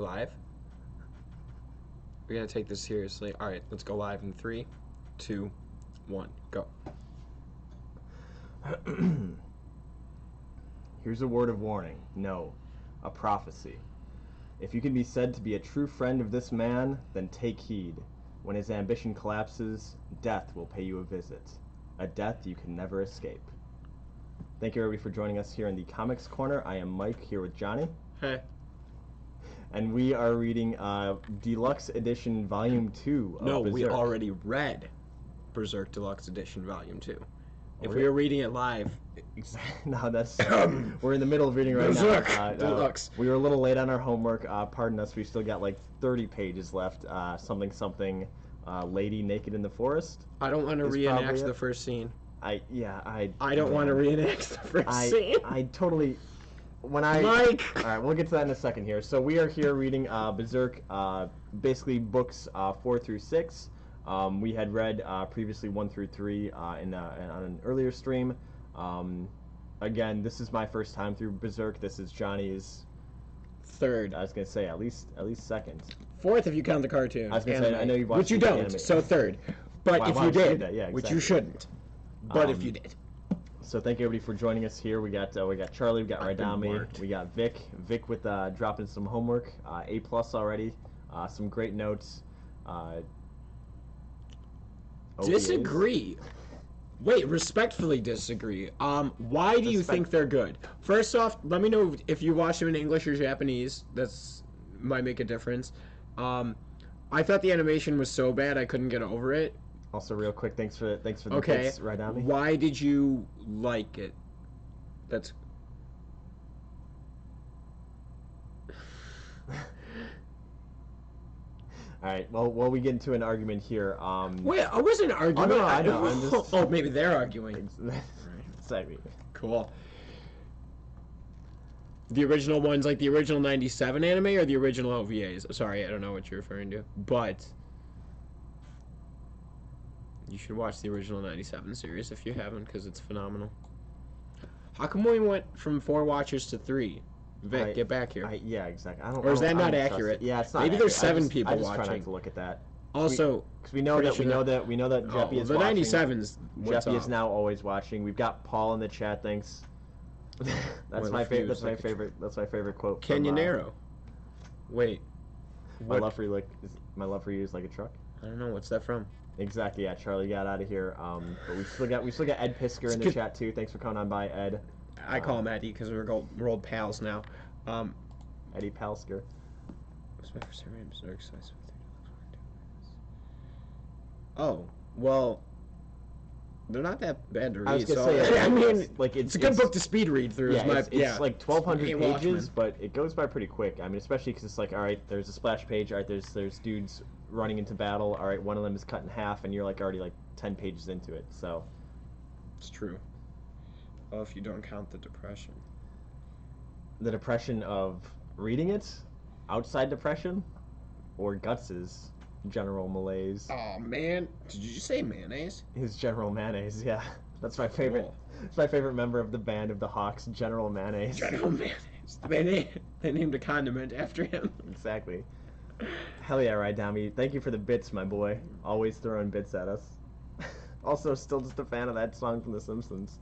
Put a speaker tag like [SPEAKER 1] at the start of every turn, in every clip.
[SPEAKER 1] live? We're gonna take this seriously. All right, let's go live in 3, 2, 1, go.
[SPEAKER 2] Here's a word of warning. No, a prophecy. If you can be said to be a true friend of this man, then take heed. When his ambition collapses, death will pay you a visit. A death you can never escape. Thank you, everybody, for joining us here in the Comics Corner. I am Mike, here with Johnny.
[SPEAKER 1] Hey.
[SPEAKER 2] And we are reading Deluxe Edition Volume 2 of
[SPEAKER 1] No,
[SPEAKER 2] Berserk.
[SPEAKER 1] we already read Berserk Deluxe Edition Volume 2. If
[SPEAKER 2] Really?
[SPEAKER 1] we were reading it live...
[SPEAKER 2] No, that's... we're in the middle of reading right
[SPEAKER 1] Berserk
[SPEAKER 2] now.
[SPEAKER 1] Deluxe.
[SPEAKER 2] We were a little late on our homework. Pardon us, we still got like 30 pages left. Something, Lady Naked in the Forest.
[SPEAKER 1] I don't want to reenact the first scene.
[SPEAKER 2] I
[SPEAKER 1] don't want to reenact the first scene.
[SPEAKER 2] I totally...
[SPEAKER 1] Mike!
[SPEAKER 2] Alright, we'll get to that in a second here. So we are here reading Berserk, basically books 4 through 6. We had read previously 1 through 3 on an earlier stream. Again, this is my first time through Berserk. This is Johnny's
[SPEAKER 1] third.
[SPEAKER 2] I was gonna say at least second.
[SPEAKER 1] Fourth if you count the cartoon.
[SPEAKER 2] I was gonna say, I know you've watched
[SPEAKER 1] which you
[SPEAKER 2] the
[SPEAKER 1] don't.
[SPEAKER 2] anime.
[SPEAKER 1] So third. But
[SPEAKER 2] Well,
[SPEAKER 1] if
[SPEAKER 2] why
[SPEAKER 1] you
[SPEAKER 2] don't you
[SPEAKER 1] did,
[SPEAKER 2] do that? Yeah,
[SPEAKER 1] which you
[SPEAKER 2] exactly.
[SPEAKER 1] shouldn't. But if you did.
[SPEAKER 2] So thank you, everybody, for joining us here. We got Charlie, we got
[SPEAKER 1] I've been
[SPEAKER 2] Raidami,
[SPEAKER 1] marked.
[SPEAKER 2] we got Vic with dropping some homework, A+ already, some great notes. OVAs.
[SPEAKER 1] Disagree. Wait, respectfully disagree. Why do you think they're good? First off, let me know if you watch them in English or Japanese. That's might make a difference. I thought the animation was so bad I couldn't get over it.
[SPEAKER 2] Also, real quick, thanks for the
[SPEAKER 1] Okay.
[SPEAKER 2] bits, Raidami.
[SPEAKER 1] Why did you like it? That's
[SPEAKER 2] All right. Well, while we get into an argument here,
[SPEAKER 1] Wait, I wasn't arguing.
[SPEAKER 2] no, I know, I'm just-
[SPEAKER 1] Oh, maybe they're arguing.
[SPEAKER 2] Exactly.
[SPEAKER 1] Cool. The original ones, like the original 97 anime or the original OVAs? Sorry, I don't know what you're referring to. But you should watch the original 97 series if you haven't, because it's phenomenal. How come we went from 4 watchers to 3? Vic, get back here.
[SPEAKER 2] Yeah, exactly.
[SPEAKER 1] Or is that not
[SPEAKER 2] trust
[SPEAKER 1] accurate?
[SPEAKER 2] it. Yeah, it's not.
[SPEAKER 1] Maybe
[SPEAKER 2] accurate.
[SPEAKER 1] there's 7 people
[SPEAKER 2] I just try
[SPEAKER 1] watching.
[SPEAKER 2] not to look at that.
[SPEAKER 1] Also,
[SPEAKER 2] Because we know that Jeppy is
[SPEAKER 1] the
[SPEAKER 2] watching.
[SPEAKER 1] 97's what's
[SPEAKER 2] Jeppy
[SPEAKER 1] up?
[SPEAKER 2] is now always watching. We've got Paul in the chat. Thanks. That's my favorite. That's my favorite. That's my favorite quote.
[SPEAKER 1] Canyonero. Wait.
[SPEAKER 2] My love for you is like a truck.
[SPEAKER 1] I don't know. What's that from?
[SPEAKER 2] Exactly. Yeah, Charlie got out of here. But we still got Ed Pisker in the chat too. Thanks for coming on by, Ed.
[SPEAKER 1] I call him Eddie because we're old pals now.
[SPEAKER 2] Eddie Palsker.
[SPEAKER 1] What's my first name? Berserk. Oh, well, they're not that bad to read.
[SPEAKER 2] I was gonna
[SPEAKER 1] so,
[SPEAKER 2] say,
[SPEAKER 1] I mean,
[SPEAKER 2] like
[SPEAKER 1] it's a good book to speed read through.
[SPEAKER 2] Yeah, it's like 1,200
[SPEAKER 1] Ain't
[SPEAKER 2] pages,
[SPEAKER 1] Watchmen.
[SPEAKER 2] but it goes by pretty quick. I mean, especially because it's like, all right, there's a splash page. All right, there's dudes running into battle. All right, one of them is cut in half, and you're like already like 10 pages into it. So
[SPEAKER 1] It's true. Well, if you don't count the depression.
[SPEAKER 2] the depression of reading it, outside depression, or Guts's general malaise.
[SPEAKER 1] Oh man, did you say mayonnaise?
[SPEAKER 2] His General Mayonnaise, yeah. That's my favorite.
[SPEAKER 1] Cool.
[SPEAKER 2] It's my favorite member of the band of the Hawks, General Mayonnaise.
[SPEAKER 1] General mayonnaise. They named a condiment after him.
[SPEAKER 2] Exactly. Hell yeah, Raidami. Thank you for the bits, my boy. Always throwing bits at us. Also, still just a fan of that song from The Simpsons.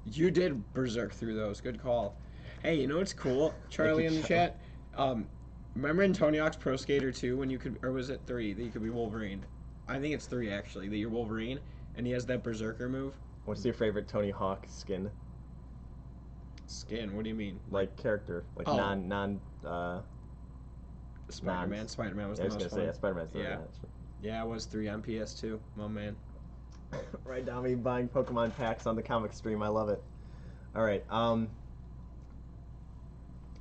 [SPEAKER 1] You did Berserk through those. Good call. Hey, you know what's cool? Charlie in the chat. Remember in Tony Hawk's Pro Skater 2 when you could, or was it 3, that you could be Wolverine? I think it's 3 actually, that you're Wolverine, and he has that Berserker move.
[SPEAKER 2] What's your favorite Tony Hawk skin?
[SPEAKER 1] Skin, what do you mean?
[SPEAKER 2] Like character, like
[SPEAKER 1] Oh. Spider-Man. Spider-Man was
[SPEAKER 2] I
[SPEAKER 1] the
[SPEAKER 2] was
[SPEAKER 1] most
[SPEAKER 2] gonna
[SPEAKER 1] fun.
[SPEAKER 2] say yeah, Spider-Man's the
[SPEAKER 1] Yeah.
[SPEAKER 2] match.
[SPEAKER 1] Yeah, it was 3 on PS2. Oh man.
[SPEAKER 2] Raidami buying Pokemon packs on the comic stream. I love it. All right,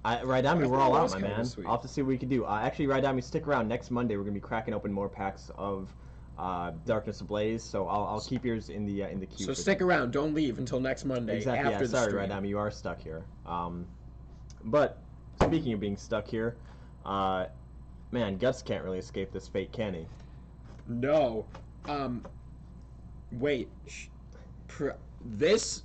[SPEAKER 2] Raidami, we're all out, my man. I'll have to see what we can do. Actually, Raidami, stick around. Next Monday, we're gonna be cracking open more packs of Darkness Ablaze. So I'll keep yours in the queue.
[SPEAKER 1] So stick around. Don't leave until next Monday.
[SPEAKER 2] Exactly.
[SPEAKER 1] After
[SPEAKER 2] Yeah. Sorry,
[SPEAKER 1] the stream.
[SPEAKER 2] Raidami, you are stuck here. But speaking of being stuck here, man, Guts can't really escape this fate, can he?
[SPEAKER 1] No. Wait. This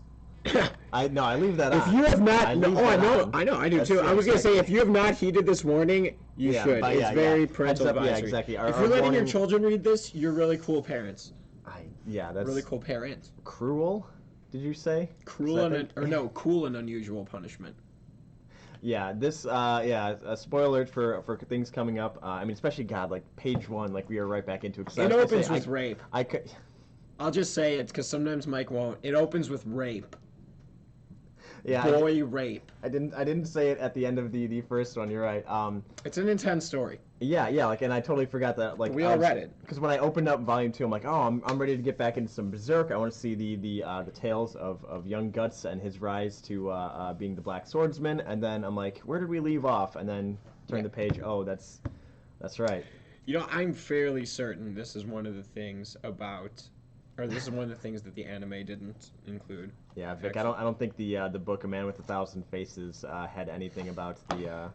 [SPEAKER 2] I leave that
[SPEAKER 1] If
[SPEAKER 2] on.
[SPEAKER 1] you have not,
[SPEAKER 2] I
[SPEAKER 1] no,
[SPEAKER 2] leave
[SPEAKER 1] oh, I
[SPEAKER 2] that
[SPEAKER 1] know,
[SPEAKER 2] on.
[SPEAKER 1] I do
[SPEAKER 2] That's
[SPEAKER 1] too.
[SPEAKER 2] so
[SPEAKER 1] I was gonna say,
[SPEAKER 2] sexy.
[SPEAKER 1] if you have not heeded this warning, you should.
[SPEAKER 2] but
[SPEAKER 1] It's very
[SPEAKER 2] Heads
[SPEAKER 1] parental
[SPEAKER 2] up,
[SPEAKER 1] advisory.
[SPEAKER 2] exactly.
[SPEAKER 1] If you're
[SPEAKER 2] our
[SPEAKER 1] letting your
[SPEAKER 2] warning-
[SPEAKER 1] children read this, you're really cool parents.
[SPEAKER 2] That's
[SPEAKER 1] Really cool parents.
[SPEAKER 2] cruel. Did you say?
[SPEAKER 1] Cool and unusual punishment.
[SPEAKER 2] Yeah, this a spoiler alert for things coming up. I mean, especially God, like page 1, like we are right back into it.
[SPEAKER 1] It opens with rape.
[SPEAKER 2] I could.
[SPEAKER 1] I'll just say it because sometimes Mike won't. It opens with rape.
[SPEAKER 2] Yeah,
[SPEAKER 1] Rape.
[SPEAKER 2] I didn't say it at the end of the first one. You're right.
[SPEAKER 1] It's an intense story.
[SPEAKER 2] Yeah, like, and I totally forgot that. Like,
[SPEAKER 1] we all read it
[SPEAKER 2] because when I opened up volume 2, I'm like, oh, I'm ready to get back into some Berserk. I want to see the tales of young Guts and his rise to being the Black Swordsman. And then I'm like, where did we leave off? And then turn the page. Oh, that's right.
[SPEAKER 1] You know, I'm fairly certain this is one of the things this is one of the things that the anime didn't include.
[SPEAKER 2] Yeah, Vic, I don't think the book A Man with 1,000 Faces had anything about the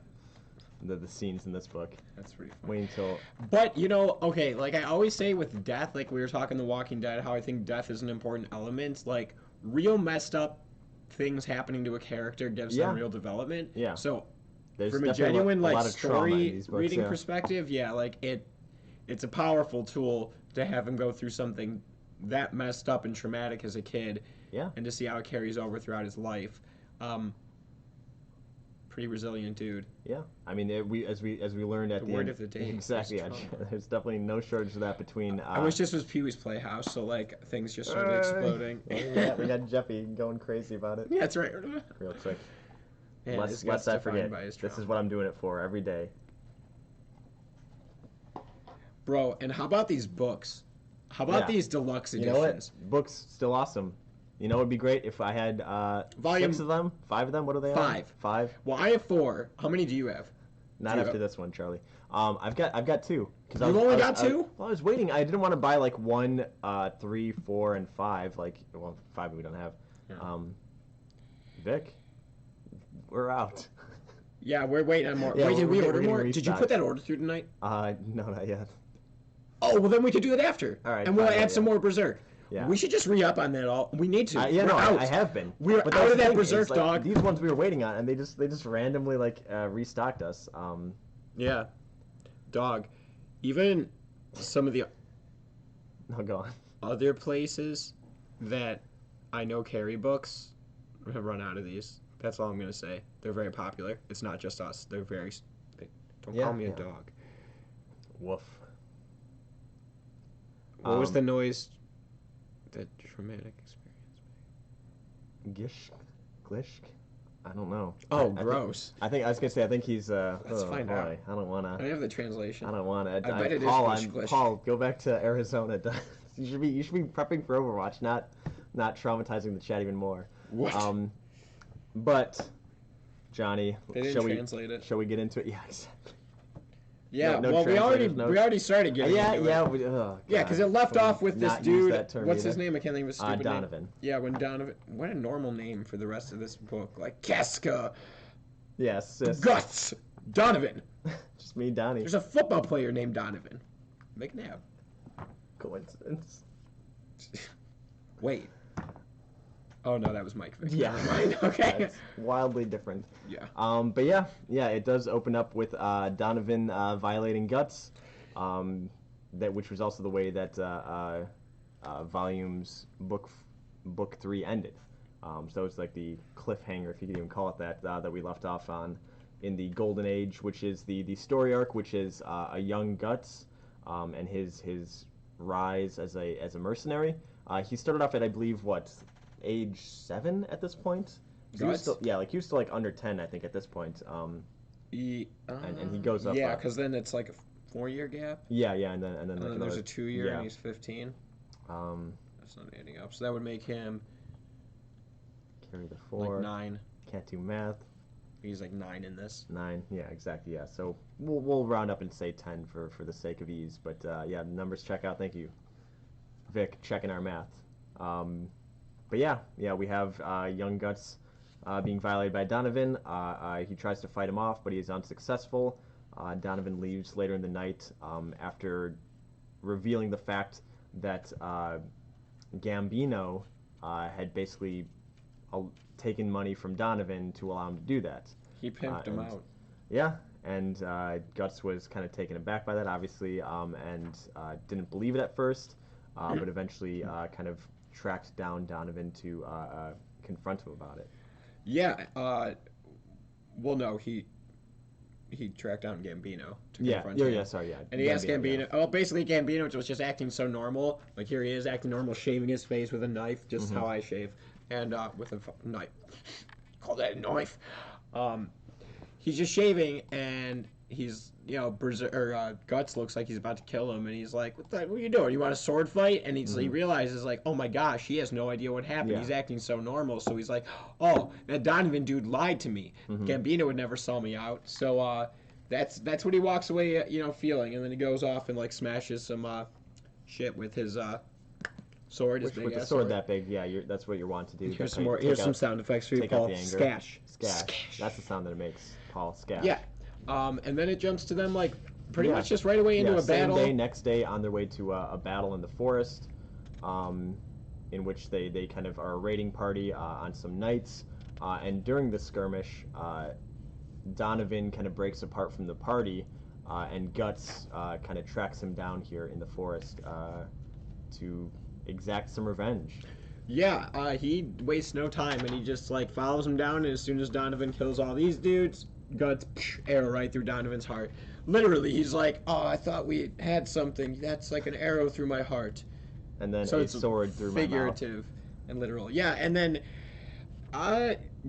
[SPEAKER 2] scenes in this book.
[SPEAKER 1] That's pretty funny.
[SPEAKER 2] Wait until.
[SPEAKER 1] But okay, like I always say with death, like we were talking The Walking Dead, how I think death is an important element. Like real messed up things happening to a character gives them real development.
[SPEAKER 2] Yeah.
[SPEAKER 1] So
[SPEAKER 2] There's
[SPEAKER 1] from a genuine
[SPEAKER 2] lot
[SPEAKER 1] like
[SPEAKER 2] of trauma in
[SPEAKER 1] story
[SPEAKER 2] these books,
[SPEAKER 1] reading perspective, like it's a powerful tool to have him go through something that messed up and traumatic as a kid.
[SPEAKER 2] Yeah.
[SPEAKER 1] And to see how it carries over throughout his life. Pretty resilient dude.
[SPEAKER 2] Yeah, I mean, as we learned at the
[SPEAKER 1] word
[SPEAKER 2] end,
[SPEAKER 1] of the day.
[SPEAKER 2] exactly. Yeah, there's definitely no shortage of that between.
[SPEAKER 1] I wish this was Pee-wee's Playhouse, so like things just started exploding.
[SPEAKER 2] We got Jeffy going crazy about it.
[SPEAKER 1] Yeah, that's right.
[SPEAKER 2] Real quick.
[SPEAKER 1] Yeah,
[SPEAKER 2] lest I forget. This is what I'm doing it for every day.
[SPEAKER 1] Bro, and how about these books? How about these deluxe editions?
[SPEAKER 2] You know what? Books still awesome. You know, it'd be great if I had 6 of them, 5 of them. What are they?
[SPEAKER 1] 5.
[SPEAKER 2] 5.
[SPEAKER 1] Well, I have 4. How many do you have?
[SPEAKER 2] Not after this one, Charlie. I've got 2.
[SPEAKER 1] You've only got 2?
[SPEAKER 2] I was waiting. I didn't want to buy like 1, 3, 4, and 5. Like, well, 5 we don't have.
[SPEAKER 1] Yeah.
[SPEAKER 2] Vic, we're out.
[SPEAKER 1] Yeah, we're waiting on more.
[SPEAKER 2] Yeah,
[SPEAKER 1] Wait, did we order more?
[SPEAKER 2] restock.
[SPEAKER 1] Did you put that order through tonight?
[SPEAKER 2] No, not yet.
[SPEAKER 1] Oh, well then we could do it after.
[SPEAKER 2] All right,
[SPEAKER 1] and we'll
[SPEAKER 2] fine,
[SPEAKER 1] add some more Berserk.
[SPEAKER 2] Yeah.
[SPEAKER 1] We should just re-up on that all. We need to.
[SPEAKER 2] Yeah,
[SPEAKER 1] we're
[SPEAKER 2] no,
[SPEAKER 1] out.
[SPEAKER 2] I have been.
[SPEAKER 1] We're
[SPEAKER 2] But
[SPEAKER 1] out
[SPEAKER 2] that's
[SPEAKER 1] of
[SPEAKER 2] the
[SPEAKER 1] that
[SPEAKER 2] thing,
[SPEAKER 1] Berserk,
[SPEAKER 2] it's like,
[SPEAKER 1] dog.
[SPEAKER 2] These ones we were waiting on, and they just randomly like restocked us.
[SPEAKER 1] Yeah. Dog. Even some of the
[SPEAKER 2] No, go on.
[SPEAKER 1] other places that I know carry books have run out of these. That's all I'm gonna say. They're very popular. It's not just us. They're very. Don't call me a dog.
[SPEAKER 2] Woof.
[SPEAKER 1] What was the noise? That traumatic experience.
[SPEAKER 2] Gish, Glishk. I don't know.
[SPEAKER 1] Oh, gross.
[SPEAKER 2] I think I was gonna say. I think he's.
[SPEAKER 1] Let's find out.
[SPEAKER 2] I don't wanna.
[SPEAKER 1] I have the translation.
[SPEAKER 2] I don't wanna.
[SPEAKER 1] I bet it is
[SPEAKER 2] Paul,
[SPEAKER 1] Glish, Glish.
[SPEAKER 2] Paul, go back to Arizona. You should be prepping for Overwatch, not traumatizing the chat even more.
[SPEAKER 1] What?
[SPEAKER 2] But Johnny,
[SPEAKER 1] They didn't translate it.
[SPEAKER 2] Shall we get into it? Yeah, exactly.
[SPEAKER 1] Yeah,
[SPEAKER 2] No
[SPEAKER 1] well, we
[SPEAKER 2] translators, no.
[SPEAKER 1] already started getting into it.
[SPEAKER 2] Yeah,
[SPEAKER 1] because it left off with this
[SPEAKER 2] not use
[SPEAKER 1] dude.
[SPEAKER 2] that term
[SPEAKER 1] What's
[SPEAKER 2] either.
[SPEAKER 1] his name? I can't think of his stupid name.
[SPEAKER 2] Donovan.
[SPEAKER 1] Yeah, when Donovan. What a normal name for the rest of this book. Like Casca.
[SPEAKER 2] Yes. Sis.
[SPEAKER 1] Guts. Donovan.
[SPEAKER 2] Just me, Donnie.
[SPEAKER 1] There's a football player named Donovan. McNabb.
[SPEAKER 2] Coincidence.
[SPEAKER 1] Wait. Oh no, that was Mike.
[SPEAKER 2] Yeah.
[SPEAKER 1] Never mind. Okay.
[SPEAKER 2] That's wildly different.
[SPEAKER 1] Yeah.
[SPEAKER 2] But yeah, it does open up with Donovan violating Guts, which was also the way that volumes book 3 ended. So it's like the cliffhanger, if you could even call it that we left off on in the Golden Age, which is the story arc, which is a young Guts and his rise as a mercenary. He started off at, I believe, age 7 at this point. He was still, he was still like under 10, I think, at this point. And he goes up.
[SPEAKER 1] Yeah, because then it's like a 4-year gap.
[SPEAKER 2] Yeah, and then like
[SPEAKER 1] there's a 2-year,
[SPEAKER 2] yeah.
[SPEAKER 1] and he's 15. That's not adding up. So that would make him
[SPEAKER 2] carry the 4.
[SPEAKER 1] like 9.
[SPEAKER 2] Can't do math.
[SPEAKER 1] He's like 9 in this.
[SPEAKER 2] 9. Yeah, exactly. Yeah. So we'll round up and say 10 for the sake of ease. But yeah, the numbers check out. Thank you, Vic, checking our math. But yeah, we have young Guts being violated by Donovan. He tries to fight him off, but he is unsuccessful. Donovan leaves later in the night after revealing the fact that Gambino had basically taken money from Donovan to allow him to do that.
[SPEAKER 1] He pimped him out.
[SPEAKER 2] Yeah, and Guts was kind of taken aback by that, obviously, and didn't believe it at first, but eventually kind of tracked down Donovan to confront him about it.
[SPEAKER 1] Yeah. Well, no, he tracked down Gambino to confront him.
[SPEAKER 2] Sorry.
[SPEAKER 1] And he asked Gambino. Well, basically, Gambino was just acting so normal. Like, here he is acting normal, shaving his face with a knife, just how I shave, and with a knife. Call that a knife. He's just shaving, and he's, Guts looks like he's about to kill him, and he's like, what are you doing? You want a sword fight? And he realizes, like, oh my gosh, he has no idea what happened. Yeah. He's acting so normal, so he's like, oh, that Donovan dude lied to me. Gambino would never sell me out. So that's what he walks away, feeling, and then he goes off and, like, smashes some shit with his sword.
[SPEAKER 2] With the sword that big, yeah, that's what you're wanting to do.
[SPEAKER 1] Here's some more. Here's some sound effects for you, Paul. Skash.
[SPEAKER 2] That's the sound that it makes, Paul. Skash.
[SPEAKER 1] Yeah. And then it jumps to them, like, pretty much just right away into a battle.
[SPEAKER 2] Next day, on their way to a battle in the forest, in which they kind of are a raiding party on some knights. And during the skirmish, Donovan kind of breaks apart from the party, and Guts kind of tracks him down here in the forest to exact some revenge.
[SPEAKER 1] Yeah, he wastes no time, and he just, like, follows him down, and as soon as Donovan kills all these dudes, Guts, arrow right through Donovan's heart. Literally, he's like, oh, I thought we had something. That's like an arrow through my heart.
[SPEAKER 2] And then a sword through my mouth.
[SPEAKER 1] Figurative and literal. Yeah, and then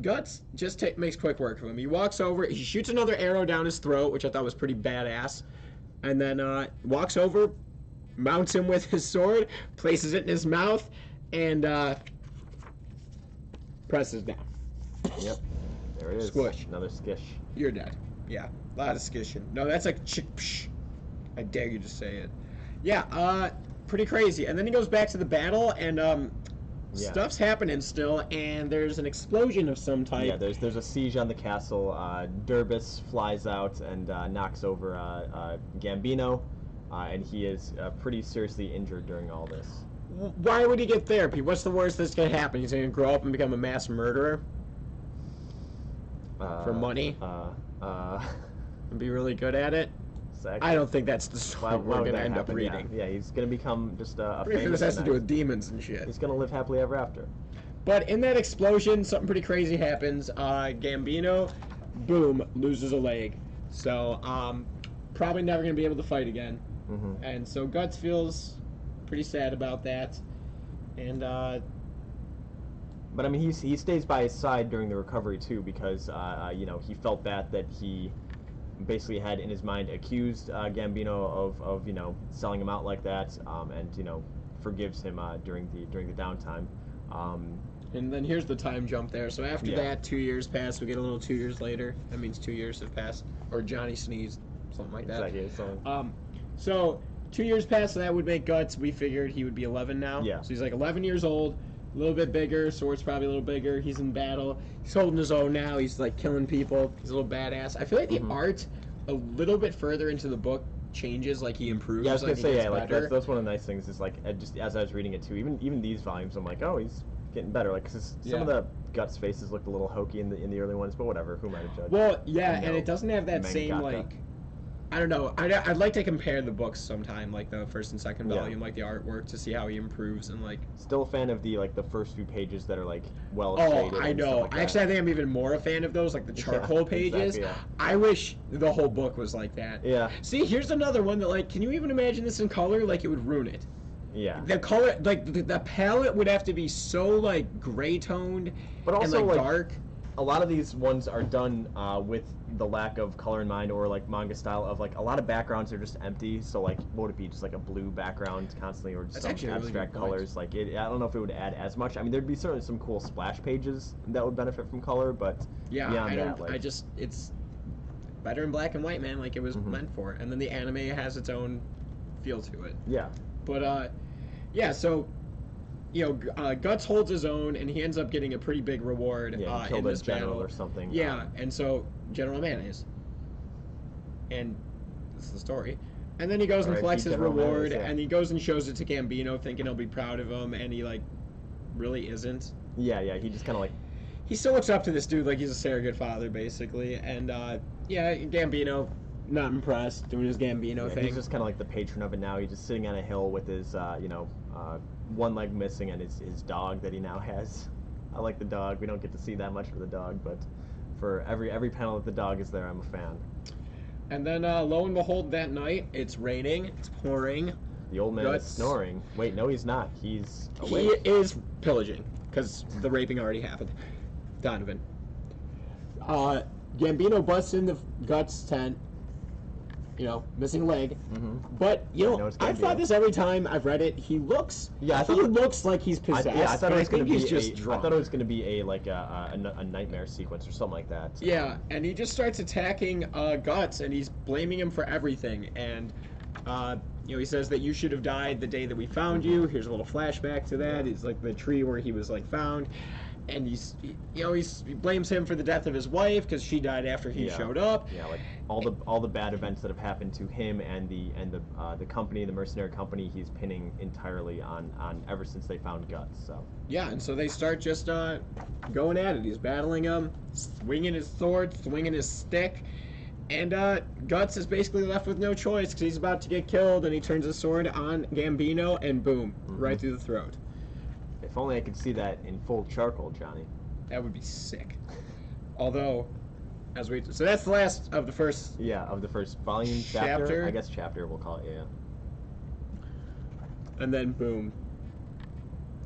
[SPEAKER 1] Guts just makes quick work of him. He walks over, he shoots another arrow down his throat, which I thought was pretty badass, and then walks over, mounts him with his sword, places it in his mouth, and presses down.
[SPEAKER 2] Yep. There it is.
[SPEAKER 1] Squish.
[SPEAKER 2] Another skish.
[SPEAKER 1] You're dead. Yeah. A lot of skishing. No, that's like chick psh. I dare you to say it. Yeah, pretty crazy. And then he goes back to the battle, and stuff's happening still, and there's an explosion of some type.
[SPEAKER 2] Yeah, there's a siege on the castle. Durbus flies out and knocks over Gambino, and he is pretty seriously injured during all this.
[SPEAKER 1] Why would he get therapy? What's the worst that's going to happen? He's going to grow up and become a mass murderer? For money? And be really good at it?
[SPEAKER 2] Exactly.
[SPEAKER 1] I don't think that's the story we're going to end up reading.
[SPEAKER 2] Yeah, he's going to become just a famous
[SPEAKER 1] this has to do with demons and shit.
[SPEAKER 2] He's going to live happily ever after.
[SPEAKER 1] But in that explosion, something pretty crazy happens. Gambino, boom, loses a leg. So, probably never going to be able to fight again. And so Guts feels pretty sad about that. And,
[SPEAKER 2] but I mean, he stays by his side during the recovery too, because he felt bad that he basically had in his mind accused Gambino of selling him out like that, and forgives him during the downtime.
[SPEAKER 1] And then here's the time jump there. So after that, 2 years pass. We get a little 2 years later. That means 2 years have passed, or Johnny sneezed, something like that.
[SPEAKER 2] Exactly.
[SPEAKER 1] So 2 years pass. So that would make Guts. We figured he would be 11 now.
[SPEAKER 2] Yeah.
[SPEAKER 1] So he's like 11 years old. A little bit bigger, sword's probably a little bigger. He's in battle. He's holding his own now. He's like killing people. He's a little badass. I feel like the art a little bit further into the book changes, like he improves.
[SPEAKER 2] Yeah, I was gonna say,
[SPEAKER 1] like
[SPEAKER 2] that's one of the nice things is like just as I was reading it too. Even these volumes, I'm like, oh, he's getting better. Like, cause some of the Guts faces looked a little hokey in the early ones, but whatever. Who might have judged?
[SPEAKER 1] Well, yeah, and it doesn't have that same like. I don't know. I'd like to compare the books sometime, like the first and second volume, like the artwork, to see how he improves and like.
[SPEAKER 2] Still a fan of the first few pages that are like well
[SPEAKER 1] shaded. Oh, I know. Actually, I think I'm even more a fan of those, like the charcoal pages. Exactly, yeah. I wish the whole book was like that.
[SPEAKER 2] Yeah.
[SPEAKER 1] See, here's another one that like, can you even imagine this in color? Like, it would ruin it.
[SPEAKER 2] Yeah.
[SPEAKER 1] The color, like the palette would have to be so like gray toned,
[SPEAKER 2] but also
[SPEAKER 1] and like dark.
[SPEAKER 2] A lot of these ones are done with the lack of color in mind, or like manga style of like a lot of backgrounds are just empty. So like, what would it be? Just like a blue background constantly, or just some abstract colors. Like I don't know if it would add as much. I mean, there'd be certainly some cool splash pages that would benefit from color, but beyond that,
[SPEAKER 1] it's better in black and white, man. Like it was meant for. And then the anime has its own feel to it.
[SPEAKER 2] Yeah.
[SPEAKER 1] But so. Guts holds his own, and he ends up getting a pretty big reward in this
[SPEAKER 2] general
[SPEAKER 1] battle
[SPEAKER 2] or something.
[SPEAKER 1] Yeah, and so General Mayonnaise, and this is the story. And then he goes and collects his reward, and he goes and shows it to Gambino, thinking he'll be proud of him, and he like really isn't.
[SPEAKER 2] Yeah, he just kind of like
[SPEAKER 1] he still looks up to this dude like he's a surrogate father, basically. And yeah, Gambino, not impressed, doing his Gambino thing.
[SPEAKER 2] He's just kind of like the patron of it now. He's just sitting on a hill with his, one leg missing and his dog that he now has. I like the dog. We don't get to see that much of the dog, but for every panel that the dog is there, I'm a fan.
[SPEAKER 1] And then, lo and behold, that night, it's raining, it's pouring.
[SPEAKER 2] The old man is snoring. Wait, no, he's not. He's awake.
[SPEAKER 1] He is pillaging, because the raping already happened. Donovan. Gambino busts into Guts' tent, missing leg.
[SPEAKER 2] Mm-hmm.
[SPEAKER 1] But, I've thought this every time I've read it. He looks looks like he's possessed.
[SPEAKER 2] I thought it was going to be
[SPEAKER 1] just drunk.
[SPEAKER 2] I thought it was going to be a nightmare sequence or something like that.
[SPEAKER 1] Yeah, and he just starts attacking Guts, and he's blaming him for everything. And, he says that you should have died the day that we found you. Here's a little flashback to that. It's like the tree where he was, found. And he blames him for the death of his wife because she died after he showed up.
[SPEAKER 2] Yeah, like all the bad events that have happened to him and the company, the mercenary company, he's pinning entirely on ever since they found Guts. So
[SPEAKER 1] yeah, and so they start just going at it. He's battling him, swinging his sword, swinging his stick, and Guts is basically left with no choice because he's about to get killed, and he turns his sword on Gambino, and boom, right through the throat.
[SPEAKER 2] If only I could see that in full charcoal, Johnny.
[SPEAKER 1] That would be sick. Although, so that's the last of the first.
[SPEAKER 2] Yeah, of the first volume chapter. I guess chapter we'll call it. Yeah.
[SPEAKER 1] And then boom.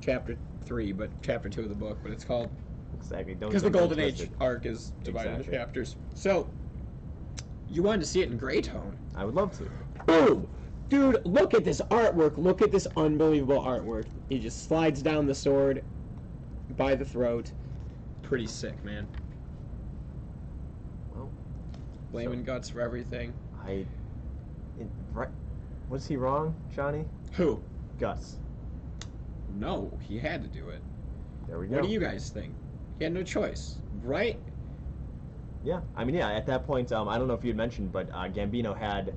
[SPEAKER 1] Chapter 3, but chapter 2 of the book, but it's called.
[SPEAKER 2] Exactly.
[SPEAKER 1] Because the Golden Age arc is divided into chapters. So, you wanted to see it in gray tone.
[SPEAKER 2] I would love to.
[SPEAKER 1] Boom. Dude, look at this artwork. Look at this unbelievable artwork. He just slides down the sword by the throat. Pretty sick, man.
[SPEAKER 2] Well,
[SPEAKER 1] blaming Guts for everything.
[SPEAKER 2] Was he wrong, Johnny?
[SPEAKER 1] Who?
[SPEAKER 2] Gus.
[SPEAKER 1] No, he had to do it.
[SPEAKER 2] There we go.
[SPEAKER 1] What do you guys think? He had no choice, right?
[SPEAKER 2] Yeah, I mean, yeah. At that point, I don't know if you had mentioned, but Gambino had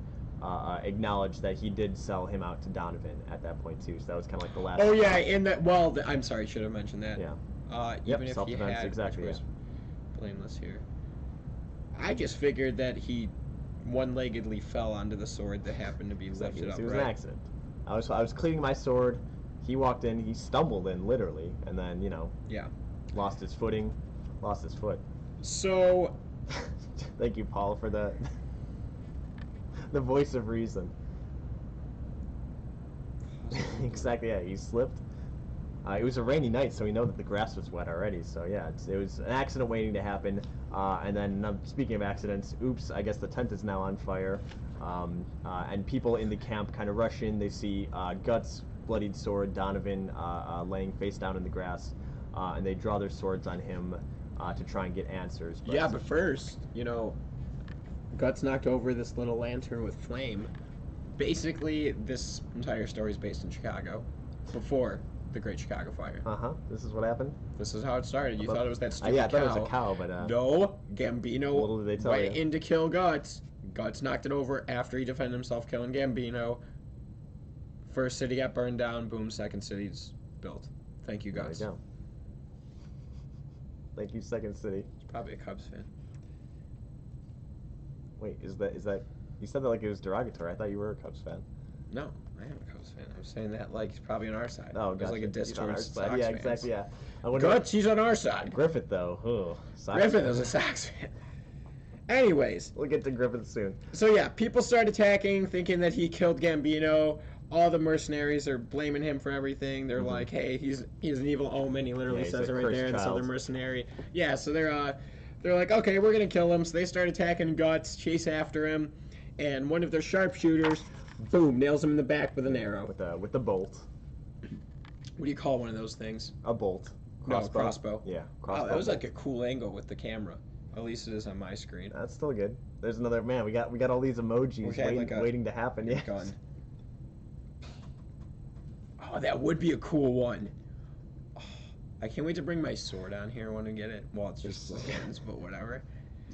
[SPEAKER 2] acknowledged that he did sell him out to Donovan at that point too. So that was kind of like the last.
[SPEAKER 1] Oh yeah, in that. Well, I'm sorry, should have mentioned that.
[SPEAKER 2] Yeah.
[SPEAKER 1] Even if he had,
[SPEAKER 2] exactly.
[SPEAKER 1] which was blameless here. I just figured that he one-leggedly fell onto the sword that happened to be lifted up.
[SPEAKER 2] It was an accident. I was cleaning my sword. He walked in. He stumbled in literally, and then lost his footing, lost his foot.
[SPEAKER 1] So.
[SPEAKER 2] Thank you, Paul, for that. The voice of reason. Exactly, yeah, he slipped. It was a rainy night, so we know that the grass was wet already. So yeah, it was an accident waiting to happen. And then, speaking of accidents, oops, I guess the tent is now on fire. And people in the camp kind of rush in. They see Guts, bloodied sword, Donovan laying face down in the grass. And they draw their swords on him to try and get answers.
[SPEAKER 1] But first, Guts knocked over this little lantern with flame. Basically, this entire story is based in Chicago, before the Great Chicago Fire.
[SPEAKER 2] This is what happened?
[SPEAKER 1] This is how it started. You thought it was that stupid
[SPEAKER 2] cow. I thought
[SPEAKER 1] cow.
[SPEAKER 2] it was a cow, but...
[SPEAKER 1] No, Gambino went in to kill Guts. Guts knocked it over after he defended himself, killing Gambino. First city got burned down, boom, second city's built. Thank you, Guts.
[SPEAKER 2] There you go. Thank you, Second City.
[SPEAKER 1] He's probably a Cubs fan.
[SPEAKER 2] Wait, is that you said that like it was derogatory. I thought you were a Cubs fan.
[SPEAKER 1] No, I am a Cubs fan. I'm saying that like he's probably on our side.
[SPEAKER 2] Oh,
[SPEAKER 1] gotcha. It's like a diss towards Sox
[SPEAKER 2] yeah,
[SPEAKER 1] fans.
[SPEAKER 2] exactly, yeah.
[SPEAKER 1] Guts, he's on our side.
[SPEAKER 2] Griffith, though.
[SPEAKER 1] Griffith is a Sox fan. Anyways.
[SPEAKER 2] We'll get to Griffith soon.
[SPEAKER 1] So yeah, people start attacking, thinking that he killed Gambino. All the mercenaries are blaming him for everything. They're like, hey, he's an evil omen. He literally says it right there. This other mercenary. Yeah, so they're like, okay, we're going to kill him. So they start attacking Guts, chase after him. And one of their sharpshooters, boom, nails him in the back with an arrow.
[SPEAKER 2] With the bolt.
[SPEAKER 1] What do you call one of those things?
[SPEAKER 2] A bolt.
[SPEAKER 1] Crossbow. No, crossbow.
[SPEAKER 2] Yeah, crossbow.
[SPEAKER 1] Oh, that was like a cool angle with the camera. At least it is on my screen.
[SPEAKER 2] That's still good. There's another, man, we got all these emojis waiting to happen. Yeah.
[SPEAKER 1] Gun. Oh, that would be a cool one. Oh, I can't wait to bring my sword on here when I get it. Well, it's just bookends, but whatever.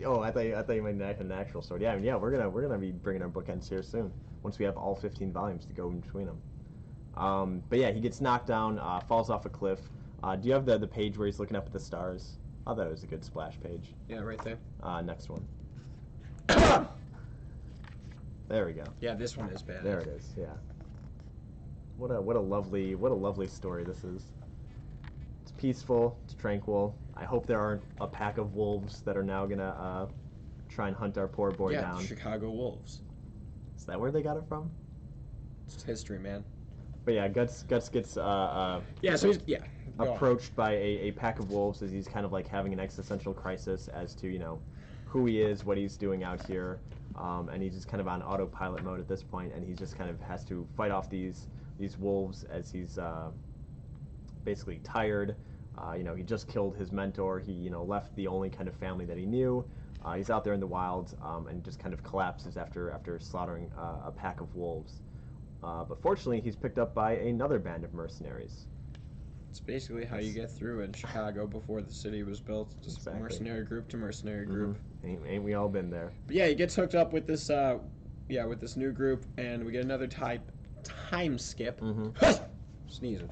[SPEAKER 2] Oh, I thought you meant an actual sword. Yeah, I mean, yeah, we're gonna be bringing our bookends here soon. Once we have all 15 volumes to go in between them. But yeah, he gets knocked down, falls off a cliff. Do you have the page where he's looking up at the stars? I thought it was a good splash page.
[SPEAKER 1] Yeah, right there.
[SPEAKER 2] Next one. There we go.
[SPEAKER 1] Yeah, this one is bad.
[SPEAKER 2] There it is. Yeah. What a lovely story this is. It's peaceful. It's tranquil. I hope there aren't a pack of wolves that are now gonna try and hunt our poor boy down.
[SPEAKER 1] Yeah, Chicago Wolves.
[SPEAKER 2] Is that where they got it from?
[SPEAKER 1] It's history, man.
[SPEAKER 2] But yeah, Guts gets
[SPEAKER 1] Yeah, so he's
[SPEAKER 2] approached by a pack of wolves as he's kind of like having an existential crisis as to, you know, who he is, what he's doing out here, and he's just kind of on autopilot mode at this point, and he just kind of has to fight off these wolves as he's basically tired. You know, he just killed his mentor. He, you know, left the only kind of family that he knew. He's out there in the wild and just kind of collapses after slaughtering a pack of wolves. But fortunately, he's picked up by another band of mercenaries.
[SPEAKER 1] It's basically how you get through in Chicago before the city was built. Just
[SPEAKER 2] Exactly.
[SPEAKER 1] mercenary group to mercenary group.
[SPEAKER 2] Ain't we all been there?
[SPEAKER 1] But yeah, he gets hooked up with this with this new group, and we get another time skip. Sneezing.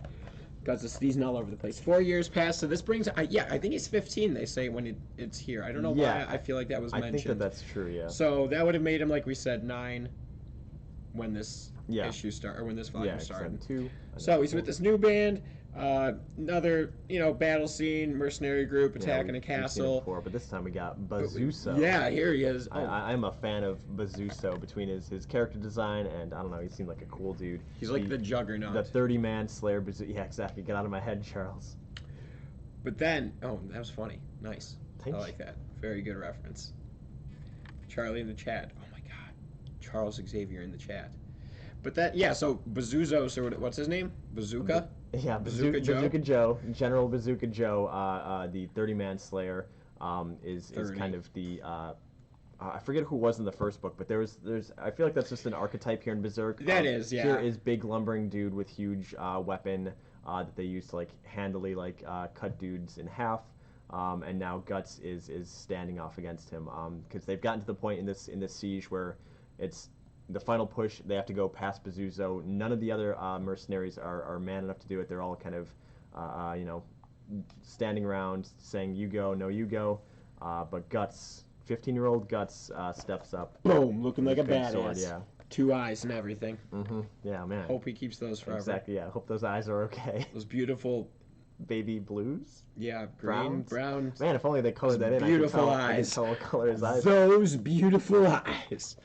[SPEAKER 1] Guts is sneezing all over the place. 4 years pass, so this brings... I think he's 15, they say, when it's here. I don't know why I feel like that was mentioned.
[SPEAKER 2] I think that's true, yeah.
[SPEAKER 1] So that would have made him, like we said, 9 when this issue started, or when this volume started.
[SPEAKER 2] 2.
[SPEAKER 1] So he's with this new band, another, battle scene, mercenary group attacking a castle.
[SPEAKER 2] Before, but this time we got Bazuso.
[SPEAKER 1] Yeah, here he is.
[SPEAKER 2] I'm a fan of Bazuso between his character design and, I don't know, he seemed like a cool dude.
[SPEAKER 1] He's like the juggernaut.
[SPEAKER 2] The 30-man Slayer Bazuso. Yeah, exactly. Get out of my head, Charles.
[SPEAKER 1] But then, that was funny. Nice.
[SPEAKER 2] Thank
[SPEAKER 1] I like that. Very good reference. Charlie in the chat. Oh my god. Charles Xavier in the chat. But so Bazuzo, so what's his name? Bazooka?
[SPEAKER 2] Yeah,
[SPEAKER 1] Bazooka
[SPEAKER 2] Joe, General Bazooka Joe, the 30-man Slayer, is kind of the I forget who was in the first book, but there's I feel like that's just an archetype here in Berserk.
[SPEAKER 1] That is, yeah.
[SPEAKER 2] Here is big lumbering dude with huge weapon that they use to like handily cut dudes in half, and now Guts is standing off against him because they've gotten to the point in this siege where it's the final push. They have to go past Bazuzo. None of the other mercenaries are man enough to do it. They're all kind of, standing around saying, "You go, no, you go." But Guts, 15-year-old Guts, steps up.
[SPEAKER 1] Boom, looking like a badass.
[SPEAKER 2] Sword, yeah.
[SPEAKER 1] 2 eyes and everything.
[SPEAKER 2] Yeah, man.
[SPEAKER 1] Hope he keeps those forever.
[SPEAKER 2] Exactly. Yeah. Hope those eyes are okay.
[SPEAKER 1] Those beautiful
[SPEAKER 2] baby blues.
[SPEAKER 1] Yeah, green, brown.
[SPEAKER 2] Man, if only they colored that in.
[SPEAKER 1] Beautiful eyes.
[SPEAKER 2] I could tell what color his eyes.
[SPEAKER 1] Those beautiful eyes.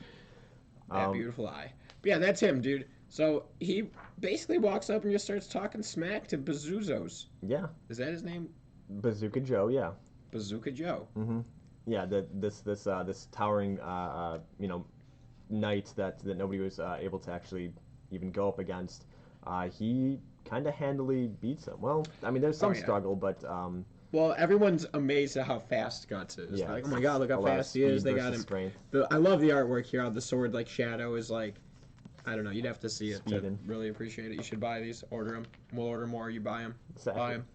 [SPEAKER 1] That beautiful eye. But yeah, that's him, dude. So he basically walks up and just starts talking smack to Bazuzos.
[SPEAKER 2] Yeah.
[SPEAKER 1] Is that his name?
[SPEAKER 2] Bazooka Joe, yeah.
[SPEAKER 1] Bazooka Joe.
[SPEAKER 2] Yeah, this towering knight that nobody was able to actually even go up against. He kind of handily beats him. Well, I mean, there's some struggle, but
[SPEAKER 1] well, everyone's amazed at how fast Guts is.
[SPEAKER 2] Yeah,
[SPEAKER 1] like, oh my god, look how fast he is. They got him. I love the artwork here. How the sword shadow is I don't know. You'd have to see it to really appreciate it. You should buy these. Order them. We'll order more. You buy them.
[SPEAKER 2] Exactly.
[SPEAKER 1] Buy them.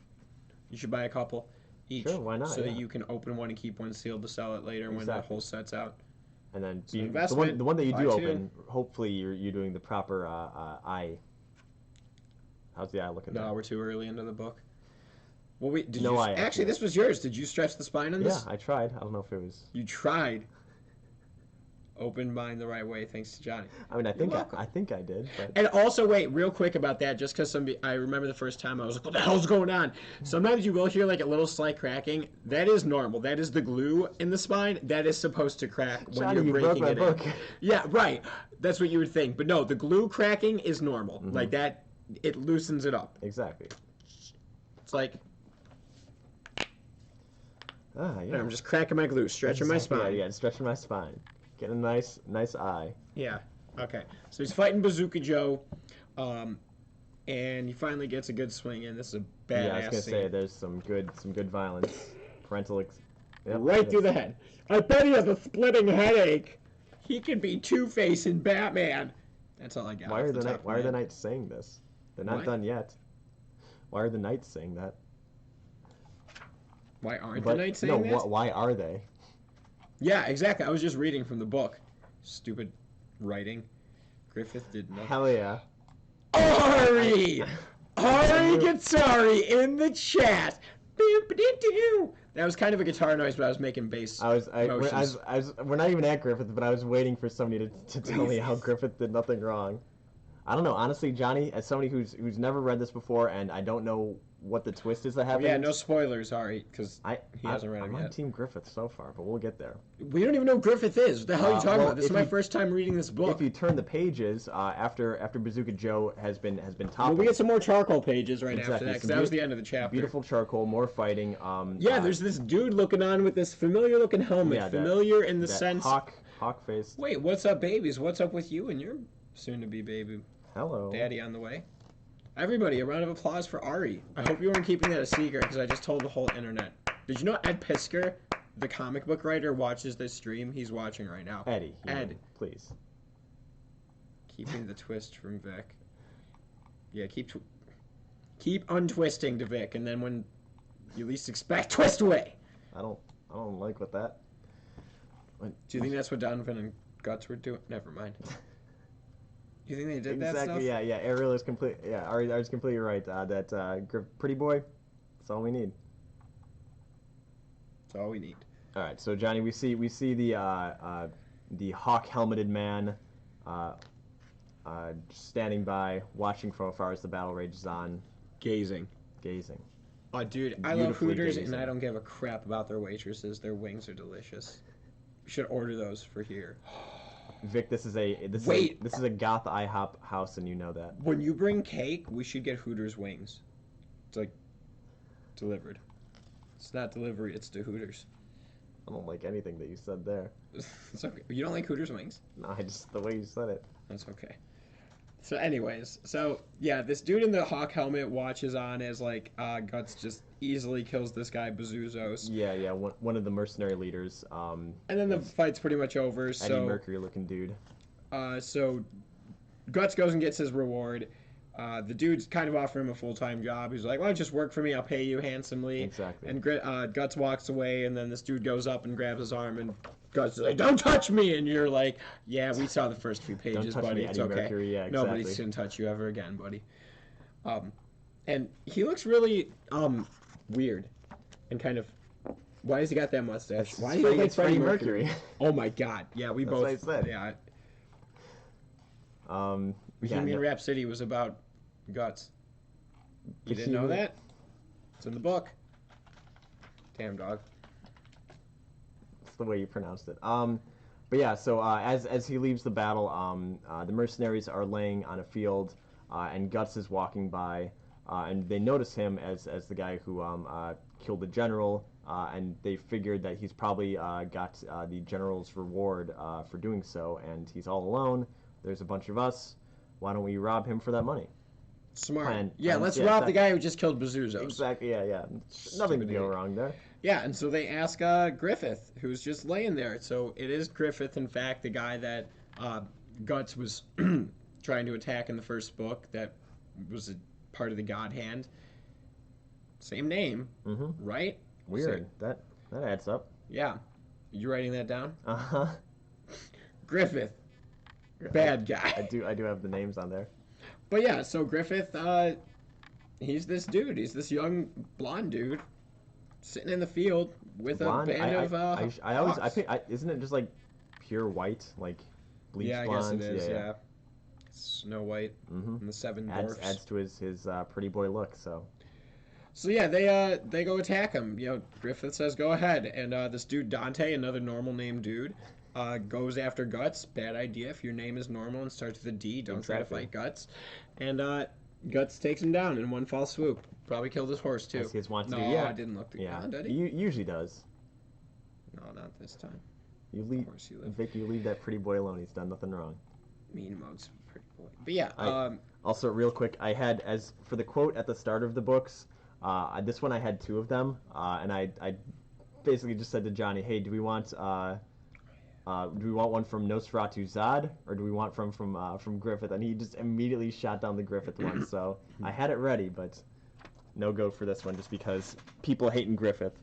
[SPEAKER 1] You should buy a couple each.
[SPEAKER 2] Sure, why not?
[SPEAKER 1] So that you can open one and keep one sealed to sell it later when the whole set's out.
[SPEAKER 2] And then
[SPEAKER 1] the
[SPEAKER 2] one that you do open, hopefully you're doing the proper eye. How's the eye looking?
[SPEAKER 1] No, we're too early into the book. Well, wait,
[SPEAKER 2] actually,
[SPEAKER 1] this was yours. Did you stretch the spine on this?
[SPEAKER 2] Yeah, I tried. I don't know if it was...
[SPEAKER 1] You tried. Open mine the right way, thanks to Johnny.
[SPEAKER 2] I mean, I think I did. But...
[SPEAKER 1] And also, wait, real quick about that, just because I remember the first time I was like, what the hell's going on? Sometimes you will hear a little slight cracking. That is normal. That is the glue in the spine. That is supposed to crack when
[SPEAKER 2] Johnny,
[SPEAKER 1] you're breaking it
[SPEAKER 2] book.
[SPEAKER 1] in. Yeah, right. That's what you would think. But no, the glue cracking is normal. Like that, it loosens it up.
[SPEAKER 2] Exactly.
[SPEAKER 1] It's like...
[SPEAKER 2] yeah.
[SPEAKER 1] I'm just cracking my glue, stretching my spine.
[SPEAKER 2] Yeah, stretching my spine. Getting a nice eye.
[SPEAKER 1] Yeah. Okay. So he's fighting Bazooka Joe, and he finally gets a good swing in. This is a badass
[SPEAKER 2] Yeah, I was gonna say there's some good violence.
[SPEAKER 1] Right through the head. I bet he has a splitting headache. He could be Two-Face in Batman. That's all I got.
[SPEAKER 2] Why are the knights saying this? They're not done yet. Why are the knights saying that?
[SPEAKER 1] Why aren't the knights saying that?
[SPEAKER 2] Why are they?
[SPEAKER 1] Yeah, exactly. I was just reading from the book. Stupid writing. Griffith did nothing.
[SPEAKER 2] Hell yeah.
[SPEAKER 1] Ari! Ari Gatsari in the chat. That was kind of a guitar noise, but I was making bass motions.
[SPEAKER 2] We're not even at Griffith, but I was waiting for somebody to tell me how Griffith did nothing wrong. I don't know, honestly, Johnny, as somebody who's never read this before, and I don't know what the twist is that happens.
[SPEAKER 1] Yeah, no spoilers, Ari, because he hasn't read them yet.
[SPEAKER 2] I'm on Team Griffith so far, but we'll get there.
[SPEAKER 1] We don't even know who Griffith is. What the hell are you talking about? This is my first time reading this book.
[SPEAKER 2] If you turn the pages, after Bazooka Joe has been topped.
[SPEAKER 1] Well, we get some more charcoal pages right after that, because that was the end of the chapter.
[SPEAKER 2] Beautiful charcoal, more fighting.
[SPEAKER 1] There's this dude looking on with this familiar-looking helmet. Yeah, familiar in the sense...
[SPEAKER 2] Hawk face.
[SPEAKER 1] Wait, what's up, babies? What's up with you and your soon-to-be baby?
[SPEAKER 2] Hello.
[SPEAKER 1] Daddy on the way. Everybody, a round of applause for Ari. I hope you weren't keeping that a secret because I just told the whole internet. Did you know Ed Piskor, the comic book writer, watches this stream? He's watching right now.
[SPEAKER 2] Ed, please.
[SPEAKER 1] Keeping the twist from Vic. Yeah, keep untwisting to Vic, and then when you least expect, twist away.
[SPEAKER 2] I don't like what that.
[SPEAKER 1] Do you think that's what Donovan and Guts were doing? Never mind. You think they did that stuff?
[SPEAKER 2] Exactly. Yeah. Ariel is complete. Yeah, Ariel's completely right. Pretty boy. That's all we need.
[SPEAKER 1] That's all we need.
[SPEAKER 2] All right. So Johnny, we see the hawk helmeted man, standing by, watching from afar as the battle rages on.
[SPEAKER 1] Gazing. Oh, dude, I love Hooters, and I don't give a crap about their waitresses. Their wings are delicious. We should order those for here.
[SPEAKER 2] Vic, this is a goth IHOP house, and you know that.
[SPEAKER 1] When you bring cake, we should get Hooters wings. It's like delivered. It's not delivery, it's to Hooters.
[SPEAKER 2] I don't like anything that you said there.
[SPEAKER 1] It's okay. You don't like Hooters wings?
[SPEAKER 2] No, the way you said it.
[SPEAKER 1] That's okay. So anyways, this dude in the hawk helmet watches on as Guts just easily kills this guy Bazuzos.
[SPEAKER 2] Yeah, one of the mercenary leaders.
[SPEAKER 1] And then the fight's pretty much over.
[SPEAKER 2] Eddie Mercury looking dude.
[SPEAKER 1] So Guts goes and gets his reward. The dude's kind of offering him a full-time job. He's like, "Why don't you just work for me? I'll pay you handsomely."
[SPEAKER 2] Exactly.
[SPEAKER 1] And Guts walks away, and then this dude goes up and grabs his arm, and Guts is like, "Don't touch me!" And you're like, "Yeah, we saw the first few pages, buddy.
[SPEAKER 2] Me,
[SPEAKER 1] it's
[SPEAKER 2] Eddie
[SPEAKER 1] okay.
[SPEAKER 2] Mercury. Yeah, exactly.
[SPEAKER 1] Nobody's gonna touch you ever again, buddy." And he looks really weird, and kind of. Why has he got that mustache? Why do you look like Freddie Mercury? Oh my God! Yeah, we both.
[SPEAKER 2] That's what I said.
[SPEAKER 1] Yeah.
[SPEAKER 2] Bohemian
[SPEAKER 1] Rhapsody was about Guts. You didn't know that? It's in the book. Damn dog.
[SPEAKER 2] That's the way you pronounced it. But yeah, so as he leaves the battle, the mercenaries are laying on a field, and Guts is walking by, and they notice him as the guy who killed the general, and they figured that he's probably got the general's reward for doing so, and he's all alone. There's a bunch of us. Why don't we rob him for that money?
[SPEAKER 1] Smart. Let's rob the guy who just killed Bazuzos.
[SPEAKER 2] Exactly, yeah. Nothing to go wrong there.
[SPEAKER 1] Yeah, and so they ask Griffith, who's just laying there. So it is Griffith, in fact, the guy that Guts was trying to attack in the first book that was a part of the God Hand. Same name, right?
[SPEAKER 2] Weird. That adds up.
[SPEAKER 1] Yeah. You writing that down?
[SPEAKER 2] Uh-huh.
[SPEAKER 1] Griffith. Bad guy.
[SPEAKER 2] I do have the names on there.
[SPEAKER 1] But yeah, so Griffith, he's this dude. He's this young blonde dude sitting in the field with a band of
[SPEAKER 2] isn't it just like pure white, like bleached blonde?
[SPEAKER 1] I guess it is. Yeah. Snow White and the Seven Dwarfs.
[SPEAKER 2] Adds to his pretty boy look. So
[SPEAKER 1] yeah, they go attack him. Griffith says go ahead, and this dude Dante, another normal named dude, goes after Guts. Bad idea. If your name is normal and starts with a D, don't try to fight Guts. And Guts takes him down in one fell swoop. Probably killed his horse too.
[SPEAKER 2] I
[SPEAKER 1] didn't look through.
[SPEAKER 2] Yeah,
[SPEAKER 1] did
[SPEAKER 2] he usually does.
[SPEAKER 1] No, not this time.
[SPEAKER 2] Vic, you leave that pretty boy alone. He's done nothing wrong.
[SPEAKER 1] Mean mode's pretty boy. But yeah.
[SPEAKER 2] Also, real quick, I had as for the quote at the start of the books. This one I had two of them, and I basically just said to Johnny, "Hey, do we want one from Nosferatu Zod, or do we want from Griffith?" And he just immediately shot down the Griffith one. So I had it ready, but no go for this one, just because people hating Griffith.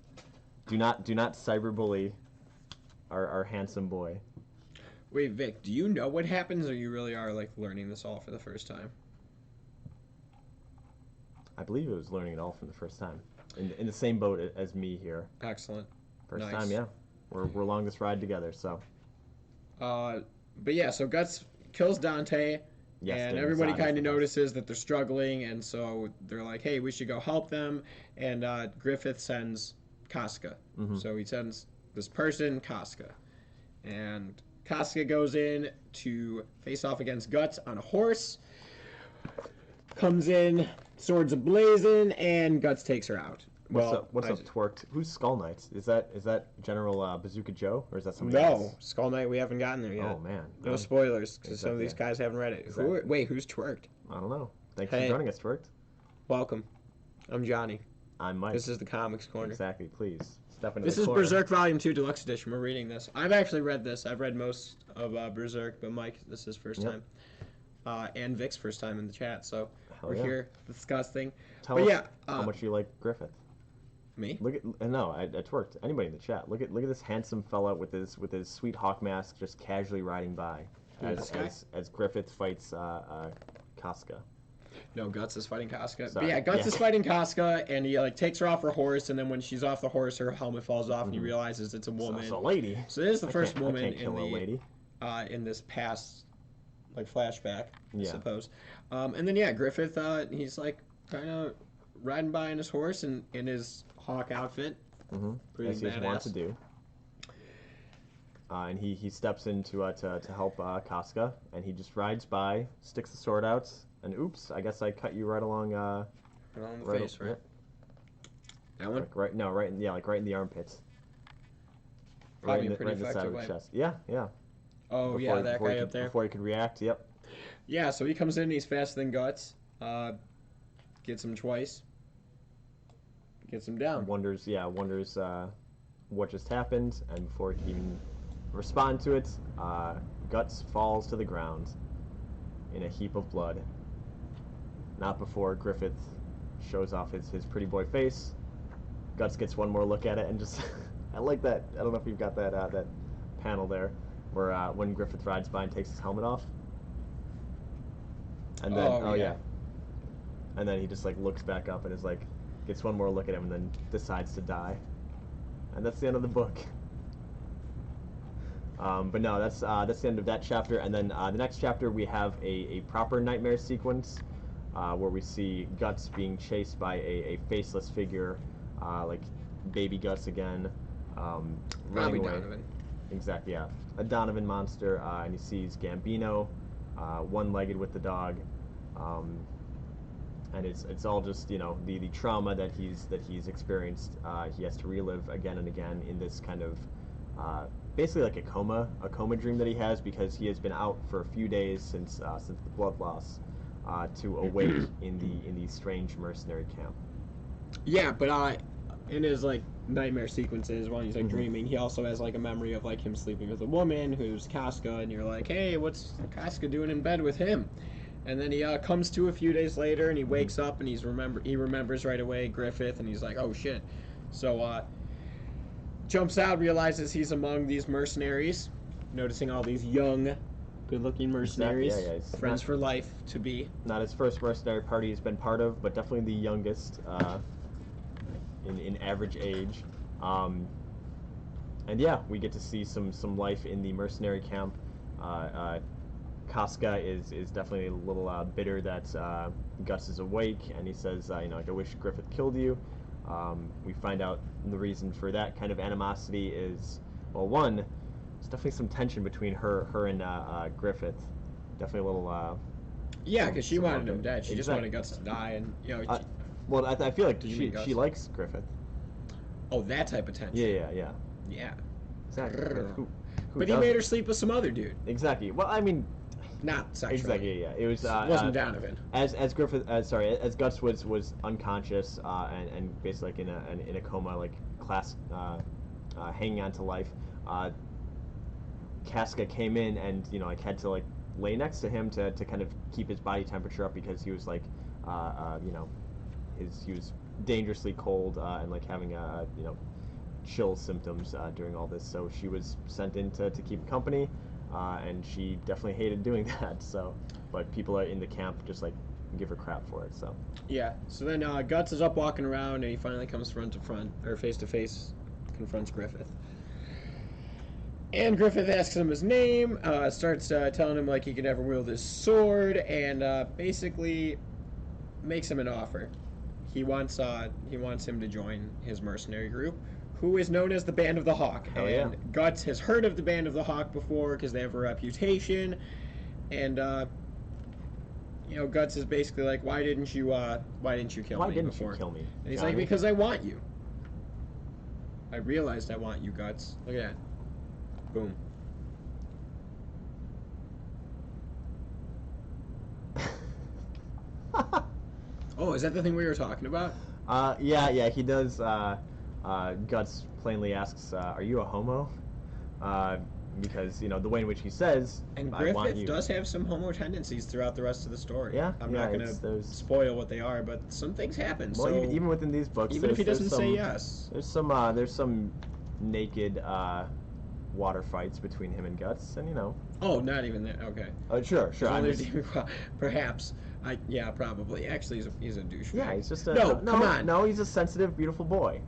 [SPEAKER 2] Do not cyberbully our handsome boy.
[SPEAKER 1] Wait, Vic, do you know what happens, or you really are learning this all for the first time?
[SPEAKER 2] I believe it was learning it all for the first time. in the same boat as me here.
[SPEAKER 1] Excellent.
[SPEAKER 2] First
[SPEAKER 1] Nice.
[SPEAKER 2] time, yeah. We're along this ride together, so.
[SPEAKER 1] Uh, but yeah, so Guts kills Dante,
[SPEAKER 2] Yes,
[SPEAKER 1] and
[SPEAKER 2] the
[SPEAKER 1] everybody
[SPEAKER 2] design is
[SPEAKER 1] kind
[SPEAKER 2] the
[SPEAKER 1] of
[SPEAKER 2] best.
[SPEAKER 1] notices that they're struggling, and so they're like, "Hey, we should go help them." And Griffith sends Casca.
[SPEAKER 2] Mm-hmm.
[SPEAKER 1] So he sends this person, Casca, and Casca goes in to face off against Guts on a horse. Comes in, swords ablazing, and Guts takes her out.
[SPEAKER 2] What's up, Twerked? Who's Skull Knights? Is that General Bazooka Joe, or is that somebody
[SPEAKER 1] No,
[SPEAKER 2] else?
[SPEAKER 1] Skull Knight. We haven't gotten there yet.
[SPEAKER 2] Oh man.
[SPEAKER 1] No spoilers, because
[SPEAKER 2] Exactly.
[SPEAKER 1] some of these guys haven't read it.
[SPEAKER 2] Exactly.
[SPEAKER 1] Wait, who's Twerked?
[SPEAKER 2] I don't know. Thanks
[SPEAKER 1] Hey.
[SPEAKER 2] for joining us, Twerked.
[SPEAKER 1] Welcome. I'm Johnny.
[SPEAKER 2] I'm Mike.
[SPEAKER 1] This is the Comics Corner.
[SPEAKER 2] Exactly. Please step into
[SPEAKER 1] This
[SPEAKER 2] the
[SPEAKER 1] is
[SPEAKER 2] corner.
[SPEAKER 1] Berserk Volume 2 Deluxe Edition. We're reading this. I've actually read this. I've read most of Berserk, but Mike, this is first
[SPEAKER 2] Yep.
[SPEAKER 1] time. And Vic's first time in the chat, so
[SPEAKER 2] Hell
[SPEAKER 1] we're
[SPEAKER 2] yeah.
[SPEAKER 1] here discussing.
[SPEAKER 2] Tell
[SPEAKER 1] But
[SPEAKER 2] us
[SPEAKER 1] yeah,
[SPEAKER 2] how much you like Griffith.
[SPEAKER 1] Me?
[SPEAKER 2] Look at no, it twerked. Anybody in the chat. Look at this handsome fella with his sweet hawk mask just casually riding by
[SPEAKER 1] Who, this guy?
[SPEAKER 2] as Griffith fights Casca.
[SPEAKER 1] No, Guts is fighting Casca. But
[SPEAKER 2] Sorry.
[SPEAKER 1] yeah, Guts
[SPEAKER 2] Yeah.
[SPEAKER 1] is fighting Casca, and he like takes her off her horse, and then when she's off the horse, her helmet falls off, and he realizes it's a woman.
[SPEAKER 2] So lady.
[SPEAKER 1] So this is the
[SPEAKER 2] I
[SPEAKER 1] first
[SPEAKER 2] can't- I
[SPEAKER 1] woman
[SPEAKER 2] can't kill a lady.
[SPEAKER 1] in this past like flashback, I
[SPEAKER 2] Yeah.
[SPEAKER 1] suppose. And then yeah, Griffith he's like kind of riding by on his horse and in his hawk outfit.
[SPEAKER 2] Mm-hmm.
[SPEAKER 1] Pretty
[SPEAKER 2] As he
[SPEAKER 1] badass.
[SPEAKER 2] wants to do. And he steps in to help Casca, and he just rides by, sticks the sword out, and oops, I guess I cut you right along.
[SPEAKER 1] Right on the face, right? That one?
[SPEAKER 2] Right in the armpits.
[SPEAKER 1] Probably
[SPEAKER 2] in
[SPEAKER 1] a pretty
[SPEAKER 2] the side
[SPEAKER 1] effective
[SPEAKER 2] of
[SPEAKER 1] way.
[SPEAKER 2] the chest. Yeah, yeah.
[SPEAKER 1] Oh yeah, that guy up there.
[SPEAKER 2] Before he could react, yep.
[SPEAKER 1] Yeah, so he comes in, he's faster than Guts. Gets him twice. Gets him down.
[SPEAKER 2] Wonders what just happened, and before he can even respond to it, Guts falls to the ground in a heap of blood. Not before Griffith shows off his pretty boy face. Guts gets one more look at it and just I like that. I don't know if you've got that panel there where when Griffith rides by and takes his helmet off. And then
[SPEAKER 1] Oh, yeah.
[SPEAKER 2] And then he just like looks back up and is like gets one more look at him and then decides to die. And that's the end of the book. But no, that's the end of that chapter. And then the next chapter we have a proper nightmare sequence where we see Guts being chased by a faceless figure, like baby Guts again, running
[SPEAKER 1] Probably
[SPEAKER 2] away.
[SPEAKER 1] Donovan.
[SPEAKER 2] Exactly, yeah. A Donovan monster, and he sees Gambino, one-legged with the dog, and it's all just the trauma that he's experienced. He has to relive again and again in this kind of basically like a coma dream that he has because he has been out for a few days since the blood loss to awake in the strange mercenary camp.
[SPEAKER 1] Yeah, but in his like nightmare sequences while he's like dreaming, he also has like a memory of like him sleeping with a woman who's Casca, and you're like, hey, what's Casca doing in bed with him? And then he comes to a few days later and he wakes up and he remembers right away Griffith, and he's like, oh shit. So jumps out, realizes he's among these mercenaries, noticing all these young, good-looking mercenaries,
[SPEAKER 2] Exactly, yeah,
[SPEAKER 1] friends for life to be.
[SPEAKER 2] Not his first mercenary party he's been part of, but definitely the youngest in average age. And yeah, we get to see some life in the mercenary camp. Casca is definitely a little bitter that Gus is awake, and he says, I wish Griffith killed you. We find out the reason for that kind of animosity is, well, one, there's definitely some tension between her and Griffith. Definitely a little.
[SPEAKER 1] Yeah, because she wanted him
[SPEAKER 2] okay.
[SPEAKER 1] dead. She just
[SPEAKER 2] Exactly.
[SPEAKER 1] wanted Guts to die, and
[SPEAKER 2] Well, I feel like
[SPEAKER 1] Did you mean Gus?
[SPEAKER 2] she likes Griffith.
[SPEAKER 1] oh, that type of tension.
[SPEAKER 2] Yeah.
[SPEAKER 1] Yeah.
[SPEAKER 2] Exactly.
[SPEAKER 1] Grrr.
[SPEAKER 2] Who
[SPEAKER 1] But he made her
[SPEAKER 2] doesn't?
[SPEAKER 1] sleep with some other dude.
[SPEAKER 2] Exactly. Well, I mean,
[SPEAKER 1] Not sexually.
[SPEAKER 2] exactly. Yeah. It was.
[SPEAKER 1] It wasn't Donovan.
[SPEAKER 2] As Griffith, as Guts was unconscious and basically like in a coma, like hanging on to life. Casca came in and like had to like lay next to him to kind of keep his body temperature up because he was like he was dangerously cold and like having chill symptoms during all this. So she was sent in to keep company, and she definitely hated doing that. So, but people are in the camp just like give her crap for it. So
[SPEAKER 1] Yeah. So then Guts is up walking around, and he finally comes front to front, or face to face, confronts Griffith. And Griffith asks him his name, starts telling him like he could never wield his sword, and basically makes him an offer. He wants him to join his mercenary group, who is known as the Band of the Hawk.
[SPEAKER 2] Hell
[SPEAKER 1] and
[SPEAKER 2] yeah.
[SPEAKER 1] Guts has heard of the Band of the Hawk before because they have a reputation, and Guts is basically like, why didn't you kill me before?
[SPEAKER 2] why didn't you kill me?
[SPEAKER 1] And he's
[SPEAKER 2] Johnny?
[SPEAKER 1] like, because I want you. I realized I want you, Guts. Look at that. Boom. Oh, is that the thing we were talking about?
[SPEAKER 2] Yeah, he does. Guts plainly asks, "Are you a homo?" Because the way in which he says,
[SPEAKER 1] And
[SPEAKER 2] "I want
[SPEAKER 1] Griffith
[SPEAKER 2] you."
[SPEAKER 1] does have some homo tendencies throughout the rest of the story.
[SPEAKER 2] Yeah,
[SPEAKER 1] I'm
[SPEAKER 2] yeah,
[SPEAKER 1] not going to
[SPEAKER 2] there's-
[SPEAKER 1] spoil what they are, but some things happen.
[SPEAKER 2] Well,
[SPEAKER 1] so
[SPEAKER 2] even within these books,
[SPEAKER 1] even if he
[SPEAKER 2] there's
[SPEAKER 1] doesn't
[SPEAKER 2] some,
[SPEAKER 1] say yes,
[SPEAKER 2] there's some naked water fights between him and Guts, and
[SPEAKER 1] oh, not even that. Okay,
[SPEAKER 2] sure.
[SPEAKER 1] perhaps. Yeah, probably. Actually, he's a douchebag.
[SPEAKER 2] Yeah, he's just a
[SPEAKER 1] come on.
[SPEAKER 2] No, he's a sensitive, beautiful boy.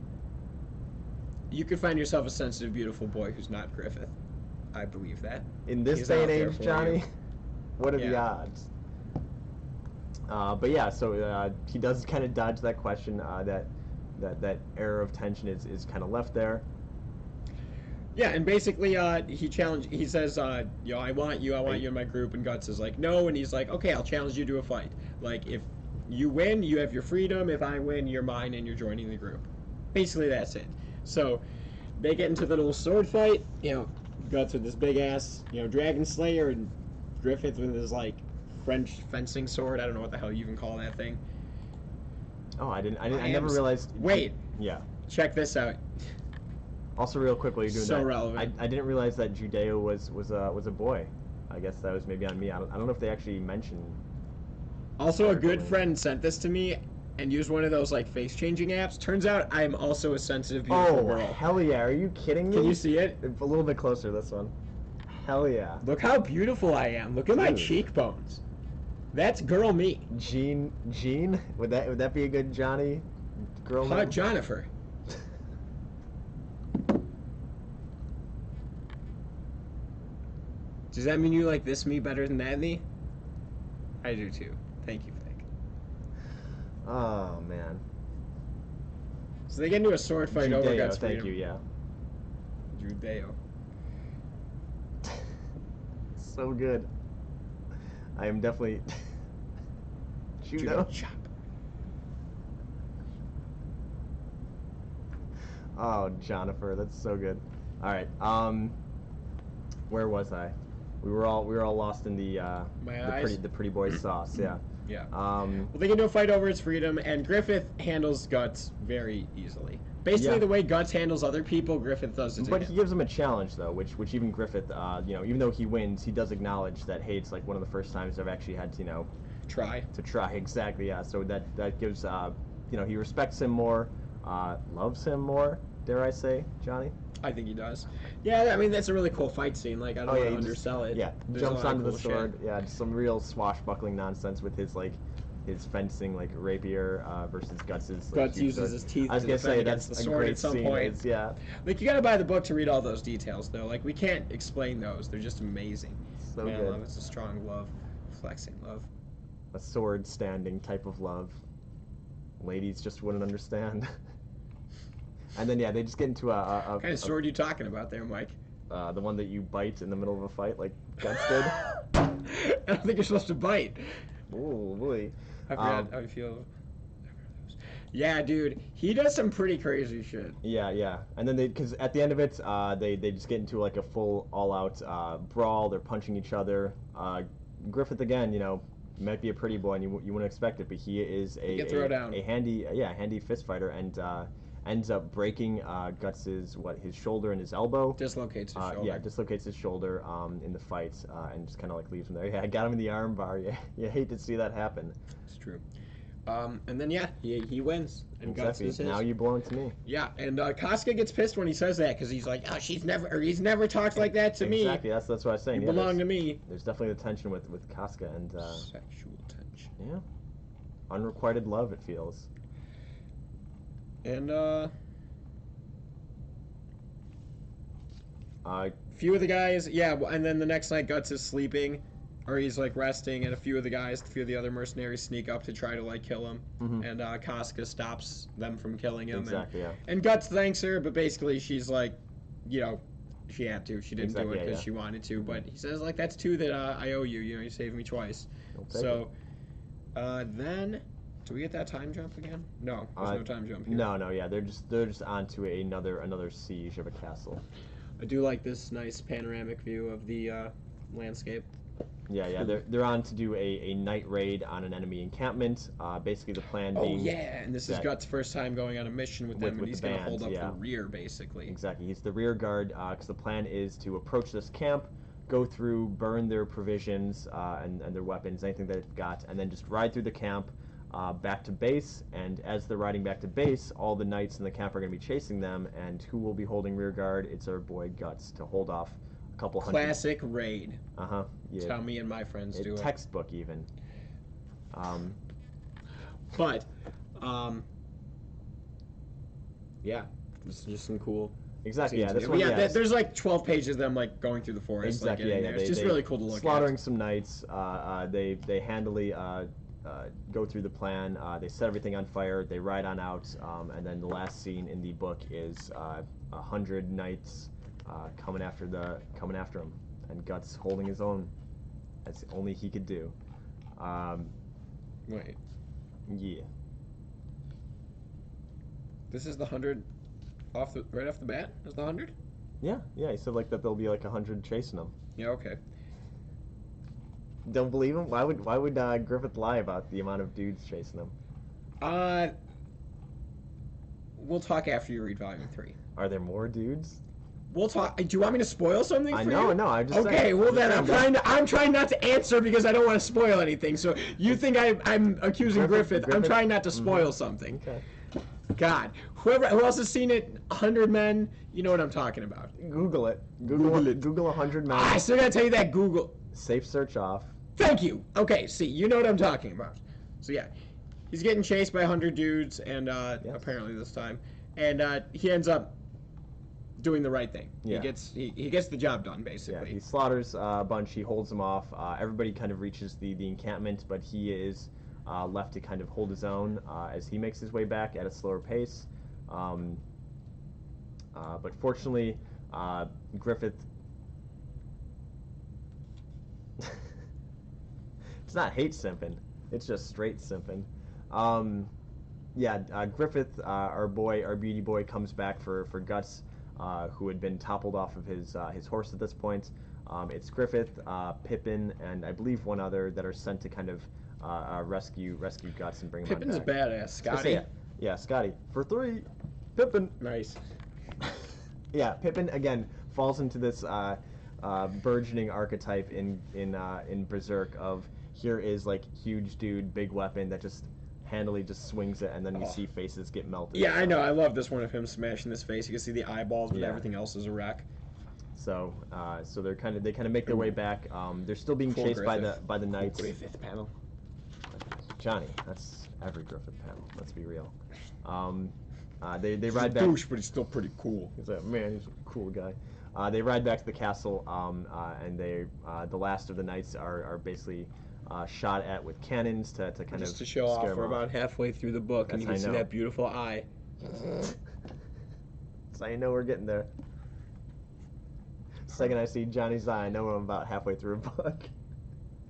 [SPEAKER 1] You could find yourself a sensitive, beautiful boy who's not Griffith. I believe that.
[SPEAKER 2] In this
[SPEAKER 1] He's
[SPEAKER 2] day
[SPEAKER 1] out
[SPEAKER 2] and
[SPEAKER 1] there
[SPEAKER 2] age,
[SPEAKER 1] for
[SPEAKER 2] Johnny,
[SPEAKER 1] you.
[SPEAKER 2] what are the
[SPEAKER 1] Yeah.
[SPEAKER 2] odds? But yeah, so he does kind of dodge that question. That air of tension is kind of left there.
[SPEAKER 1] Yeah, and basically, he says, I want you in my group, and Guts is like, no, and he's like, okay, I'll challenge you to a fight. Like, if you win, you have your freedom. If I win, you're mine, and you're joining the group. Basically, that's it. So, they get into the little sword fight, Guts with this big ass, Dragon Slayer, and Griffith with his, like, French fencing sword. I don't know what the hell you even call that thing.
[SPEAKER 2] Oh, I never realized.
[SPEAKER 1] Wait.
[SPEAKER 2] Yeah.
[SPEAKER 1] Check this out.
[SPEAKER 2] Also, real quick, while you're doing
[SPEAKER 1] So
[SPEAKER 2] that,
[SPEAKER 1] relevant.
[SPEAKER 2] I didn't realize that Judeo was a boy. I guess that was maybe on me. I don't know if they actually mentioned.
[SPEAKER 1] Also, a good friend sent this to me and used one of those like face changing apps. Turns out I am also a sensitive, beautiful
[SPEAKER 2] Oh,
[SPEAKER 1] girl.
[SPEAKER 2] hell yeah! Are you kidding me?
[SPEAKER 1] Can you see it?
[SPEAKER 2] A little bit closer, this one. Hell yeah.
[SPEAKER 1] Look how beautiful I am. Look at my
[SPEAKER 2] Dude.
[SPEAKER 1] cheekbones. That's girl me.
[SPEAKER 2] Jean, would that be a good Johnny girl
[SPEAKER 1] Hot
[SPEAKER 2] name?
[SPEAKER 1] Jennifer. Does that mean you like this me better than that me? I do too. Thank you, Vic.
[SPEAKER 2] Oh man.
[SPEAKER 1] So they get into a sword fight over
[SPEAKER 2] Judeo,
[SPEAKER 1] Guts'
[SPEAKER 2] thank
[SPEAKER 1] freedom.
[SPEAKER 2] you. Yeah.
[SPEAKER 1] Judeo.
[SPEAKER 2] So good. I am definitely.
[SPEAKER 1] Judo chop.
[SPEAKER 2] Oh, Jennifer, that's so good. All right. Where was I? We were all lost in the
[SPEAKER 1] eyes?
[SPEAKER 2] the pretty boy sauce. Yeah.
[SPEAKER 1] Yeah.
[SPEAKER 2] Um.
[SPEAKER 1] Well, they get into a fight over his freedom, and Griffith handles Guts very easily. Basically,
[SPEAKER 2] Yeah.
[SPEAKER 1] the way Guts handles other people, Griffith does it to
[SPEAKER 2] But
[SPEAKER 1] him.
[SPEAKER 2] he gives him a challenge though, which even Griffith, even though he wins, he does acknowledge that hey, it's like one of the first times I've actually had to
[SPEAKER 1] Try.
[SPEAKER 2] to try. Exactly. Yeah. So that gives he respects him more, loves him more. Dare I say, Johnny?
[SPEAKER 1] I think he does. Yeah, I mean, that's a really cool fight scene. Like, I don't want to
[SPEAKER 2] he
[SPEAKER 1] undersell it.
[SPEAKER 2] Yeah,
[SPEAKER 1] There's a
[SPEAKER 2] jumps
[SPEAKER 1] lot of
[SPEAKER 2] onto the
[SPEAKER 1] cool
[SPEAKER 2] sword.
[SPEAKER 1] shit.
[SPEAKER 2] Yeah, just some real swashbuckling nonsense with his fencing rapier versus Guts's.
[SPEAKER 1] Guts
[SPEAKER 2] huge
[SPEAKER 1] uses
[SPEAKER 2] sword.
[SPEAKER 1] his teeth
[SPEAKER 2] I was
[SPEAKER 1] to
[SPEAKER 2] gonna
[SPEAKER 1] defend
[SPEAKER 2] say
[SPEAKER 1] against
[SPEAKER 2] that's
[SPEAKER 1] the
[SPEAKER 2] a
[SPEAKER 1] sword
[SPEAKER 2] great
[SPEAKER 1] at some
[SPEAKER 2] scene.
[SPEAKER 1] point.
[SPEAKER 2] Yeah,
[SPEAKER 1] Like, you gotta buy the book to read all those details, though. Like, we can't explain those. They're just amazing.
[SPEAKER 2] so
[SPEAKER 1] Man,
[SPEAKER 2] good.
[SPEAKER 1] love, it's a strong love. Flexing love.
[SPEAKER 2] A sword standing type of love. Ladies just wouldn't understand. And then they just get into
[SPEAKER 1] What kind of sword are you talking about there, Mike?
[SPEAKER 2] the one that you bite in the middle of a fight, like Guts did.
[SPEAKER 1] I don't think you're supposed to bite.
[SPEAKER 2] Ooh, boy.
[SPEAKER 1] I forgot how I feel. Yeah, dude, he does some pretty crazy shit.
[SPEAKER 2] Yeah. And then because at the end of it, they just get into like a full all-out brawl. They're punching each other. Griffith again, might be a pretty boy, and you wouldn't expect it, but he is a handy fist fighter, and ends up breaking Guts's his shoulder and his elbow.
[SPEAKER 1] Dislocates his shoulder.
[SPEAKER 2] Yeah, dislocates his shoulder in the fight, and just kind of like leaves him there. Yeah, I got him in the arm bar. Yeah, you hate to see that happen.
[SPEAKER 1] It's true. And then he wins, and
[SPEAKER 2] Exactly.
[SPEAKER 1] Guts is his.
[SPEAKER 2] Now you belong to me.
[SPEAKER 1] Yeah, and Casca gets pissed when he says that because he's like, oh, he's never talked like that to me.
[SPEAKER 2] Exactly. That's what I was saying.
[SPEAKER 1] You
[SPEAKER 2] Yeah,
[SPEAKER 1] belong to me.
[SPEAKER 2] There's definitely the tension with Casca and.
[SPEAKER 1] Sexual tension.
[SPEAKER 2] Yeah. unrequited love, it feels.
[SPEAKER 1] And few of the guys, yeah, and then the next night Guts is sleeping, or he's like resting, and a few of the other mercenaries sneak up to try to like kill him, and Casca stops them from killing him.
[SPEAKER 2] Exactly, yeah.
[SPEAKER 1] And Guts thanks her, but basically she's like, you know, she had to. She didn't do it because she wanted to, but he says like, that's two that I owe you. You know, you saved me twice. So, then. Do we get that time jump again? No, there's no time jump here.
[SPEAKER 2] No, yeah, they're just onto another siege of a castle.
[SPEAKER 1] I do like this nice panoramic view of the landscape.
[SPEAKER 2] Yeah, they're on to do a night raid on an enemy encampment. Basically, the plan being.
[SPEAKER 1] Oh yeah, and this is Guts' first time going on a mission with them, and he's gonna hold up the rear, basically.
[SPEAKER 2] Exactly, he's the rear guard, because the plan is to approach this camp, go through, burn their provisions and their weapons, anything that they've got, and then just ride through the camp. Back to base, and as they're riding back to base, all the knights in the camp are going to be chasing them, and who will be holding rear guard? It's our boy Guts to hold off a couple hundred.
[SPEAKER 1] Classic raid.
[SPEAKER 2] Yeah.
[SPEAKER 1] That's how me and my friends do it.
[SPEAKER 2] Textbook even.
[SPEAKER 1] Yeah, this is just some cool.
[SPEAKER 2] Exactly. Yeah. This one,
[SPEAKER 1] there's like 12 pages of them like going through the forest.
[SPEAKER 2] Exactly.
[SPEAKER 1] Like, it's just really cool to look at.
[SPEAKER 2] Slaughtering some knights. They handily. Go through the plan. They set everything on fire. They ride on out, and then the last scene in the book is 100 knights coming after him, and Guts holding his own, as only he could do.
[SPEAKER 1] Wait.
[SPEAKER 2] Yeah.
[SPEAKER 1] This is the 100 right off the bat. Is the 100?
[SPEAKER 2] Yeah. He said like that there'll be like 100 chasing him.
[SPEAKER 1] Yeah. Okay.
[SPEAKER 2] Don't believe him? Why would Griffith lie about the amount of dudes chasing him?
[SPEAKER 1] We'll talk after you read Volume 3.
[SPEAKER 2] Are there more dudes?
[SPEAKER 1] We'll talk. Do you want me to spoil something for you?
[SPEAKER 2] No, I'm just saying.
[SPEAKER 1] Okay, well then I'm trying not to answer because I don't want to spoil anything. So you think I'm accusing Griffith? I'm trying not to spoil something.
[SPEAKER 2] Okay.
[SPEAKER 1] God, who else has seen it? 100 Men. You know what I'm talking about.
[SPEAKER 2] Google it. Google it. Google 100 Men.
[SPEAKER 1] I still gotta tell you that Google.
[SPEAKER 2] Safe search off.
[SPEAKER 1] Thank you. Okay, see, you know what I'm talking about. So yeah, he's getting chased by 100 dudes, and apparently this time, and he ends up doing the right thing. Yeah. He gets the job done, basically.
[SPEAKER 2] Yeah, he slaughters a bunch. He holds them off. Everybody kind of reaches the encampment, but he is left to kind of hold his own as he makes his way back at a slower pace. But fortunately, Griffith. It's not hate simping, it's just straight simping. Griffith, our beauty boy, comes back for Guts, who had been toppled off of his horse at this point. It's Griffith, Pippin, and I believe one other that are sent to kind of rescue Guts and bring him on back.
[SPEAKER 1] Pippin's a badass. Scotty.
[SPEAKER 2] Yeah, Scotty. For 3, Pippin.
[SPEAKER 1] Nice.
[SPEAKER 2] Yeah, Pippin again falls into this burgeoning archetype in Berserk of. Here is like huge dude, big weapon that just handily just swings it, and then you see faces get melted.
[SPEAKER 1] Yeah, I know. I love this one of him smashing his face. You can see the eyeballs, but everything else is a wreck.
[SPEAKER 2] So they kind of make their way back. They're still being chased by the knights.
[SPEAKER 1] Griffith panel.
[SPEAKER 2] Johnny, that's every Griffith panel. Let's be real. They ride back.
[SPEAKER 1] He's a douche, but he's still pretty cool.
[SPEAKER 2] He's like, man, he's a cool guy. They ride back to the castle, and the last of the knights are basically. Shot at with cannons to kind
[SPEAKER 1] just to show off. We're about halfway through the book, and you can see that beautiful eye.
[SPEAKER 2] That's how you know we're getting there. Second I see Johnny's eye, I know I'm about halfway through a book.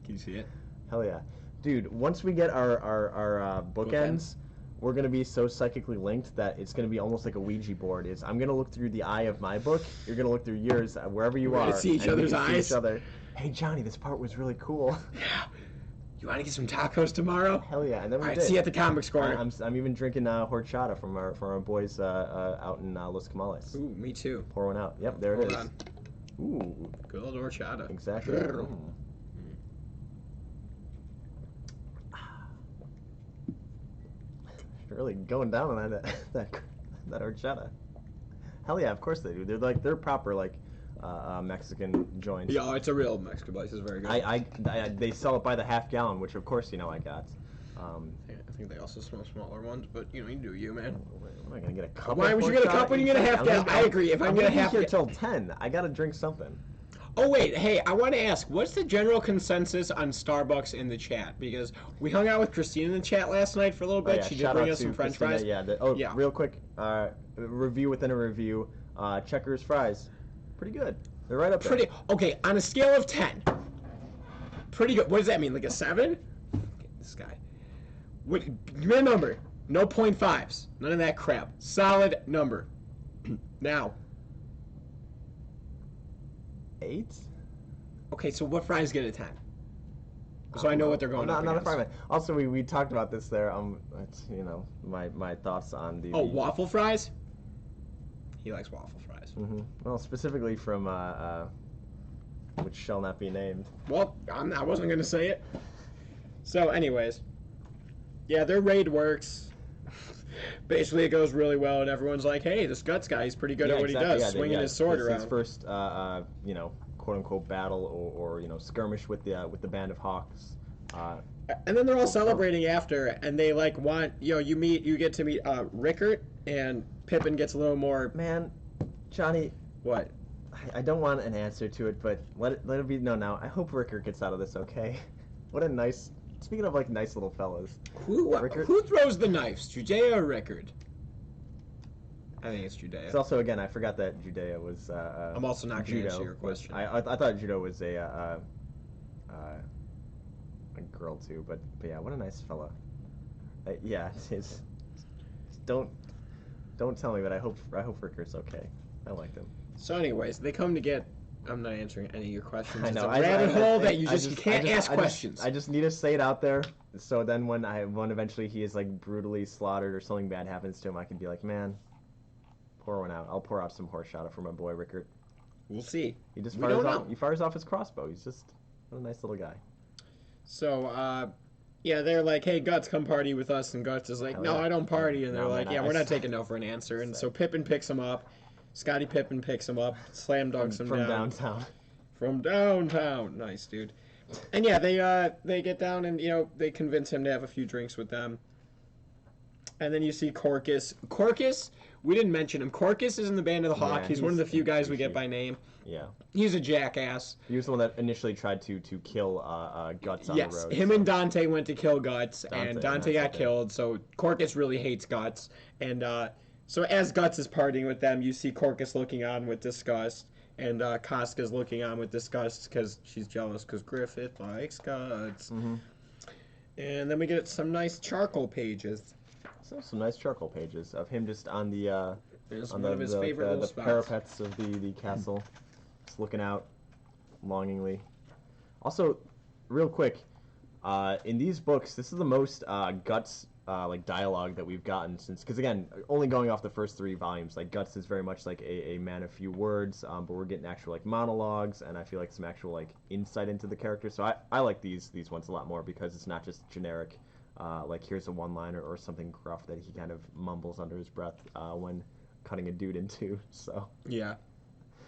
[SPEAKER 1] Can you see it?
[SPEAKER 2] Hell yeah, dude! Once we get our bookends, we're gonna be so psychically linked that it's gonna be almost like a Ouija board. I'm gonna look through the eye of my book. You're gonna look through yours, wherever you are.
[SPEAKER 1] We're gonna see each other's eyes.
[SPEAKER 2] See each other. Hey Johnny, this part was really cool.
[SPEAKER 1] Yeah. You want to get some tacos tomorrow?
[SPEAKER 2] Hell yeah! And then we did.
[SPEAKER 1] See you at the comics corner.
[SPEAKER 2] I'm even drinking horchata from our boys out in Los Camales.
[SPEAKER 1] Ooh, me too.
[SPEAKER 2] Pour one out. Yep, there it is.
[SPEAKER 1] On.
[SPEAKER 2] Ooh,
[SPEAKER 1] good old horchata.
[SPEAKER 2] Exactly. Really going down on that horchata. Hell yeah! Of course they do. They're proper Mexican joints.
[SPEAKER 1] Yeah, it's a real Mexican place. It's very good.
[SPEAKER 2] They sell it by the half gallon, which of course I got.
[SPEAKER 1] I think they also smell smaller ones, but you do you, man.
[SPEAKER 2] Am I gonna get a cup?
[SPEAKER 1] Why would you get a cup when you get a half gallon? I agree. If I'm gonna have
[SPEAKER 2] here till 10, I gotta drink something.
[SPEAKER 1] Oh wait, hey, I want to ask, what's the general consensus on Starbucks in the chat? Because we hung out with Christine in the chat last night for a little bit.
[SPEAKER 2] Yeah,
[SPEAKER 1] she did bring us some French fries.
[SPEAKER 2] Yeah. Real quick, review within a review. Checkers fries, pretty good. They're right up there.
[SPEAKER 1] Okay, on a scale of 10, pretty good. What does that mean? Like a 7? This guy. Give me a number. No 0.5s. None of that crap. Solid number. Now.
[SPEAKER 2] 8?
[SPEAKER 1] Okay, so what fries get a 10? So I know what they're going up
[SPEAKER 2] not a
[SPEAKER 1] against.
[SPEAKER 2] fry man. Also, we talked about this there. It's, my thoughts on the.
[SPEAKER 1] Waffle fries? He likes waffle fries.
[SPEAKER 2] Mm-hmm. Well, specifically from which shall not be named.
[SPEAKER 1] Well, I wasn't gonna say it. So, anyways, yeah, their raid works. Basically, it goes really well, and everyone's like, "Hey, this Guts guy, he's pretty good at what he does, swinging his sword around."
[SPEAKER 2] His first, quote unquote battle or skirmish with the band of Hawks.
[SPEAKER 1] And then they're all celebrating after, and they want you get to meet Rickert, and Pippin gets a little more.
[SPEAKER 2] Man, Johnny.
[SPEAKER 1] What?
[SPEAKER 2] I don't want an answer to it, but let it be known now. I hope Rickert gets out of this okay. What a nice. Speaking of nice little fellas.
[SPEAKER 1] Who throws the knives, Judea or Rickard? I think it's Judea.
[SPEAKER 2] It's also, again, I forgot that Judea was.
[SPEAKER 1] I'm also not going to answer your question.
[SPEAKER 2] I thought Judo was a girl too, but yeah, what a nice fella. Yeah, don't tell me, but I hope Rickert's okay. I like him.
[SPEAKER 1] So, anyways, they come to get. I'm not answering any of your questions.
[SPEAKER 2] I know.
[SPEAKER 1] It's a rabbit hole that you can't ask questions.
[SPEAKER 2] I just need to say it out there, so then when eventually he is brutally slaughtered or something bad happens to him, I can be like, man, pour one out. I'll pour out some horchata for my boy Rickert.
[SPEAKER 1] We'll see.
[SPEAKER 2] He just fires off his crossbow. He's just a nice little guy.
[SPEAKER 1] So, yeah, they're like, hey, Guts, come party with us. And Guts is like, no, I don't party. And they're like, yeah, we're not taking no for an answer. And so Pippin picks him up. Scottie Pippen picks him up, slam dunks him
[SPEAKER 2] from downtown.
[SPEAKER 1] From downtown. Nice, dude. And yeah, they get down and, they convince him to have a few drinks with them. And then you see Corcus. Corcus, we didn't mention him. Corcus is in the Band of the Hawk. Yeah, he's one of the few guys we get by name.
[SPEAKER 2] Yeah.
[SPEAKER 1] He's a jackass.
[SPEAKER 2] He was the one that initially tried to kill Guts on the road.
[SPEAKER 1] Yes, him and Dante went to kill Guts, and Dante got killed, so Corcus really hates Guts. And so as Guts is partying with them, you see Corcus looking on with disgust, and Casca's looking on with disgust because she's jealous because Griffith likes Guts.
[SPEAKER 2] Mm-hmm.
[SPEAKER 1] And then we get some nice charcoal pages.
[SPEAKER 2] So some nice charcoal pages of him just on the
[SPEAKER 1] one of his favorite little spots.
[SPEAKER 2] Parapets of the castle, just looking out longingly. Also, real quick, in these books, this is the most Guts dialogue that we've gotten since, because again, only going off the first 3 volumes, Guts is very much a man of few words, but we're getting actual monologues, and I feel like some actual insight into the character. So I like these ones a lot more because it's not just generic. Here's a one-liner or something gruff that he kind of mumbles under his breath when cutting a dude in two. So
[SPEAKER 1] yeah,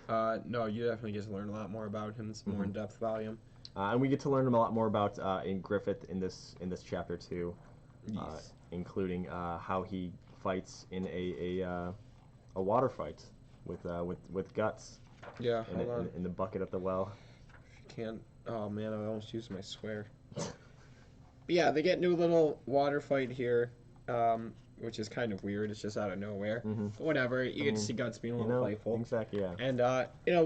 [SPEAKER 1] no, you definitely get to learn a lot more about him. It's more in-depth volume,
[SPEAKER 2] and we get to learn a lot more about in Griffith in this chapter too,
[SPEAKER 1] yes.
[SPEAKER 2] Including how he fights in a water fight with Guts.
[SPEAKER 1] Yeah, hold on.
[SPEAKER 2] In the bucket at the well.
[SPEAKER 1] Can't. Oh man, I almost used my swear. But yeah, they get new little water fight here, which is kind of weird. It's just out of nowhere. But whatever. You get to see Guts being a little playful.
[SPEAKER 2] Exactly. Yeah.
[SPEAKER 1] And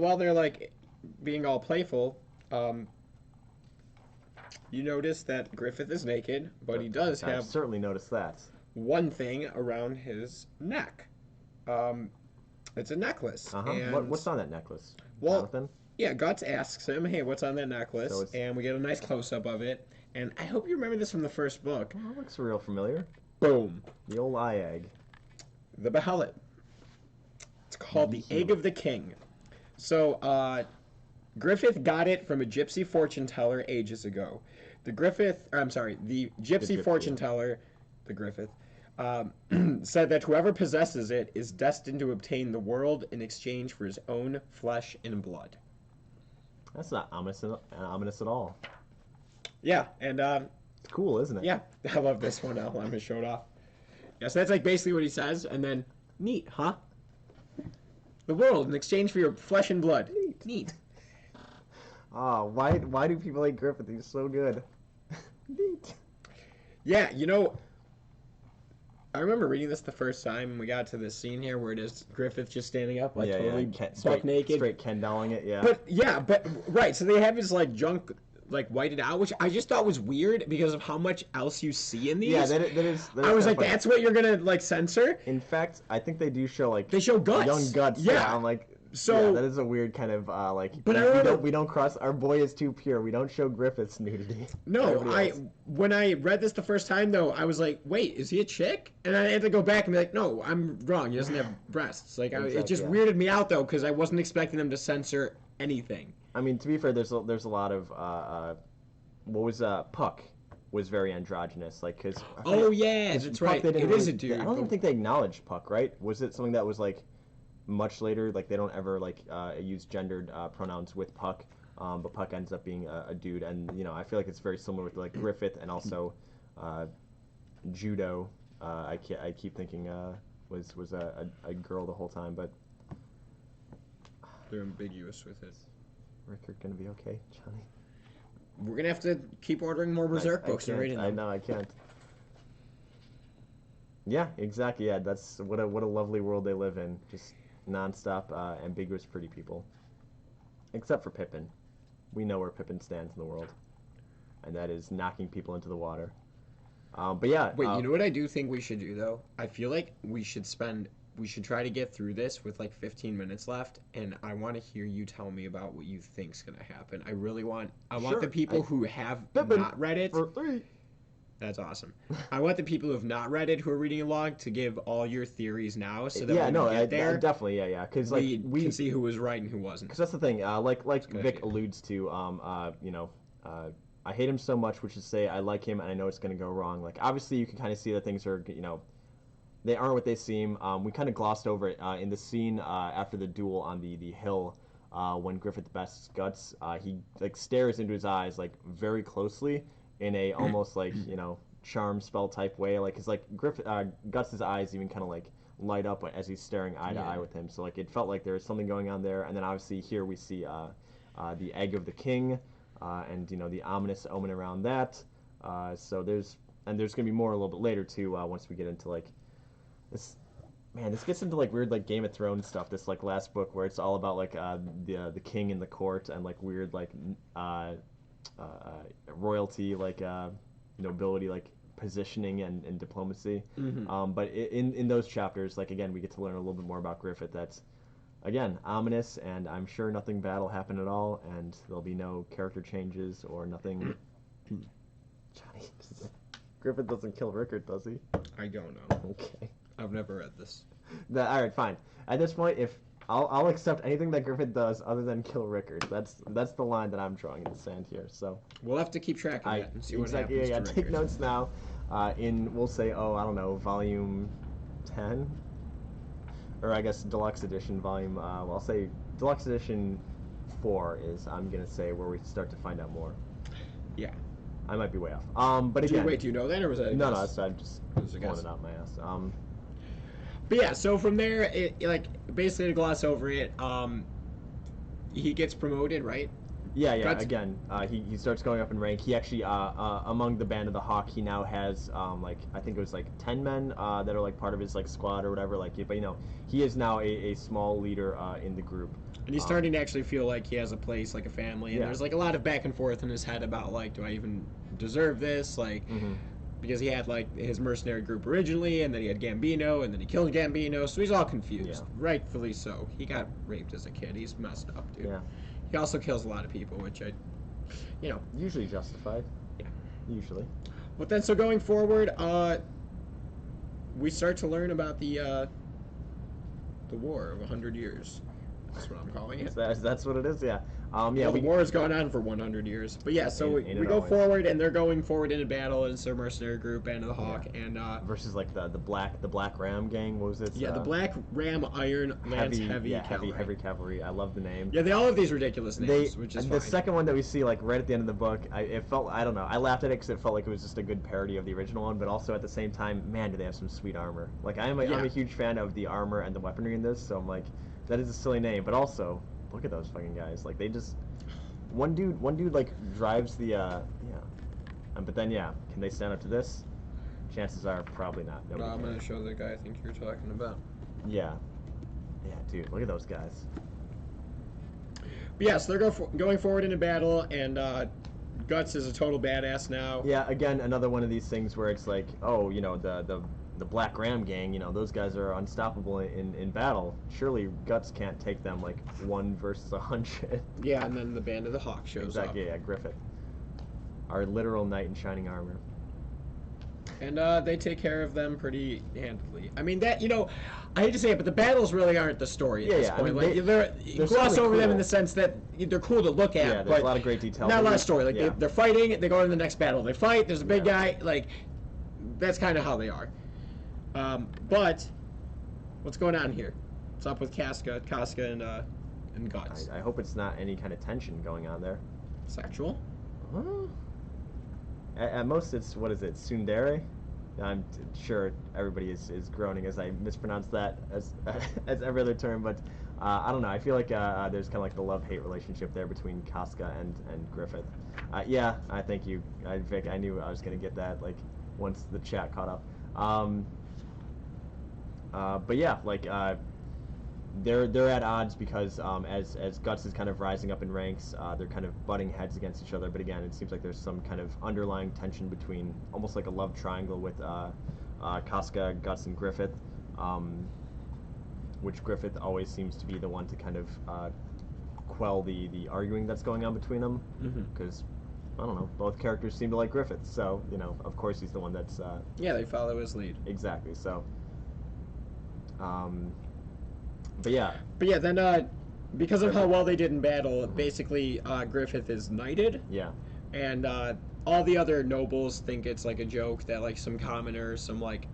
[SPEAKER 1] while they're being all playful, you notice that Griffith is naked, but he does have.
[SPEAKER 2] I've certainly noticed that.
[SPEAKER 1] One thing around his neck. It's a necklace.
[SPEAKER 2] What's on that necklace?
[SPEAKER 1] Well,
[SPEAKER 2] Jonathan?
[SPEAKER 1] Yeah, Guts asks him, hey, what's on that necklace? And we get a nice close-up of it. And I hope you remember this from the first book.
[SPEAKER 2] Oh, that looks real familiar.
[SPEAKER 1] Boom.
[SPEAKER 2] The old eye egg.
[SPEAKER 1] The Behelit. It's called the Egg of the King. So, Griffith got it from a gypsy fortune teller ages ago. The gypsy fortune teller, the Griffith, said that whoever possesses it is destined to obtain the world in exchange for his own flesh and blood.
[SPEAKER 2] That's not ominous at all.
[SPEAKER 1] Yeah, and
[SPEAKER 2] It's cool, isn't it?
[SPEAKER 1] Yeah, I love this one. I'll let me show it off. Yeah, so that's like basically what he says, and then neat, huh? The world in exchange for your flesh and blood. Neat.
[SPEAKER 2] Oh, why do people like Griffith? He's so good. Neat.
[SPEAKER 1] Yeah, you know, I remember reading this the first time, and we got to this scene here where it is Griffith just standing up, like totally buck naked,
[SPEAKER 2] straight Kendelling it. Yeah.
[SPEAKER 1] But right. So they have his like junk like whited out, which I just thought was weird because of how much else you see in these.
[SPEAKER 2] Yeah, that is
[SPEAKER 1] I was like,
[SPEAKER 2] funny.
[SPEAKER 1] that's what you're gonna like censor.
[SPEAKER 2] In fact, I think they do show like
[SPEAKER 1] They show guts,
[SPEAKER 2] young guts.
[SPEAKER 1] Yeah,
[SPEAKER 2] I'm like.
[SPEAKER 1] So
[SPEAKER 2] yeah, that is a weird kind of like.
[SPEAKER 1] But
[SPEAKER 2] we don't cross. Our boy is too pure. We don't show Griffith's nudity.
[SPEAKER 1] No, when I read this the first time though, I was like, wait, is he a chick? And I had to go back and be like, no, I'm wrong. He doesn't have breasts. Like it just weirded me out though because I wasn't expecting them to censor anything.
[SPEAKER 2] I mean, to be fair, there's a lot of what was Puck was very androgynous, like because.
[SPEAKER 1] Oh yeah, that's right. It is a dude.
[SPEAKER 2] I don't even think they acknowledged Puck, right? Was it something that was like much later? Like they don't ever like use gendered pronouns with Puck, but Puck ends up being a dude, and you know I feel like it's very similar with like Griffith and also Judo. I keep thinking was a girl the whole time, but
[SPEAKER 1] they're ambiguous with it.
[SPEAKER 2] Rickard gonna be okay, Johnny?
[SPEAKER 1] We're gonna have to keep ordering more Berserk books and reading them.
[SPEAKER 2] I know I can't. Yeah, exactly. Yeah, that's what a lovely world they live in. Just nonstop ambiguous pretty people. Except for Pippin. We know where Pippin stands in the world. And that is knocking people into the water. But yeah.
[SPEAKER 1] Wait, you know what I do think we should do though? I feel like we should try to get through this with like 15 minutes left, and I want to hear you tell me about what you think's gonna happen. I want the people who have not read it.
[SPEAKER 2] For 3.
[SPEAKER 1] That's awesome. I want the people who have not read it, who are reading along, to give all your theories now, so that when we get there,
[SPEAKER 2] definitely, yeah, because like
[SPEAKER 1] we can see who was right and who wasn't.
[SPEAKER 2] Because that's the thing, like Vic alludes to, you know, I hate him so much, which is to say I like him and I know it's going to go wrong. Like obviously you can kind of see that things are, you know, they aren't what they seem. We kind of glossed over it in the scene after the duel on the hill. When Griffith bests Guts, he like stares into his eyes like very closely in a almost like, you know, charm spell type way. Like it's like Guts' eyes even kind of like light up as he's staring eye to eye with him. So like it felt like there was something going on there. And then obviously here we see the egg of the king, and you know the ominous omen around that. So there's gonna be more a little bit later too. Once we get into like this. Man, this gets into like weird like Game of Thrones stuff. This like last book where it's all about like the king in the court and like weird like royalty like nobility like positioning and diplomacy. Mm-hmm. But in those chapters, like again, we get to learn a little bit more about Griffith. That's again ominous, and I'm sure nothing bad will happen at all, and there'll be no character changes or nothing. Johnny, Griffith doesn't kill Rickard, does he?
[SPEAKER 1] I don't know.
[SPEAKER 2] Okay.
[SPEAKER 1] I've never read this.
[SPEAKER 2] All right, fine. At this point, if I'll accept anything that Griffith does other than kill Rickard. That's the line that I'm drawing in the sand here. So
[SPEAKER 1] we'll have to keep track of that and see what happens.
[SPEAKER 2] Yeah, take notes now. We'll say I don't know, volume 10, or I guess deluxe edition volume. Well, I'll say deluxe edition 4 is I'm gonna say where we start to find out more.
[SPEAKER 1] Yeah.
[SPEAKER 2] I might be way off. But again,
[SPEAKER 1] do you know that, or was that a
[SPEAKER 2] no?
[SPEAKER 1] guess?
[SPEAKER 2] No, I'm just pulling it out my ass.
[SPEAKER 1] But yeah, so from there, it like basically to gloss over it, he gets promoted, right?
[SPEAKER 2] Yeah. Again, he starts going up in rank. He actually, among the band of the Hawk, he now has like I think it was like 10 men that are like part of his like squad or whatever. Like, but you know, he is now a small leader in the group.
[SPEAKER 1] And he's starting to actually feel like he has a place, like a family. And there's like a lot of back and forth in his head about like, do I even deserve this? Like. Mm-hmm. Because he had like his mercenary group originally, and then he had Gambino, and then he killed Gambino, so he's all confused. Yeah. Rightfully so. He got raped as a kid. He's messed up, dude. Yeah. He also kills a lot of people, which
[SPEAKER 2] usually justified.
[SPEAKER 1] Yeah.
[SPEAKER 2] Usually.
[SPEAKER 1] But then, so going forward, we start to learn about the War of 100 Years. That's what I'm calling it.
[SPEAKER 2] That's what it is, yeah. Yeah,
[SPEAKER 1] Well, the war has gone on for 100 years. But yeah, so we go
[SPEAKER 2] always.
[SPEAKER 1] forward, and they're going forward into battle, and it's their mercenary group, Band of the Hawk, and
[SPEAKER 2] versus like the black ram gang. What was it?
[SPEAKER 1] yeah, the Black Ram Iron Lance Heavy Cavalry.
[SPEAKER 2] Heavy cavalry. I love the name.
[SPEAKER 1] Yeah, they all have these ridiculous names, which is
[SPEAKER 2] the
[SPEAKER 1] fine.
[SPEAKER 2] second one that we see like right at the end of the book, it felt, I don't know, I laughed at it because it felt like it was just a good parody of the original one, but also at the same time, man, do they have some sweet armor. Like I'm a huge fan of the armor and the weaponry in this, so I'm like, that is a silly name, but also look at those fucking guys. Like they just one dude like drives the but then can they stand up to this? Chances are probably not.
[SPEAKER 1] No, I'm gonna show the guy I think you're talking about.
[SPEAKER 2] Yeah, dude, look at those guys.
[SPEAKER 1] But yeah, so they're going forward into battle, and Guts is a total badass now.
[SPEAKER 2] Yeah, again, another one of these things where it's like, oh, you know, the Black Ram gang, you know, those guys are unstoppable in battle. Surely Guts can't take them like 1 versus 100.
[SPEAKER 1] Yeah, and then the Band of the Hawk shows up.
[SPEAKER 2] Yeah, Griffith, our literal knight in shining armor.
[SPEAKER 1] And they take care of them pretty handily. I mean, that, you know, I hate to say it, but the battles really aren't the story at this point. I mean, like, you gloss over them in the sense that they're cool to look at.
[SPEAKER 2] Yeah, there's a lot of great detail.
[SPEAKER 1] Not a lot of story. Like, they're fighting, they go to the next battle. They fight, there's a big guy. Like, that's kind of how they are. But, what's going on here? What's up with Casca and Guts?
[SPEAKER 2] I hope it's not any kind of tension going on there.
[SPEAKER 1] Sexual?
[SPEAKER 2] Huh? At most, it's, what is it, tsundere? I'm sure everybody is groaning as I mispronounce that as every other term, but I don't know. I feel like there's kind of like the love-hate relationship there between Casca and Griffith. Yeah, I thank you, Vic. I knew I was going to get that like once the chat caught up. But yeah, like they're at odds because as Guts is kind of rising up in ranks, they're kind of butting heads against each other. But again, it seems like there's some kind of underlying tension between, almost like a love triangle with Casca, Guts, and Griffith, which Griffith always seems to be the one to kind of quell the arguing that's going on between them. Because I don't know, both characters seem to like Griffith, so you know, of course he's the one that's
[SPEAKER 1] yeah, they follow his lead.
[SPEAKER 2] Exactly. So. But yeah,
[SPEAKER 1] then because of how well they did in battle, basically Griffith is knighted.
[SPEAKER 2] Yeah.
[SPEAKER 1] And all the other nobles think it's like a joke that like some commoner, some like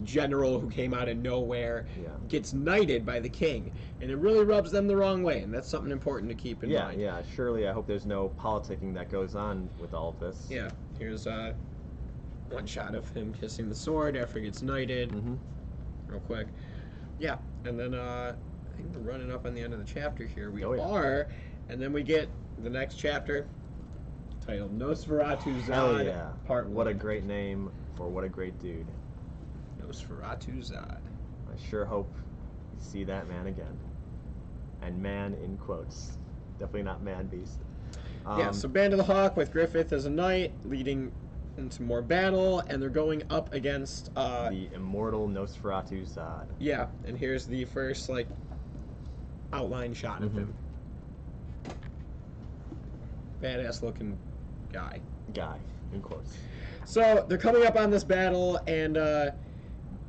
[SPEAKER 1] general who came out of nowhere gets knighted by the king, and it really rubs them the wrong way, and that's something important to keep in mind.
[SPEAKER 2] Yeah, surely I hope there's no politicking that goes on with all of this.
[SPEAKER 1] Yeah, here's one shot of him kissing the sword after he gets knighted, real quick. Yeah, and then I think we're running up on the end of the chapter here. We are, and then we get the next chapter titled Nosferatu Zod.
[SPEAKER 2] Hell yeah.
[SPEAKER 1] Part 1.
[SPEAKER 2] What a great name for what a great dude.
[SPEAKER 1] Nosferatu Zod.
[SPEAKER 2] I sure hope we see that man again. And man in quotes. Definitely not man beast.
[SPEAKER 1] Yeah, so Band of the Hawk with Griffith as a knight, leading into more battle, and they're going up against
[SPEAKER 2] the immortal Nosferatu Zod.
[SPEAKER 1] Yeah, and here's the first like outline shot of him. Badass looking guy.
[SPEAKER 2] Guy, in quotes.
[SPEAKER 1] So they're coming up on this battle, and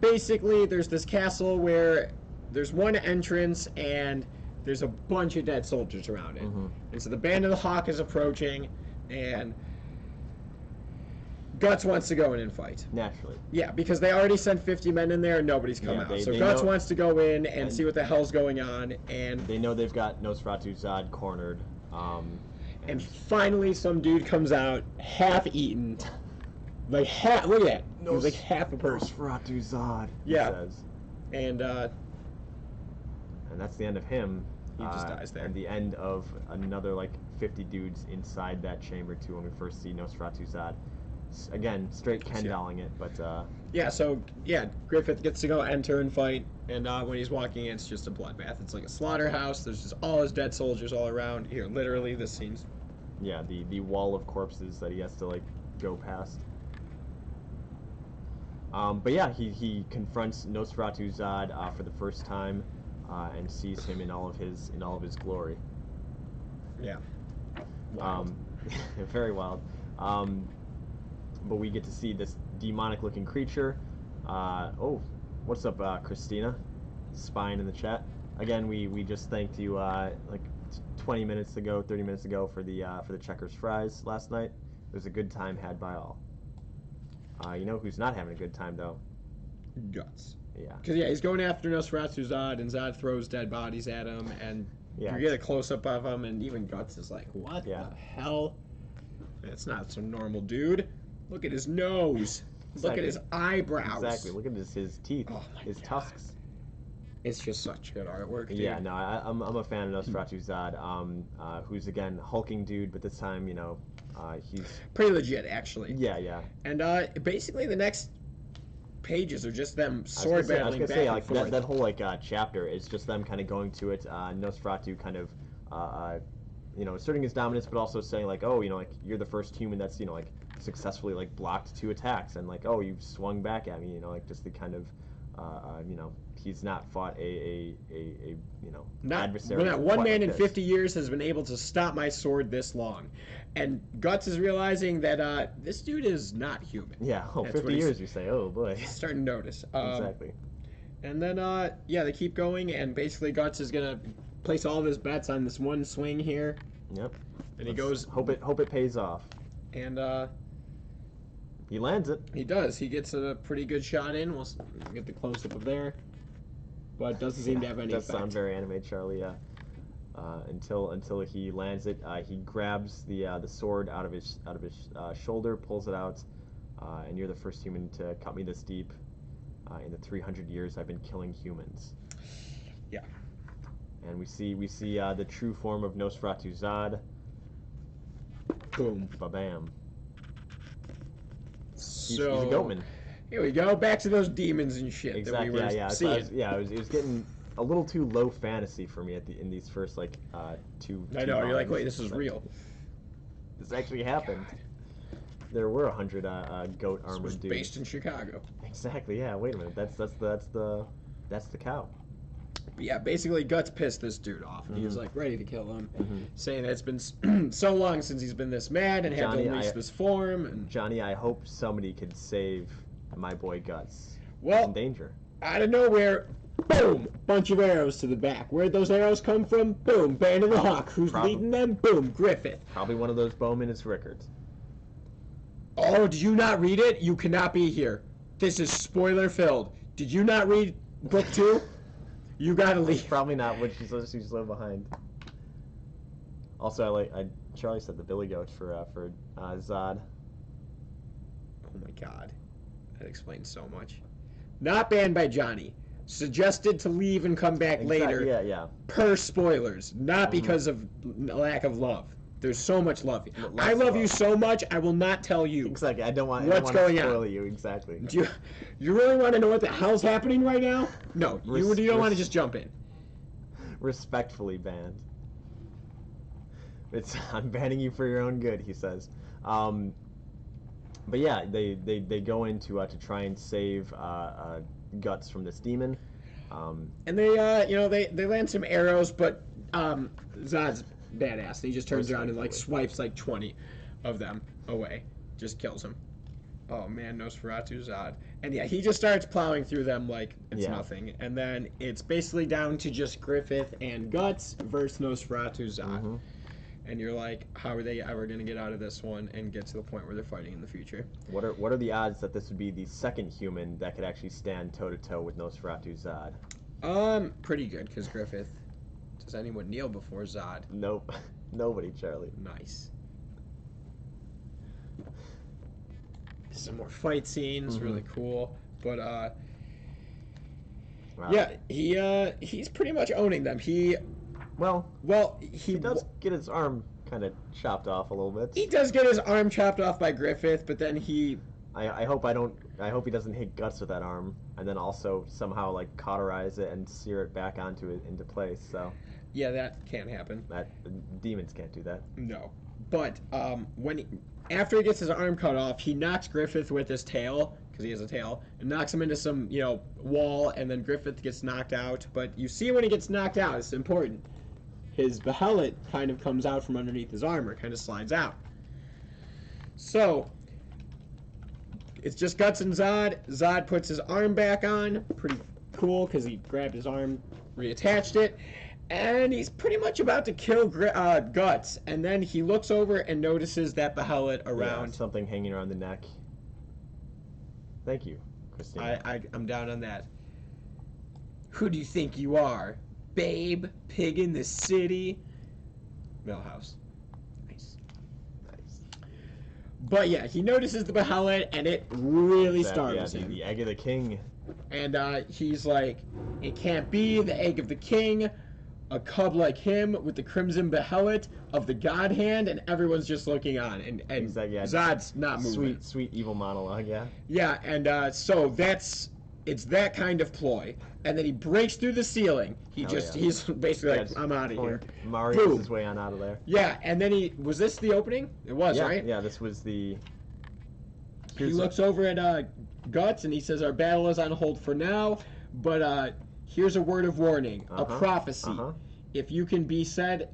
[SPEAKER 1] basically there's this castle where there's one entrance and there's a bunch of dead soldiers around it. And so the Band of the Hawk is approaching, and Guts wants to go in and fight.
[SPEAKER 2] Naturally.
[SPEAKER 1] Yeah, because they already sent 50 men in there and nobody's come out. So Guts wants to go in and see what the hell's going on, and
[SPEAKER 2] they know they've got Nosferatu Zod cornered.
[SPEAKER 1] And finally some dude comes out, half-eaten. Like, look at that. He was like half a person.
[SPEAKER 2] Nosferatu Zod,
[SPEAKER 1] yeah.
[SPEAKER 2] he says.
[SPEAKER 1] And
[SPEAKER 2] that's the end of him.
[SPEAKER 1] He just dies there.
[SPEAKER 2] And the end of another, like, 50 dudes inside that chamber, too, when we first see Nosferatu Zod. Again, straight Ken-dolling it, but...
[SPEAKER 1] yeah, so, yeah, Griffith gets to go enter and fight, and when he's walking in, it's just a bloodbath. It's like a slaughterhouse. There's just all his dead soldiers all around. Here, literally, this scene's...
[SPEAKER 2] Yeah, the wall of corpses that he has to, like, go past. But yeah, he confronts Nosferatu Zod for the first time, and sees him in all of his glory.
[SPEAKER 1] Yeah.
[SPEAKER 2] Wild. Very wild. But we get to see this demonic-looking creature. Oh, what's up, Christina? Spine in the chat. Again, we just thanked you like 20 minutes ago, 30 minutes ago for the Checkers fries last night. It was a good time had by all. You know who's not having a good time though?
[SPEAKER 1] Guts.
[SPEAKER 2] Yeah.
[SPEAKER 1] Because he's going after Nosferatu Zod, and Zod throws dead bodies at him, and you get a close up of him, and even Guts is like, "What the hell? It's not some normal dude. Look at his nose.
[SPEAKER 2] Exactly.
[SPEAKER 1] Look at his eyebrows.
[SPEAKER 2] Exactly. Look at his teeth.
[SPEAKER 1] Oh my
[SPEAKER 2] his
[SPEAKER 1] God.
[SPEAKER 2] tusks."
[SPEAKER 1] It's just such good artwork, dude.
[SPEAKER 2] Yeah, no, I'm a fan of Nosferatu Zod, who's again hulking dude, but this time he's
[SPEAKER 1] pretty legit actually.
[SPEAKER 2] Yeah.
[SPEAKER 1] And basically the next pages are just them sword battling.
[SPEAKER 2] I was gonna
[SPEAKER 1] back
[SPEAKER 2] say
[SPEAKER 1] and
[SPEAKER 2] like
[SPEAKER 1] forth.
[SPEAKER 2] that whole chapter is just them kind of going to it. Nosferatu kind of asserting his dominance, but also saying like, oh, like you're the first human that's like successfully like blocked 2 attacks, and like, oh, you've swung back at me, like just the kind of he's not fought a adversary.
[SPEAKER 1] Not one man in
[SPEAKER 2] this.
[SPEAKER 1] 50 years has been able to stop my sword this long. And Guts is realizing that this dude is not human.
[SPEAKER 2] Yeah, 50 years you say, oh boy.
[SPEAKER 1] He's starting to notice.
[SPEAKER 2] Exactly.
[SPEAKER 1] And then, they keep going, and basically Guts is going to place all of his bets on this one swing here.
[SPEAKER 2] Yep.
[SPEAKER 1] And he goes...
[SPEAKER 2] Hope it pays off.
[SPEAKER 1] And,
[SPEAKER 2] he lands it.
[SPEAKER 1] He does. He gets a pretty good shot in. We'll get the close-up of there. But doesn't seem to have any
[SPEAKER 2] effect.
[SPEAKER 1] effect.
[SPEAKER 2] Does sound very anime, Charlie, yeah. Until he lands it, he grabs the sword out of his shoulder, pulls it out, and you're the first human to cut me this deep. In the 300 years I've been killing humans.
[SPEAKER 1] Yeah.
[SPEAKER 2] And we see the true form of Nosferatu Zod.
[SPEAKER 1] Boom.
[SPEAKER 2] Ba-bam. He's a
[SPEAKER 1] So
[SPEAKER 2] goatman.
[SPEAKER 1] here we go, back to those demons and shit
[SPEAKER 2] Exactly.
[SPEAKER 1] that we were seeing.
[SPEAKER 2] It was getting a little too low fantasy for me in these first two.
[SPEAKER 1] I know. You're like,
[SPEAKER 2] volumes.
[SPEAKER 1] wait, this is real.
[SPEAKER 2] This actually happened. There were 100 goat
[SPEAKER 1] This
[SPEAKER 2] armored
[SPEAKER 1] was
[SPEAKER 2] dudes.
[SPEAKER 1] based in Chicago.
[SPEAKER 2] Exactly. Yeah. Wait a minute. That's the cow.
[SPEAKER 1] But yeah, basically Guts pissed this dude off. He was like ready to kill him,
[SPEAKER 2] Mm-hmm.
[SPEAKER 1] saying that it's been so long since he's been this mad and had to unleash this form. And
[SPEAKER 2] Johnny, I hope somebody could save my boy Guts.
[SPEAKER 1] well,
[SPEAKER 2] He's in danger.
[SPEAKER 1] out of nowhere, boom, bunch of arrows to the back. Where'd those arrows come from? Boom, Band of the Hawk. Who's leading them? Boom, Griffith.
[SPEAKER 2] Probably one of those bowmen is Rickard.
[SPEAKER 1] Oh, did you not read it? You cannot be here. This is spoiler filled. Did you not read book 2? You gotta leave.
[SPEAKER 2] Probably not. When she's so behind. Also, Charlie said the Billy Goat for Zod.
[SPEAKER 1] Oh my god, that explains so much. Not banned by Johnny. Suggested to leave and come back later.
[SPEAKER 2] Yeah.
[SPEAKER 1] Per spoilers, not because of lack of love. There's so much love. I love you so much, I will not tell you.
[SPEAKER 2] Exactly. I don't want
[SPEAKER 1] what's
[SPEAKER 2] to
[SPEAKER 1] going
[SPEAKER 2] spoil
[SPEAKER 1] on.
[SPEAKER 2] you. Exactly.
[SPEAKER 1] Do you really want to know what the hell's happening right now? No, you don't want to just jump in.
[SPEAKER 2] Respectfully banned. I'm banning you for your own good, he says. But yeah, they go in to try and save Guts from this demon.
[SPEAKER 1] And they they land some arrows, but Zod's badass. He just turns around and swipes 20 of them away. Just kills him. Oh man, Nosferatu Zod. And yeah, he just starts plowing through them like it's nothing. And then it's basically down to just Griffith and Guts versus Nosferatu Zod. Mm-hmm. And you're like, how are they ever going to get out of this one and get to the point where they're fighting in the future?
[SPEAKER 2] What are the odds that this would be the second human that could actually stand toe-to-toe with Nosferatu Zod?
[SPEAKER 1] Pretty good, because Griffith... Does anyone kneel before Zod?
[SPEAKER 2] Nope. Nobody, Charlie.
[SPEAKER 1] Nice. Some more fight scenes, really cool. But, wow. Yeah, he's pretty much owning them. He does
[SPEAKER 2] get his arm kind of chopped off a little bit.
[SPEAKER 1] He does get his arm chopped off by Griffith, but then he...
[SPEAKER 2] I hope he doesn't hit Guts with that arm, and then also somehow cauterize it and sear it back into place. So
[SPEAKER 1] yeah, that can't happen.
[SPEAKER 2] Demons can't do that.
[SPEAKER 1] No, but after he gets his arm cut off, he knocks Griffith with his tail, because he has a tail, and knocks him into some wall, and then Griffith gets knocked out. But you see when he gets knocked out, it's important. His behelit kind of comes out from underneath his armor, kind of slides out. So it's just Guts and Zod. Zod puts his arm back on. Pretty cool, because he grabbed his arm, reattached it. And he's pretty much about to kill Guts, and then he looks over and notices that Behelit around.
[SPEAKER 2] Yeah, something hanging around the neck. Thank you, Christina.
[SPEAKER 1] I'm down on that. Who do you think you are? Babe? Pig in the city? Millhouse. Nice.
[SPEAKER 2] Nice.
[SPEAKER 1] But yeah, he notices the Behelit, and it really startles him.
[SPEAKER 2] The egg of the king.
[SPEAKER 1] And he's like, it can't be the egg of the king. A cub like him with the crimson Behelit of the God Hand, and everyone's just looking on. And
[SPEAKER 2] Exactly, yeah.
[SPEAKER 1] Zod's not moving.
[SPEAKER 2] Sweet evil monologue, yeah.
[SPEAKER 1] Yeah, and so it's that kind of ploy. And then he breaks through the ceiling. He's basically like, I'm out of here.
[SPEAKER 2] Mario's his way on out of there.
[SPEAKER 1] Yeah, and then was this the opening? It was, right?
[SPEAKER 2] Yeah, this was the...
[SPEAKER 1] He looks over at Guts and he says, our battle is on hold for now, but here's a word of warning, a prophecy. If you can be said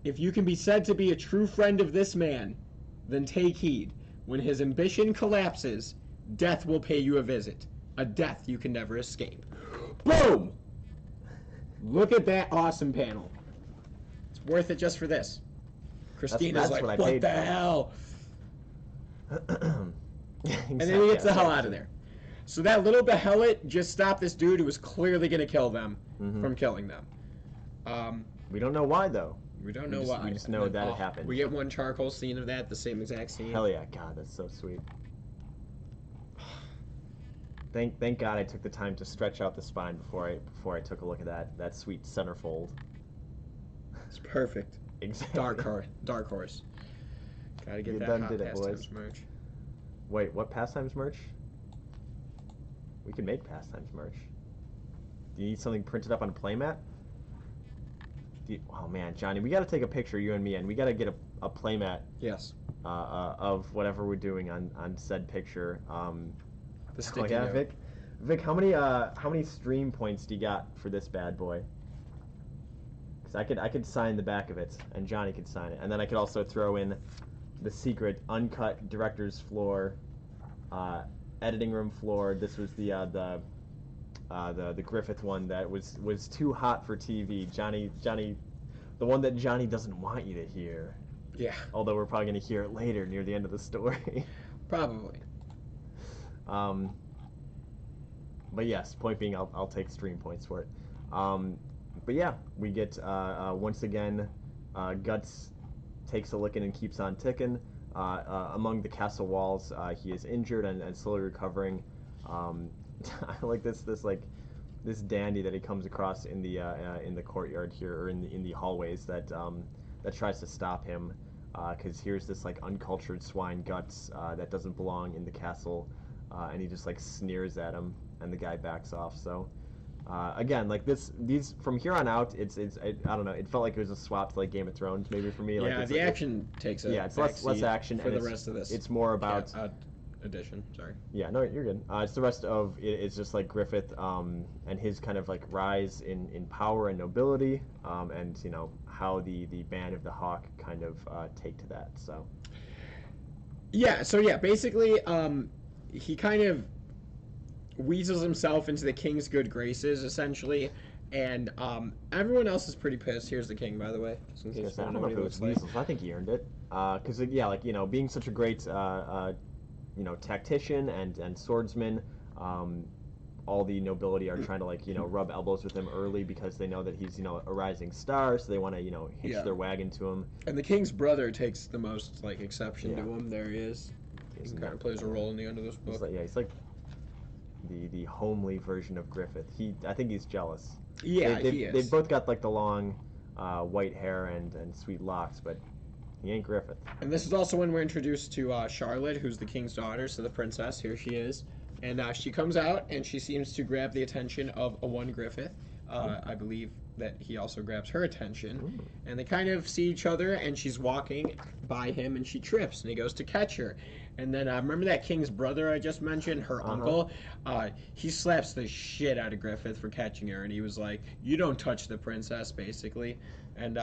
[SPEAKER 1] to be a true friend of this man, then take heed. When his ambition collapses, death will pay you a visit. A death you can never escape. Boom! Look at that awesome panel. It's worth it just for this. Christina's like, what the hell? And then he gets the hell out of there. So that little Behelit just stopped this dude who was clearly going to kill them from killing them.
[SPEAKER 2] We don't know why, though.
[SPEAKER 1] We don't know why.
[SPEAKER 2] We just know that it happened.
[SPEAKER 1] We get one charcoal scene of that, the same exact scene.
[SPEAKER 2] Hell yeah. God, that's so sweet. Thank God I took the time to stretch out the spine before I took a look at that sweet centerfold.
[SPEAKER 1] It's perfect.
[SPEAKER 2] Exactly.
[SPEAKER 1] Dark horse. Gotta get that hot Pastimes merch.
[SPEAKER 2] Wait, what Pastimes merch? We can make Pastimes merch. Do you need something printed up on a playmat? Oh man, Johnny, we gotta take a picture, you and me, and we gotta get a playmat.
[SPEAKER 1] Yes.
[SPEAKER 2] Of whatever we're doing on said picture.
[SPEAKER 1] The sticky note.
[SPEAKER 2] Vic, how many stream points do you got for this bad boy? Because I could sign the back of it, and Johnny could sign it, and then I could also throw in the secret uncut director's floor, editing room floor. This was the Griffith one that was too hot for TV. Johnny, the one that Johnny doesn't want you to hear.
[SPEAKER 1] Yeah.
[SPEAKER 2] Although we're probably gonna hear it later near the end of the story.
[SPEAKER 1] Probably.
[SPEAKER 2] But yes, point being, I'll take stream points for it. But yeah, we get once again, Guts takes a licking and keeps on ticking. Among the castle walls, he is injured and slowly recovering. I like this dandy that he comes across in the courtyard here, or in the hallways, that tries to stop him, because here's this like uncultured swine Guts that doesn't belong in the castle, and he just like sneers at him, and the guy backs off. So again, like these from here on out, I don't know, it felt like it was a swap to like Game of Thrones maybe for me.
[SPEAKER 1] Yeah,
[SPEAKER 2] like
[SPEAKER 1] the action takes a
[SPEAKER 2] it's less action
[SPEAKER 1] for the rest of this.
[SPEAKER 2] It's more about
[SPEAKER 1] addition. Sorry.
[SPEAKER 2] Yeah, no, you're good. It's the rest of it. It's just like Griffith and his kind of like rise in power and nobility, and you know how the Band of the Hawk kind of take to that. So
[SPEAKER 1] yeah, basically he kind of weasels himself into the king's good graces essentially, and everyone else is pretty pissed. Here's the king, by the way, just in case
[SPEAKER 2] I don't know if it was weasels. I think he earned it, because yeah, like, you know, being such a great you know, tactician and swordsman, all the nobility are trying to, like, you know, rub elbows with him early because they know that he's, you know, a rising star, so they want to, you know, hitch their wagon to him.
[SPEAKER 1] And the king's brother takes the most like exception to him. There he is. He kind of plays a role in the end of this book.
[SPEAKER 2] He's like the homely version of Griffith. I think he's jealous.
[SPEAKER 1] Yeah, he is.
[SPEAKER 2] They've both got like the long white hair and sweet locks, but he ain't Griffith.
[SPEAKER 1] And this is also when we're introduced to Charlotte, who's the king's daughter, so the princess. Here she is. And she comes out, and she seems to grab the attention of a one Griffith. I believe that he also grabs her attention. Ooh. And they kind of see each other, and she's walking by him, and she trips, and he goes to catch her. And then remember that king's brother I just mentioned, her uncle? He slaps the shit out of Griffith for catching her, and he was like, you don't touch the princess, basically. And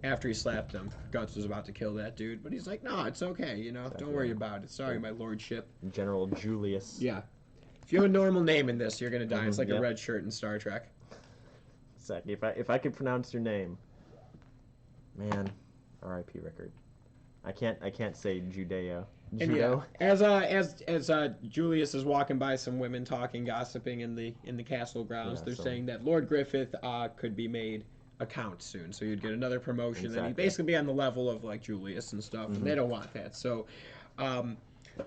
[SPEAKER 1] after he slapped him, Guts was about to kill that dude, but he's like, no, it's okay, you know, don't worry about it. Sorry, my lordship.
[SPEAKER 2] General Julius.
[SPEAKER 1] Yeah. If you have a normal name in this, you're going to die. It's like a red shirt in Star Trek.
[SPEAKER 2] Exactly. If I could pronounce your name, man, R.I.P. Rickard. I can't say Judeo.
[SPEAKER 1] And
[SPEAKER 2] Judo.
[SPEAKER 1] as Julius is walking by, some women talking, gossiping in the castle grounds.
[SPEAKER 2] Yeah,
[SPEAKER 1] They're
[SPEAKER 2] so-
[SPEAKER 1] saying that Lord Griffith could be made a count soon, so you'd get another promotion, and he'd
[SPEAKER 2] Exactly.
[SPEAKER 1] basically be on the level of like Julius and stuff. And they
[SPEAKER 2] Mhm.
[SPEAKER 1] don't want that. So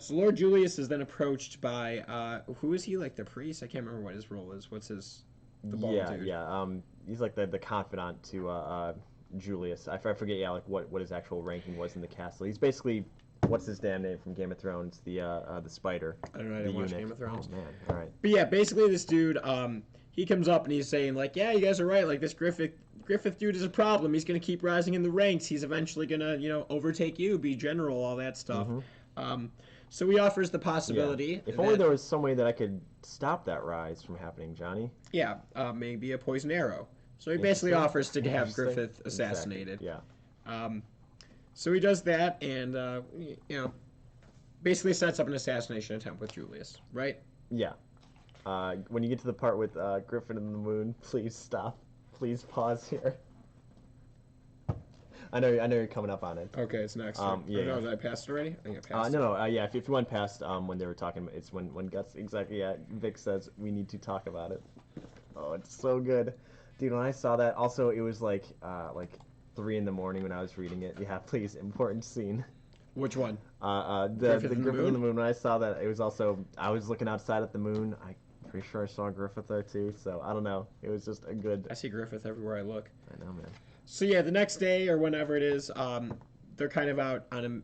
[SPEAKER 1] Lord Julius is then approached by who is he? Like the priest? I can't remember what his role is. What's his the bald
[SPEAKER 2] Yeah,
[SPEAKER 1] dude?
[SPEAKER 2] yeah. He's like the confidant to Julius. I forget. Yeah, like what his actual ranking was in the castle. He's basically what's his damn name from Game of Thrones? The spider.
[SPEAKER 1] I don't know. I
[SPEAKER 2] The
[SPEAKER 1] didn't watch
[SPEAKER 2] eunuch.
[SPEAKER 1] Game of Thrones.
[SPEAKER 2] Oh man. All right.
[SPEAKER 1] But yeah, basically this dude, he comes up and he's saying like, yeah, you guys are right. Like this Griffith dude is a problem. He's gonna keep rising in the ranks. He's eventually gonna, overtake you, be general, all that stuff.
[SPEAKER 2] Mhm.
[SPEAKER 1] So he offers the possibility.
[SPEAKER 2] Yeah. If only there was some way that I could stop that rise from happening, Johnny.
[SPEAKER 1] Yeah, maybe a poison arrow. So he basically offers to have
[SPEAKER 2] Interesting.
[SPEAKER 1] Griffith assassinated.
[SPEAKER 2] Exactly. Yeah.
[SPEAKER 1] So he does that and, basically sets up an assassination attempt with Julius, right?
[SPEAKER 2] Yeah. When you get to the part with Griffin and the Moon, please stop. Please pause here. I know you're coming up on it.
[SPEAKER 1] Okay, it's next.
[SPEAKER 2] Yeah,
[SPEAKER 1] Or no,
[SPEAKER 2] yeah.
[SPEAKER 1] I passed already? I think I passed.
[SPEAKER 2] No, yeah. If you went past when they were talking, it's when Guts exactly. Yeah, Vic says we need to talk about it. Oh, it's so good, dude. When I saw that, also it was like 3 in the morning when I was reading it. Yeah, please, important scene.
[SPEAKER 1] Which one?
[SPEAKER 2] The
[SPEAKER 1] Griffith and the
[SPEAKER 2] Griffith and the
[SPEAKER 1] Moon?
[SPEAKER 2] Moon. When I saw that, it was also I was looking outside at the moon. I'm pretty sure I saw Griffith there too. So I don't know. It was just a good.
[SPEAKER 1] I see Griffith everywhere I look.
[SPEAKER 2] I know, man.
[SPEAKER 1] So yeah, the next day or whenever it is, they're kind of out on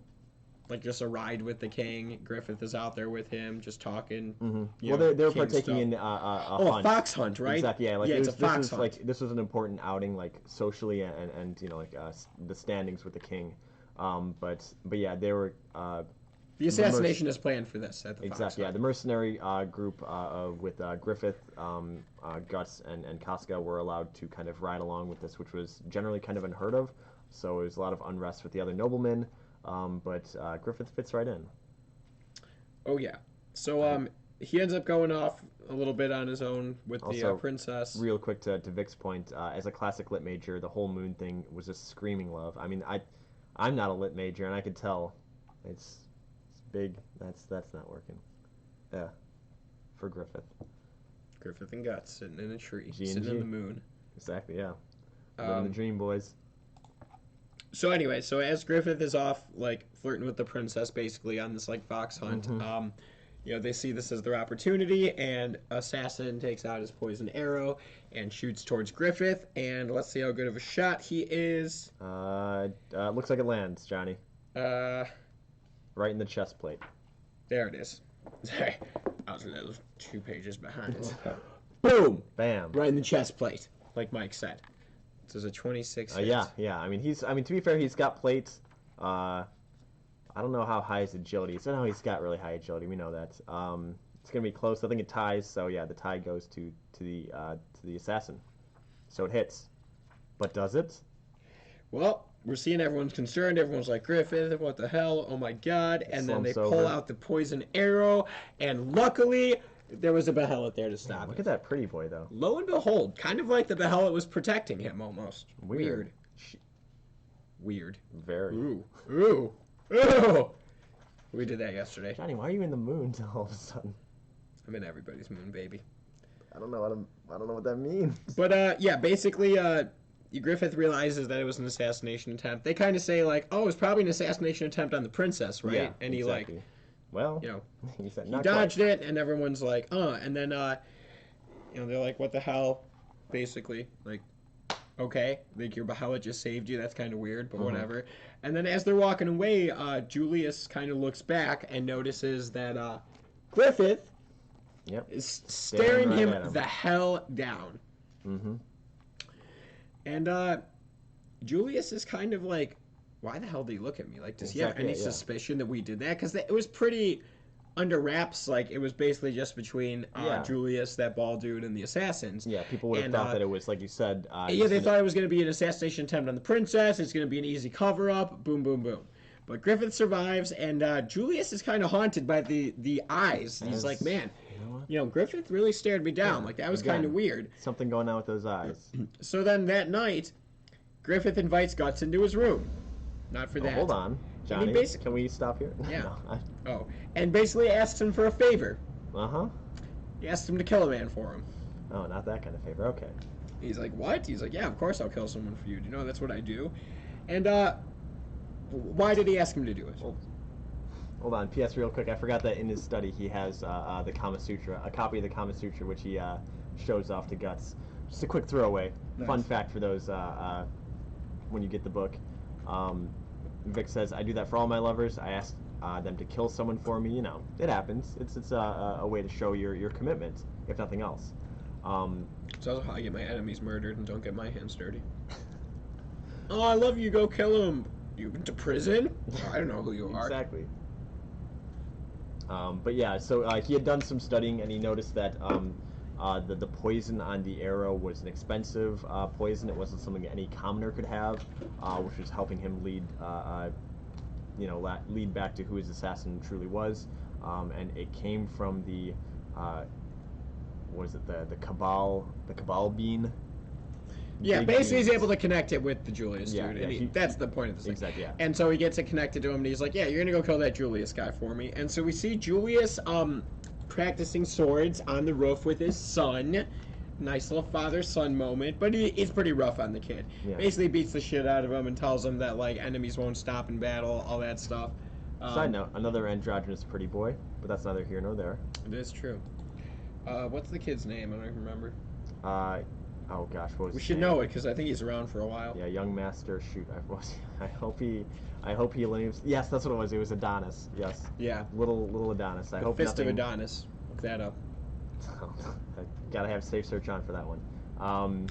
[SPEAKER 1] just a ride with the king. Griffith is out there with him, just talking.
[SPEAKER 2] Mm-hmm. Well, they were
[SPEAKER 1] king
[SPEAKER 2] partaking
[SPEAKER 1] stuff.
[SPEAKER 2] in a
[SPEAKER 1] a
[SPEAKER 2] hunt.
[SPEAKER 1] fox hunt, right?
[SPEAKER 2] Exactly. Yeah, like
[SPEAKER 1] yeah, it's a
[SPEAKER 2] this
[SPEAKER 1] fox
[SPEAKER 2] was
[SPEAKER 1] hunt.
[SPEAKER 2] this was an important outing, like socially and the standings with the king. But yeah, they were.
[SPEAKER 1] The assassination is planned for this at the fox
[SPEAKER 2] Exactly. Yeah,
[SPEAKER 1] hunt.
[SPEAKER 2] the mercenary group with Griffith, Guts, and Casca were allowed to kind of ride along with this, which was generally kind of unheard of. So it was a lot of unrest with the other noblemen, but Griffith fits right in.
[SPEAKER 1] Oh yeah. So he ends up going off a little bit on his own with the
[SPEAKER 2] Also,
[SPEAKER 1] princess.
[SPEAKER 2] Real quick to Vic's point, as a classic lit major, the whole moon thing was just screaming love. I mean, I'm not a lit major, and I could tell it's big. That's not working. Yeah, for Griffith.
[SPEAKER 1] Griffith and Guts sitting in a tree,
[SPEAKER 2] G&G.
[SPEAKER 1] sitting in the moon.
[SPEAKER 2] Exactly. Yeah. Living the dream, boys.
[SPEAKER 1] So anyway, so as Griffith is off flirting with the princess basically on this fox hunt, they see this as their opportunity, and Assassin takes out his poison arrow and shoots towards Griffith, and let's see how good of a shot he is.
[SPEAKER 2] Looks like it lands, Johnny. Right in the chest plate.
[SPEAKER 1] There it is. Sorry, I was a little 2 pages behind.
[SPEAKER 2] Boom! Bam!
[SPEAKER 1] Right in the chest plate, like Mike said. This is a 26 hit.
[SPEAKER 2] Yeah. I mean, to be fair, he's got plates. I don't know how high his agility is. I know he's got really high agility. We know that. It's gonna be close. I think it ties. So yeah, the tie goes to the assassin. So it hits. But does it?
[SPEAKER 1] Well, we're seeing everyone's concerned. Everyone's like, Griffith, what the hell? Oh my god. And then they pull out the poison arrow, and luckily there was a Behelit there to stop
[SPEAKER 2] Look
[SPEAKER 1] it.
[SPEAKER 2] at that pretty boy, though.
[SPEAKER 1] Lo and behold, kind of like the Behelit was protecting him almost. Weird.
[SPEAKER 2] Very.
[SPEAKER 1] Ooh. We did that yesterday.
[SPEAKER 2] Johnny, why are you in the moon all of a sudden?
[SPEAKER 1] I'm in everybody's moon, baby.
[SPEAKER 2] I don't know what that means.
[SPEAKER 1] But yeah, basically, Griffith realizes that it was an assassination attempt. They kind of say oh, it was probably an assassination attempt on the princess, right?
[SPEAKER 2] Yeah,
[SPEAKER 1] and he
[SPEAKER 2] exactly. Well,
[SPEAKER 1] he
[SPEAKER 2] said,
[SPEAKER 1] he
[SPEAKER 2] not
[SPEAKER 1] dodged
[SPEAKER 2] quite.
[SPEAKER 1] it, and everyone's like, and then they're like, what the hell? Basically, okay, your Behelit just saved you. That's kind of weird, but whatever. And then as they're walking away, Julius kind of looks back and notices that Griffith is staring
[SPEAKER 2] right
[SPEAKER 1] him
[SPEAKER 2] at him.
[SPEAKER 1] the hell down.
[SPEAKER 2] Mm-hmm.
[SPEAKER 1] And Julius is kind of like, why the hell did he look at me? Does he have any suspicion that we did that? Because it was pretty under wraps. It was basically just between Julius, that bald dude, and the assassins.
[SPEAKER 2] Yeah, people would have thought that it was, like you said...
[SPEAKER 1] they thought it was going to be an assassination attempt on the princess. It's going to be an easy cover-up. Boom, boom, boom. But Griffith survives, and Julius is kind of haunted by the eyes. He's like, man, You know, Griffith really stared me down. Like, that was kind of weird.
[SPEAKER 2] Something going on with those eyes.
[SPEAKER 1] So then that night, Griffith invites Guts into his room. Not for that.
[SPEAKER 2] Hold on, Johnny. Can we stop here?
[SPEAKER 1] Yeah. And basically asks him for a favor.
[SPEAKER 2] Uh-huh.
[SPEAKER 1] He asks him to kill a man for him.
[SPEAKER 2] Oh, not that kind of favor. Okay.
[SPEAKER 1] He's like, what? He's like, yeah, of course I'll kill someone for you. Do you know that's what I do? And, why did he ask him to do it?
[SPEAKER 2] Hold on. P.S. Real quick, I forgot that in his study he has the Kama Sutra, a copy of the Kama Sutra, which he shows off to Guts. Just a quick throwaway. Nice. Fun fact for those when you get the book. Vic says, I do that for all my lovers. I ask them to kill someone for me. You know, it happens. It's a way to show your commitment, if nothing else.
[SPEAKER 1] It's also how I get my enemies murdered and don't get my hands dirty. Oh, I love you. Go kill him. You went to prison? Oh, I don't know who you are.
[SPEAKER 2] Exactly. But yeah, so he had done some studying and he noticed that the poison on the arrow was an expensive poison. It wasn't something that any commoner could have, which was helping him lead back to who his assassin truly was. And it came from the the cabal bean.
[SPEAKER 1] Yeah, basically he's able to connect it with the Julius dude.
[SPEAKER 2] Yeah,
[SPEAKER 1] and that's the point of this thing.
[SPEAKER 2] Exactly, yeah.
[SPEAKER 1] And so he gets it connected to him, and he's like, yeah, you're going to go kill that Julius guy for me. And so we see Julius practicing swords on the roof with his son. Nice little father-son moment, but he's pretty rough on the kid. Yeah. Basically beats the shit out of him and tells him that, like, enemies won't stop in battle, all that stuff.
[SPEAKER 2] Side note, another androgynous pretty boy, but that's neither here nor there.
[SPEAKER 1] It is true. What's the kid's name? I don't even remember.
[SPEAKER 2] Oh gosh, what was
[SPEAKER 1] we should know it because I think he's around for a while.
[SPEAKER 2] Yeah, young master. Shoot, I hope he lives. Yes, that's what it was. It was Adonis. Yes.
[SPEAKER 1] Yeah.
[SPEAKER 2] Little Adonis. I hope
[SPEAKER 1] Fist of Adonis. Look that up.
[SPEAKER 2] I gotta have safe search on for that one.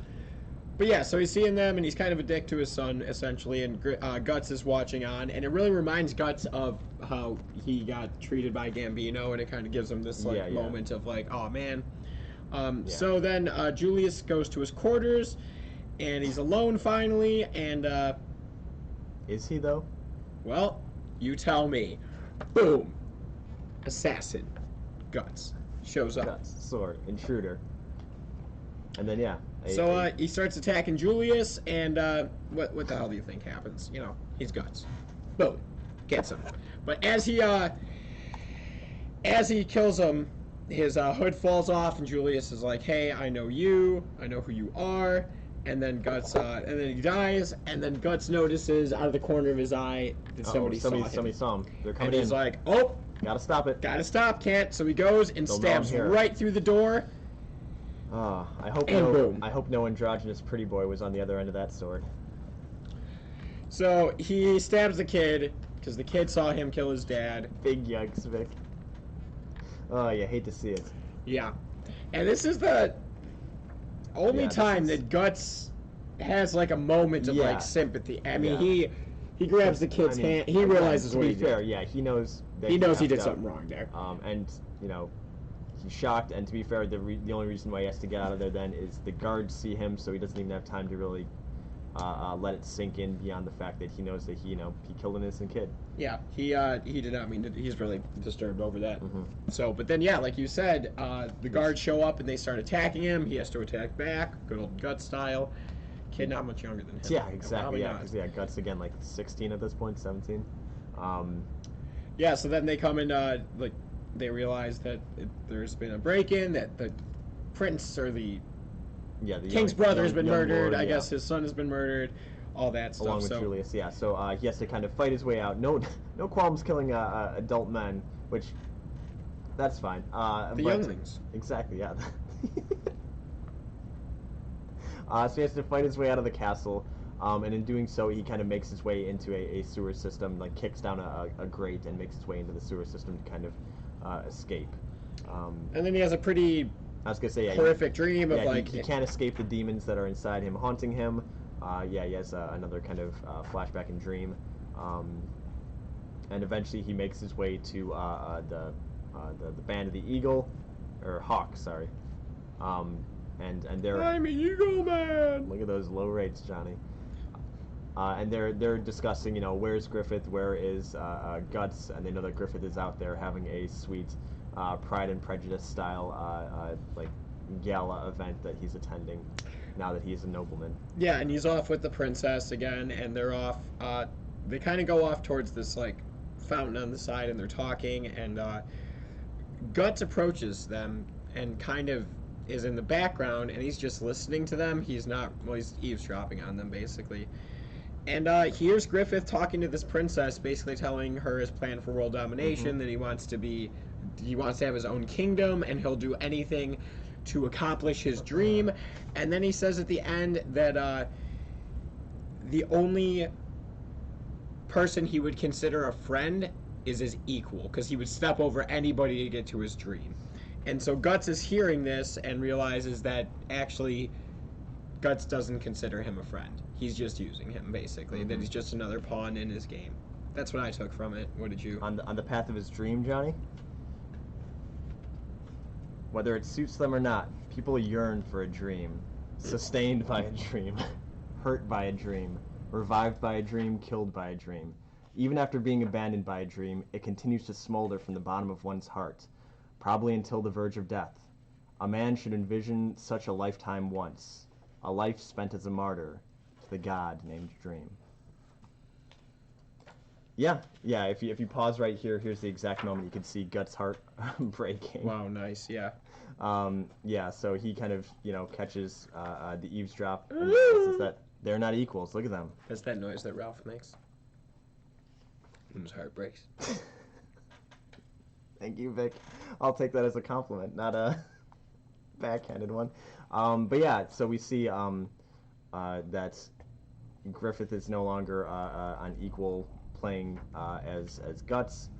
[SPEAKER 1] But yeah, so he's seeing them, and he's kind of a dick to his son, essentially, and Guts is watching on, and it really reminds Guts of how he got treated by Gambino, and it kind of gives him this moment of like, oh man. So then Julius goes to his quarters, and he's alone finally, and
[SPEAKER 2] is he though?
[SPEAKER 1] Well, you tell me. Boom. Assassin. Guts. Shows up.
[SPEAKER 2] Guts, sword, intruder. And then
[SPEAKER 1] so he starts attacking Julius, and what the hell do you think happens? You know, he's Guts. Boom. Gets him. But as he kills him, his hood falls off, and Julius is like, "Hey, I know you. I know who you are." And then Guts, and then he dies. And then Guts notices out of the corner of his eye that somebody saw him.
[SPEAKER 2] They're coming in.
[SPEAKER 1] And he's like, "Oh,
[SPEAKER 2] gotta stop it.
[SPEAKER 1] Gotta stop, can't." So he goes and stabs right through the door.
[SPEAKER 2] I hope no androgynous pretty boy was on the other end of that sword.
[SPEAKER 1] So he stabs the kid because the kid saw him kill his dad.
[SPEAKER 2] Big yikes, Vic. Oh, you hate to see it.
[SPEAKER 1] Yeah. And this is the only time that Guts has like a moment of like sympathy. I mean, he grabs the kid's hand. He realizes what he did.
[SPEAKER 2] To be fair, yeah, he knows that
[SPEAKER 1] he did something wrong there.
[SPEAKER 2] And you know, he's shocked. And to be fair, the only reason why he has to get out of there then is the guards see him, so he doesn't even have time to really let it sink in beyond the fact that he knows that he killed an innocent kid.
[SPEAKER 1] Yeah, he did not mean to. He's really disturbed over that.
[SPEAKER 2] Mm-hmm.
[SPEAKER 1] So, but then like you said, the guards show up and they start attacking him. He has to attack back, good old Guts style. Kid not much younger than him.
[SPEAKER 2] Yeah, exactly. Yeah, because Guts again like 16 at this point, 17.
[SPEAKER 1] Yeah, so then they come and they realize that there's been a break-in, that the prince or the king's brother has been murdered. I guess his son has been murdered. All that stuff.
[SPEAKER 2] Along with Julius, yeah. So he has to kind of fight his way out. No qualms killing adult men, which that's fine.
[SPEAKER 1] The younglings.
[SPEAKER 2] Exactly, yeah. So he has to fight his way out of the castle, and in doing so, he kind of makes his way into a sewer system, like kicks down a grate and makes his way into the sewer system to kind of escape.
[SPEAKER 1] And then he has a pretty horrific dream of
[SPEAKER 2] he can't escape the demons that are inside him haunting him. He has another kind of flashback and dream, and eventually he makes his way to the band of the Eagle, or Hawk, sorry, and they're
[SPEAKER 1] I'm an Eagle Man.
[SPEAKER 2] Look at those low rates, Johnny. And they're discussing, where's Griffith, where is Guts, and they know that Griffith is out there having a sweet Pride and Prejudice style like gala event that he's attending now that he's a nobleman.
[SPEAKER 1] Yeah, and he's off with the princess again, and they're off. They kind of go off towards this like fountain on the side, and they're talking. And Guts approaches them and kind of is in the background, and he's just listening to them. He's not. Well, he's eavesdropping on them basically. And he hears Griffith talking to this princess, basically telling her his plan for world domination. That he wants to have his own kingdom, and he'll do anything to accomplish his dream. And then he says at the end that the only person he would consider a friend is his equal, because he would step over anybody to get to his dream. And so Guts is hearing this and realizes that actually Guts doesn't consider him a friend. He's just using him, basically. That he's just another pawn in his game. That's what I took from it. What did you?
[SPEAKER 2] On the path of his dream, Johnny? Whether it suits them or not, people yearn for a dream. Sustained by a dream. Hurt by a dream. Revived by a dream. Killed by a dream. Even after being abandoned by a dream, it continues to smolder from the bottom of one's heart, probably until the verge of death. A man should envision such a lifetime once. A life spent as a martyr to the god named Dream. Yeah. If you pause right here, here's the exact moment you can see Guts' heart breaking.
[SPEAKER 1] Wow, nice. Yeah.
[SPEAKER 2] So he kind of catches the eavesdrop and realizes that they're not equals. Look at them.
[SPEAKER 1] That's that noise that Ralph makes. His heart breaks.
[SPEAKER 2] Thank you, Vic. I'll take that as a compliment, not a backhanded one. But yeah, so we see that Griffith is no longer on equal playing as Guts.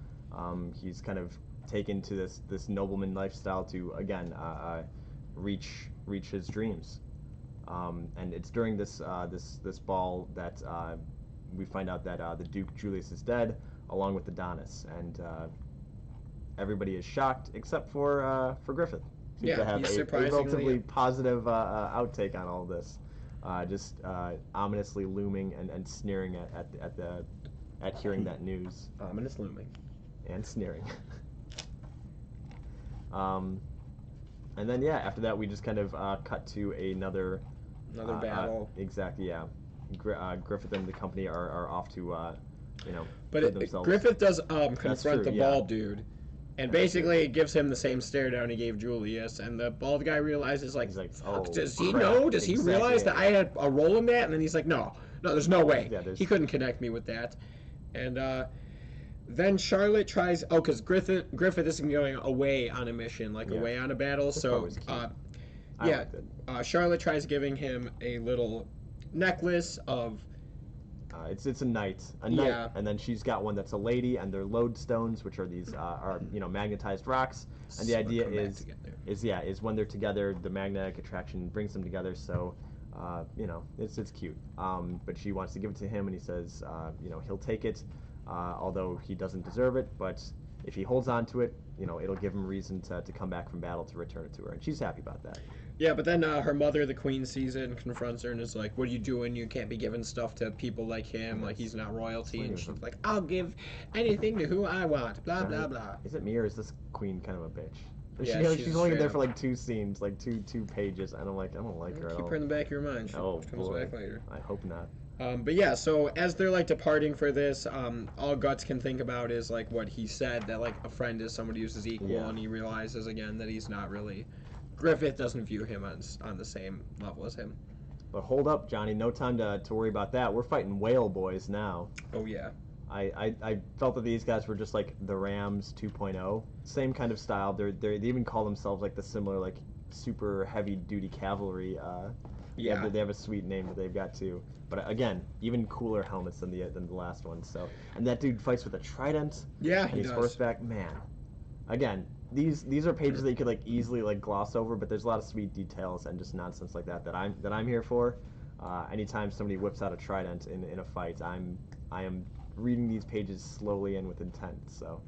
[SPEAKER 2] He's kind of taken to this nobleman lifestyle to again reach his dreams. And it's during this ball that we find out that the Duke Julius is dead, along with Adonis, and everybody is shocked except for Griffith. Seems to have a relatively positive outtake on all this, just ominously looming and sneering at hearing that news.
[SPEAKER 1] Ominous looming.
[SPEAKER 2] And sneering. And then after that we just kind of cut to another
[SPEAKER 1] battle.
[SPEAKER 2] Exactly, yeah. Griffith and the company are off to
[SPEAKER 1] But Griffith does confront the bald dude. And basically, it gives him the same stare down he gave Julius, and the bald guy realizes, he's like, fuck, does he know? Does he realize that I had a role in that? And then he's like, no, there's no way. Yeah, he couldn't connect me with that. And then Charlotte tries, because Griffith isn't going away on a mission, away on a battle, so, Charlotte tries giving him a little necklace of...
[SPEAKER 2] It's a knight, and then she's got one that's a lady, and they're lodestones, which are these magnetized rocks. And the idea is when they're together, the magnetic attraction brings them together. So, it's cute. But she wants to give it to him, and he says, he'll take it, although he doesn't deserve it. But if he holds on to it, it'll give him reason to come back from battle to return it to her, and she's happy about that.
[SPEAKER 1] Yeah, but then her mother, the queen, sees it and confronts her and is like, what are you doing? You can't be giving stuff to people like him. Like, he's not royalty. And she's like, I'll give anything to who I want. Blah, blah, blah.
[SPEAKER 2] Is it me, or is this queen kind of a bitch?
[SPEAKER 1] Yeah,
[SPEAKER 2] she's only there for 2 scenes, two pages, and I'm like, I don't like her at all.
[SPEAKER 1] Keep her in the back of your mind. She
[SPEAKER 2] comes
[SPEAKER 1] back later.
[SPEAKER 2] I hope not.
[SPEAKER 1] But yeah, so as they're departing for this, all Guts can think about is what he said, that a friend is somebody who's his equal, and he realizes again that he's not really... Griffith doesn't view him on the same level as him.
[SPEAKER 2] But hold up, Johnny. No time to worry about that. We're fighting whale boys now.
[SPEAKER 1] Oh, yeah.
[SPEAKER 2] I felt that these guys were just the Rams 2.0. Same kind of style. They even call themselves the similar super heavy duty cavalry. They have a sweet name that they've got too. But again, even cooler helmets than the last one. So, and that dude fights with a trident.
[SPEAKER 1] Yeah,
[SPEAKER 2] and he's horseback. Man, again. These are pages that you could easily gloss over, but there's a lot of sweet details and just nonsense like that I'm here for. Anytime somebody whips out a trident in a fight, I am reading these pages slowly and with intent. So.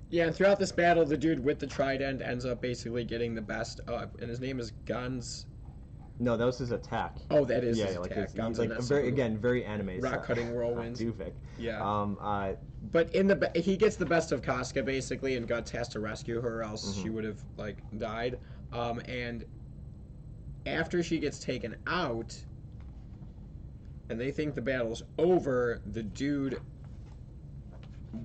[SPEAKER 1] Yeah, and throughout this battle, the dude with the trident ends up basically getting the best, and his name is Guns.
[SPEAKER 2] No, that was his attack.
[SPEAKER 1] Oh, that is his attack.
[SPEAKER 2] Very anime.
[SPEAKER 1] Rock cutting whirlwinds.
[SPEAKER 2] Duvik.
[SPEAKER 1] Yeah. but he gets the best of Casca basically, and Guts has to rescue her, or else she would have like died. And after she gets taken out, and they think the battle's over, the dude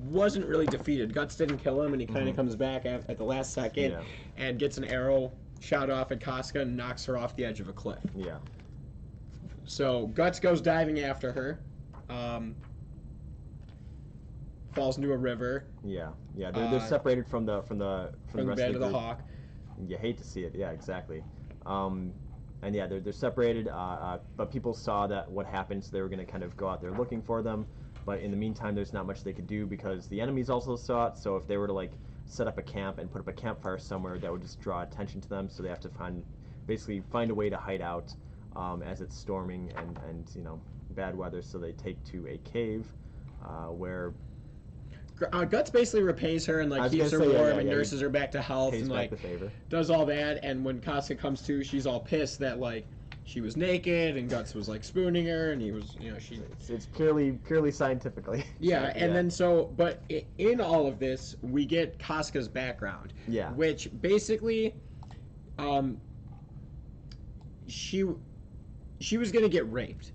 [SPEAKER 1] wasn't really defeated. Guts didn't kill him, and he kind of comes back at the last second and gets an arrow shot off at Casca and knocks her off the edge of a cliff.
[SPEAKER 2] Yeah.
[SPEAKER 1] So Guts goes diving after her, falls into a river.
[SPEAKER 2] Yeah, they're separated from the rest
[SPEAKER 1] Band
[SPEAKER 2] of
[SPEAKER 1] the Hawk.
[SPEAKER 2] You hate to see it. Yeah, exactly. And yeah, they're separated. But people saw that what happened, so they were going to kind of go out there looking for them. But in the meantime, there's not much they could do because the enemies also saw it. So if they were to like set up a camp and put up a campfire somewhere, that would just draw attention to them. So they have to basically find a way to hide out as it's storming and bad weather. So they take to a cave where
[SPEAKER 1] Guts basically repays her and like keeps her warm and nurses her back to health and like does all that. And when Casca comes to, she's all pissed that like she was naked and Guts was like spooning her, and he was,
[SPEAKER 2] It's purely scientifically.
[SPEAKER 1] Yeah, and then but in all of this, we get Casca's background.
[SPEAKER 2] Yeah.
[SPEAKER 1] Which basically, she was gonna get raped.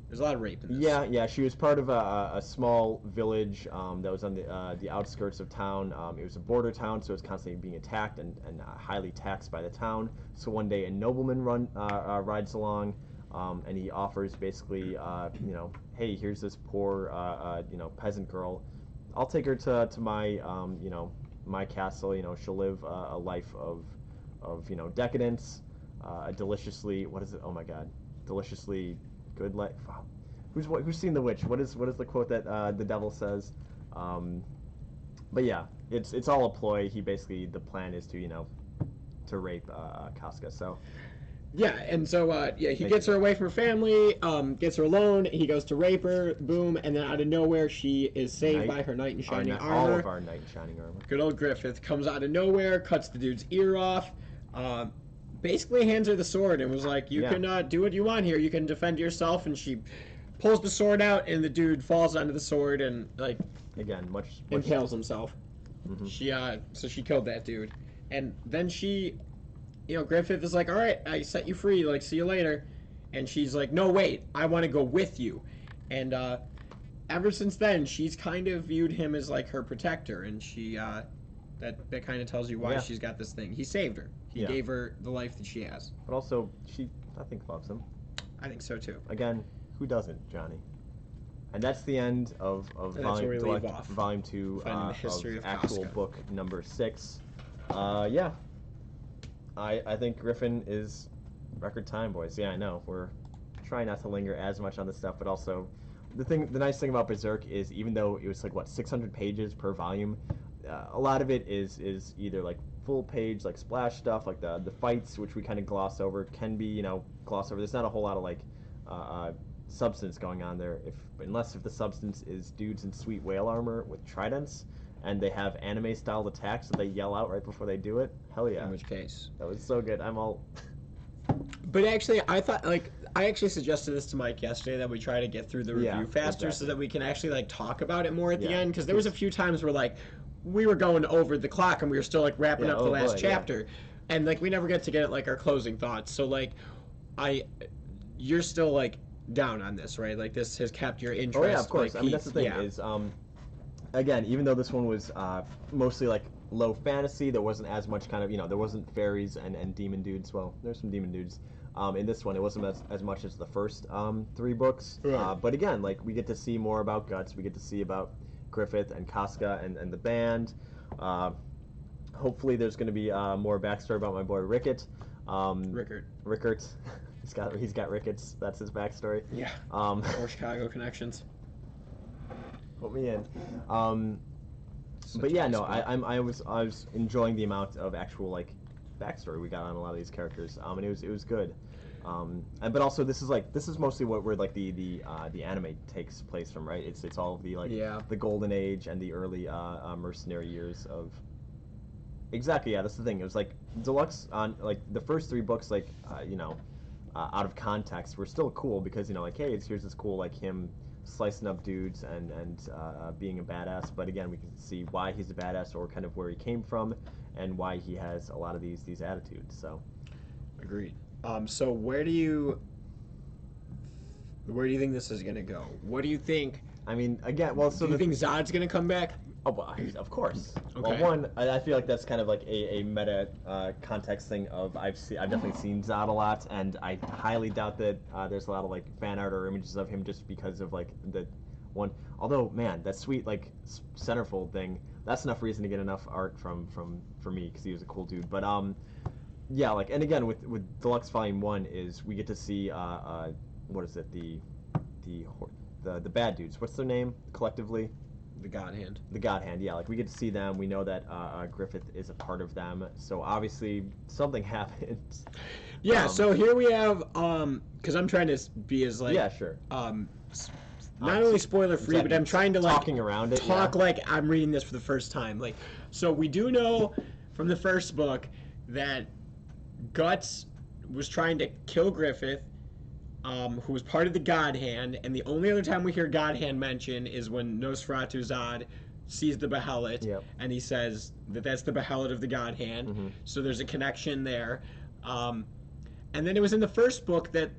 [SPEAKER 1] There's a lot of rape in this.
[SPEAKER 2] Yeah. She was part of a small village that was on the outskirts of town. It was a border town, so it was constantly being attacked and highly taxed by the town. So one day a nobleman rides along, and he offers basically, hey, here's this poor, peasant girl. I'll take her to my, my castle. She'll live a life of decadence, a deliciously, what is it? Oh my God, deliciously good life. Who's seen The Witch? What is the quote that the devil says? But yeah, it's all a ploy. The plan is to rape Casca. So
[SPEAKER 1] yeah, and so he gets her away from her family, gets her alone. He goes to rape her, boom, and then out of nowhere she is saved by her knight in shining armor.
[SPEAKER 2] All of our knight in shining armor.
[SPEAKER 1] Good old Griffith comes out of nowhere, cuts the dude's ear off. Basically hands her the sword and was like, you can do what you want here. You can defend yourself. And she pulls the sword out, and the dude falls onto the sword and like
[SPEAKER 2] much
[SPEAKER 1] impales himself. So she killed that dude, and then Griffith is like, all right, I set you free. Like, see you later. And she's like, no, wait, I want to go with you. And ever since then, she's kind of viewed him as like her protector, and she that kind of tells you why she's got this thing. He saved her. He gave her the life that she has.
[SPEAKER 2] But also, she, I think, loves him.
[SPEAKER 1] I think so, too.
[SPEAKER 2] Again, who doesn't, Johnny? And that's the end of volume 2 of actual book number 6. I think Griffin is record time, boys. Yeah, I know. We're trying not to linger as much on this stuff, but also the nice thing about Berserk is even though it was like 600 pages per volume, a lot of it is either like full page like splash stuff, like the fights, which we kind of gloss over, can be glossed over. There's not a whole lot of like substance going on there, unless the substance is dudes in sweet whale armor with tridents and they have anime style attacks that they yell out right before they do it. Hell yeah.
[SPEAKER 1] In which case,
[SPEAKER 2] that was so good. I'm all
[SPEAKER 1] But actually, I thought, I actually suggested this to Mike yesterday, that we try to get through the review faster so that we can actually talk about it more at the end, because there was a few times where we were going over the clock and we were still wrapping up the last chapter, and we never get to get our closing thoughts. So you're still down on this, right? This has kept your interest.
[SPEAKER 2] Oh yeah, of course. I mean, that's the thing is, again, even though this one was mostly low fantasy, there wasn't as much kind of there wasn't fairies and demon dudes. Well, there's some demon dudes. In this one, it wasn't as much as the first 3 books. Right. But again, we get to see more about Guts. We get to see about Griffith and Casca and the band. Hopefully, there's going to be more backstory about my boy Rickert. Rickert. He's got rickets. That's his backstory.
[SPEAKER 1] Yeah. More Chicago connections.
[SPEAKER 2] Put me in. But yeah, no, I was enjoying the amount of actual backstory we got on a lot of these characters. And it was good. But also this is mostly where the anime takes place from, right? It's all of the golden age and the early mercenary years of. Exactly, yeah, that's the thing. It was deluxe on the first 3 books, out of context were still cool because hey, here's this cool him slicing up dudes and being a badass. But again, we can see why he's a badass, or kind of where he came from, and why he has a lot of these attitudes. So,
[SPEAKER 1] agreed. So where do you think this is gonna go? What do you think?
[SPEAKER 2] I mean, again, well, so
[SPEAKER 1] do you think Zod's gonna come back?
[SPEAKER 2] Oh, well, of course.
[SPEAKER 1] Okay.
[SPEAKER 2] Well, one, I feel like that's kind of like a meta context thing of I've definitely seen Zod a lot, and I highly doubt that there's a lot of like fan art or images of him just because of like the one. Although, man, that sweet like centerfold thing, that's enough reason to get enough art from for me because he was a cool dude. But yeah, like, and again with Deluxe Volume 1 is we get to see what is it, the bad dudes. What's their name collectively?
[SPEAKER 1] The God Hand.
[SPEAKER 2] The God Hand, yeah. Like, we get to see them. We know that Griffith is a part of them. So, obviously, something happens.
[SPEAKER 1] Yeah, so here we have, because I'm trying to be as, like...
[SPEAKER 2] Yeah, sure.
[SPEAKER 1] Not only spoiler-free,
[SPEAKER 2] exactly.
[SPEAKER 1] but I'm trying to, like...
[SPEAKER 2] Talking around it,
[SPEAKER 1] talk
[SPEAKER 2] yeah.
[SPEAKER 1] like I'm reading this for the first time. Like, so we do know from the first book that Guts was trying to kill Griffith, who was part of the God Hand, and the only other time we hear God Hand mentioned is when Nosferatu Zod sees the Behelit,
[SPEAKER 2] Yep.
[SPEAKER 1] and he says that that's the Behelit of the God Hand.
[SPEAKER 2] Mm-hmm.
[SPEAKER 1] So there's a connection there. And then it was in the first book that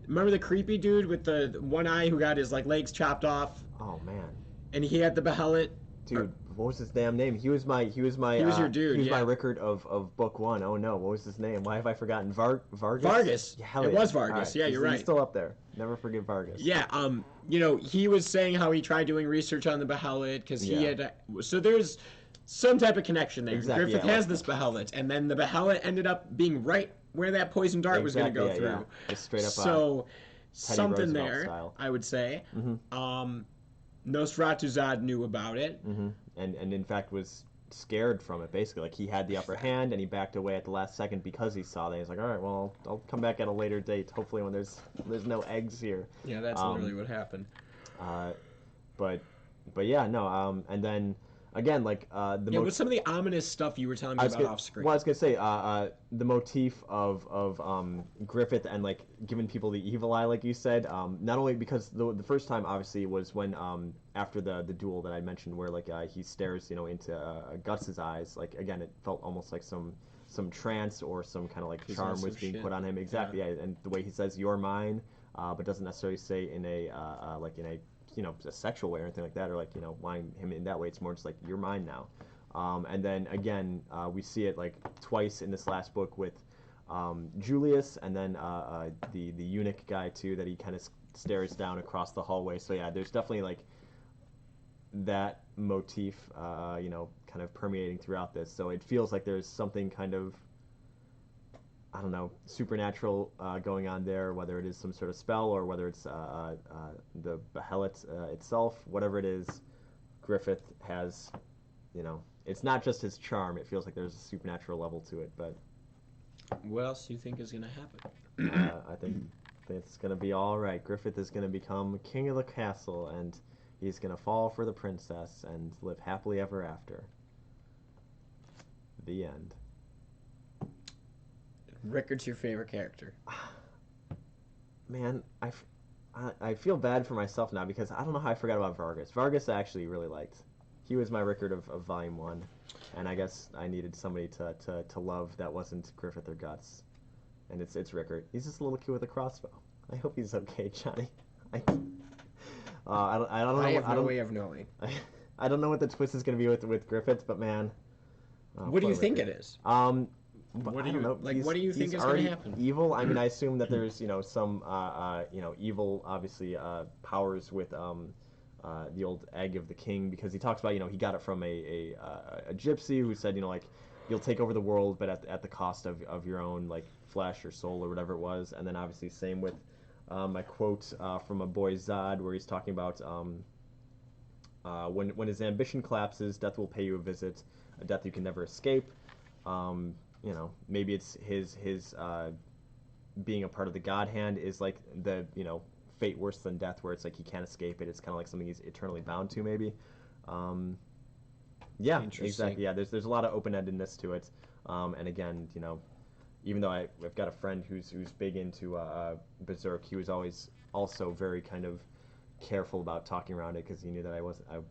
[SPEAKER 1] remember the creepy dude with the one eye who got his like legs chopped off,
[SPEAKER 2] Oh, man.
[SPEAKER 1] and he had the Behelit.
[SPEAKER 2] Dude, what was his damn name? He was my
[SPEAKER 1] He was your dude,
[SPEAKER 2] He was
[SPEAKER 1] yeah.
[SPEAKER 2] my Rickard of book 1. Oh no, what was his name? Why have I forgotten? Vargas?
[SPEAKER 1] Vargas.
[SPEAKER 2] Yeah, hell
[SPEAKER 1] It
[SPEAKER 2] yeah.
[SPEAKER 1] was Vargas.
[SPEAKER 2] All right.
[SPEAKER 1] Yeah, you're right.
[SPEAKER 2] He's still up there. Never forget Vargas.
[SPEAKER 1] Yeah, you know, he was saying how he tried doing research on the Behelit because he
[SPEAKER 2] Yeah.
[SPEAKER 1] had. So there's some type of connection there.
[SPEAKER 2] Exactly,
[SPEAKER 1] Griffith
[SPEAKER 2] yeah,
[SPEAKER 1] has this Behelit, and then the Behelit ended up being right where that poison dart was going to go
[SPEAKER 2] Exactly, yeah,
[SPEAKER 1] through.
[SPEAKER 2] yeah. Just straight up.
[SPEAKER 1] So something
[SPEAKER 2] Roosevelt
[SPEAKER 1] there,
[SPEAKER 2] style.
[SPEAKER 1] I would say.
[SPEAKER 2] Mm-hmm.
[SPEAKER 1] Nosferatu Zod knew about it.
[SPEAKER 2] Mm-hmm. And in fact was scared from it, basically. Like, he had the upper hand, and he backed away at the last second because he saw that. He's like, all right, well, I'll come back at a later date, hopefully when there's no eggs here.
[SPEAKER 1] Yeah, that's literally what happened.
[SPEAKER 2] But yeah, no, and then, again, like,
[SPEAKER 1] what's some of the ominous stuff you were telling me about off screen?
[SPEAKER 2] Well, I was gonna say, the motif of Griffith and, like, giving people the evil eye, like you said, not only because the first time, obviously, was when, after the duel that I mentioned, where, like, he stares, you know, into Guts's eyes, like, again, it felt almost like some trance or some kind of, like, charm was being put on him. Exactly, yeah. And the way he says, "You're mine," but doesn't necessarily say in a, like, in a, you know, a sexual way or anything like that, or, like, you know, wanting him in that way. It's more just like, "You're mine now." And then again, we see it like twice in this last book with Julius, and then the eunuch guy too, that he kind of stares down across the hallway. So yeah, there's definitely like that motif, you know, kind of permeating throughout this. So it feels like there's something kind of, I don't know, supernatural going on there, whether it is some sort of spell or whether it's the Behelit itself, whatever it is. Griffith has, you know, it's not just his charm. It feels like there's a supernatural level to it. But
[SPEAKER 1] what else do you think is going to happen?
[SPEAKER 2] I think it's going to be all right. Griffith is going to become king of the castle, and he's going to fall for the princess and live happily ever after. The end.
[SPEAKER 1] Rickard's your favorite character.
[SPEAKER 2] Man, I feel bad for myself now because I don't know how I forgot about Vargas. Vargas I actually really liked. He was my Rickard of Volume 1, and I guess I needed somebody to love that wasn't Griffith or Guts, and it's Rickard. He's just a little kid with a crossbow. I hope he's okay, Johnny. I don't know.
[SPEAKER 1] I have no way of knowing.
[SPEAKER 2] I don't know what the twist is going to be with Griffith, but man.
[SPEAKER 1] What do you think it is?
[SPEAKER 2] What do you know?
[SPEAKER 1] Like? What do you think is going to happen?
[SPEAKER 2] Evil. I mean, I assume that there's some evil obviously powers with the old egg of the king, because he talks about he got it from a gypsy who said like you'll take over the world, but at the cost of your own like flesh or soul or whatever it was. And then obviously same with my quote from a boy Zod, where he's talking about when his ambition collapses, death will pay you a visit, a death you can never escape. Maybe it's his being a part of the God Hand is like the fate worse than death, where it's like he can't escape it. It's kind of like something he's eternally bound to, maybe. Yeah, exactly. Yeah, there's a lot of open-endedness to it. And again, even though I've got a friend who's big into Berserk, he was always also very kind of careful about talking around it because he knew that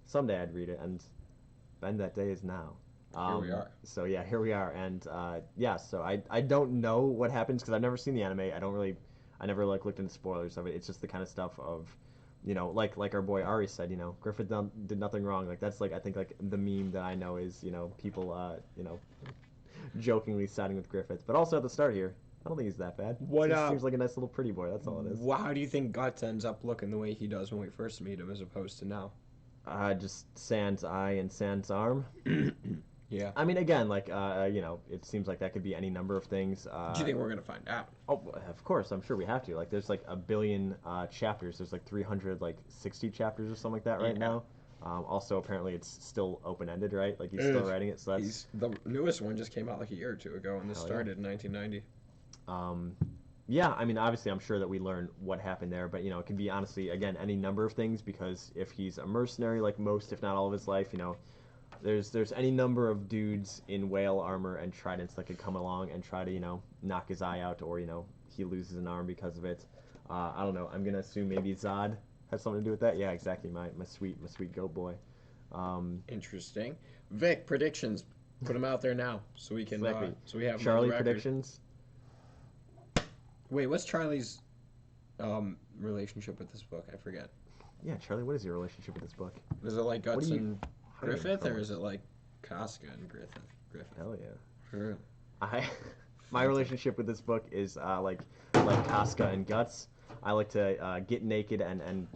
[SPEAKER 2] someday I'd read it, and that day is now.
[SPEAKER 1] Here we are.
[SPEAKER 2] So yeah, here we are, and so I don't know what happens because I've never seen the anime. I never like looked into spoilers of it. It's just the kind of stuff of, like our boy Ari said, Griffith did nothing wrong. Like that's like I think like the meme that I know is people jokingly siding with Griffith, but also at the start here, I don't think he's that bad.
[SPEAKER 1] What
[SPEAKER 2] seems like a nice little pretty boy. That's all it is.
[SPEAKER 1] How do you think Guts ends up looking the way he does when we first meet him, as opposed to now?
[SPEAKER 2] Just Sans eye and Sans arm.
[SPEAKER 1] Yeah.
[SPEAKER 2] I mean, again, like it seems like that could be any number of things.
[SPEAKER 1] Do you think we're gonna find out?
[SPEAKER 2] Oh, of course, I'm sure we have to. Like, there's like a billion chapters. There's like 360 chapters or something like that right now. Also, apparently, it's still open-ended, right? Like he's still writing it. So that's
[SPEAKER 1] the newest one just came out like a year or two ago, and this started in 1990.
[SPEAKER 2] Yeah, I mean, obviously, I'm sure that we learn what happened there, but it can be honestly, again, any number of things because if he's a mercenary, like most, if not all of his life, there's any number of dudes in whale armor and tridents that could come along and try to knock his eye out, or he loses an arm because of it. I don't know. I'm gonna assume maybe Zod has something to do with that. Yeah, exactly. My sweet goat boy.
[SPEAKER 1] Interesting. Vic, predictions. Put them out there now so we can
[SPEAKER 2] exactly.
[SPEAKER 1] So we have
[SPEAKER 2] Charlie predictions.
[SPEAKER 1] Wait, what's Charlie's relationship with this book? I forget.
[SPEAKER 2] Yeah, Charlie, what is your relationship with this book?
[SPEAKER 1] Is it like Guts and Griffith, or is it like Casca and Griffith?
[SPEAKER 2] Hell yeah.
[SPEAKER 1] Sure.
[SPEAKER 2] My relationship with this book is like Casca and Guts. I like to get naked and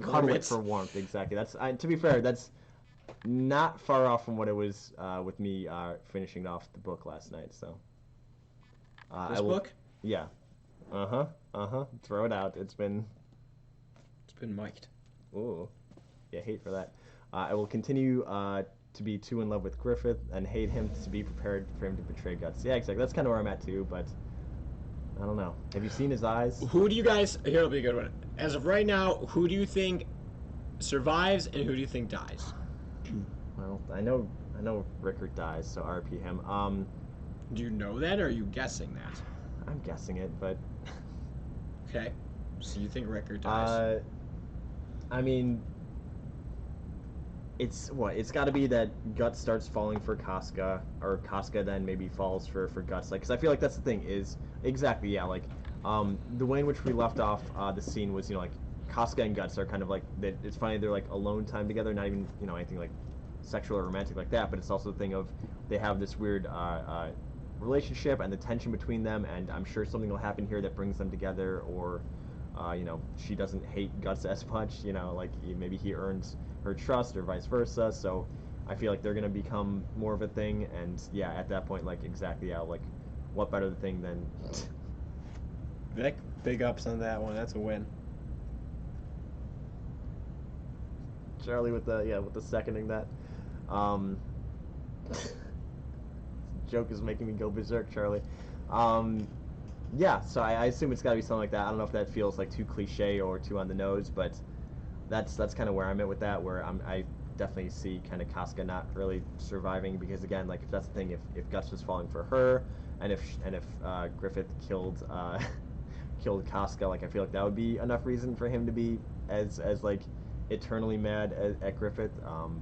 [SPEAKER 2] cuddle it for warmth. Exactly. That's to be fair, that's not far off from what it was with me finishing off the book last night. So.
[SPEAKER 1] This book?
[SPEAKER 2] Yeah. Throw it out. It's been
[SPEAKER 1] mic'd.
[SPEAKER 2] Ooh. Yeah, hate for that. I will continue to be too in love with Griffith and hate him to be prepared for him to betray Guts. Yeah, exactly. That's kind of where I'm at too, but I don't know. Have you seen his eyes?
[SPEAKER 1] Who do you guys... Here'll be a good one. As of right now, who do you think survives and who do you think dies?
[SPEAKER 2] Well, I know Rickard dies, so RP him.
[SPEAKER 1] Do you know that, or are you guessing that?
[SPEAKER 2] I'm guessing it, but...
[SPEAKER 1] Okay. So you think Rickard dies?
[SPEAKER 2] I mean... It's got to be that Guts starts falling for Casca, or Casca then maybe falls for Guts. Like, because I feel like that's the thing is exactly the way in which we left off the scene was like Casca and Guts are kind of like it's funny they're like alone time together, not even anything like sexual or romantic like that, but it's also the thing of they have this weird relationship and the tension between them, and I'm sure something will happen here that brings them together, or she doesn't hate Guts as much, like maybe he earns her trust or vice versa. So I feel like they're gonna become more of a thing, and yeah, at that point, like exactly like what better thing than
[SPEAKER 1] Vic, big ups on that one. That's a win.
[SPEAKER 2] Charlie with the seconding that. Joke is making me go berserk, Charlie. Yeah, so I assume it's got to be something like that. I don't know if that feels like too cliche or too on the nose, but that's kind of where I'm at with that. Where I definitely see kind of Casca not really surviving, because again, like if that's the thing, if Guts was falling for her, and if Griffith killed Casca, like I feel like that would be enough reason for him to be as like eternally mad at Griffith.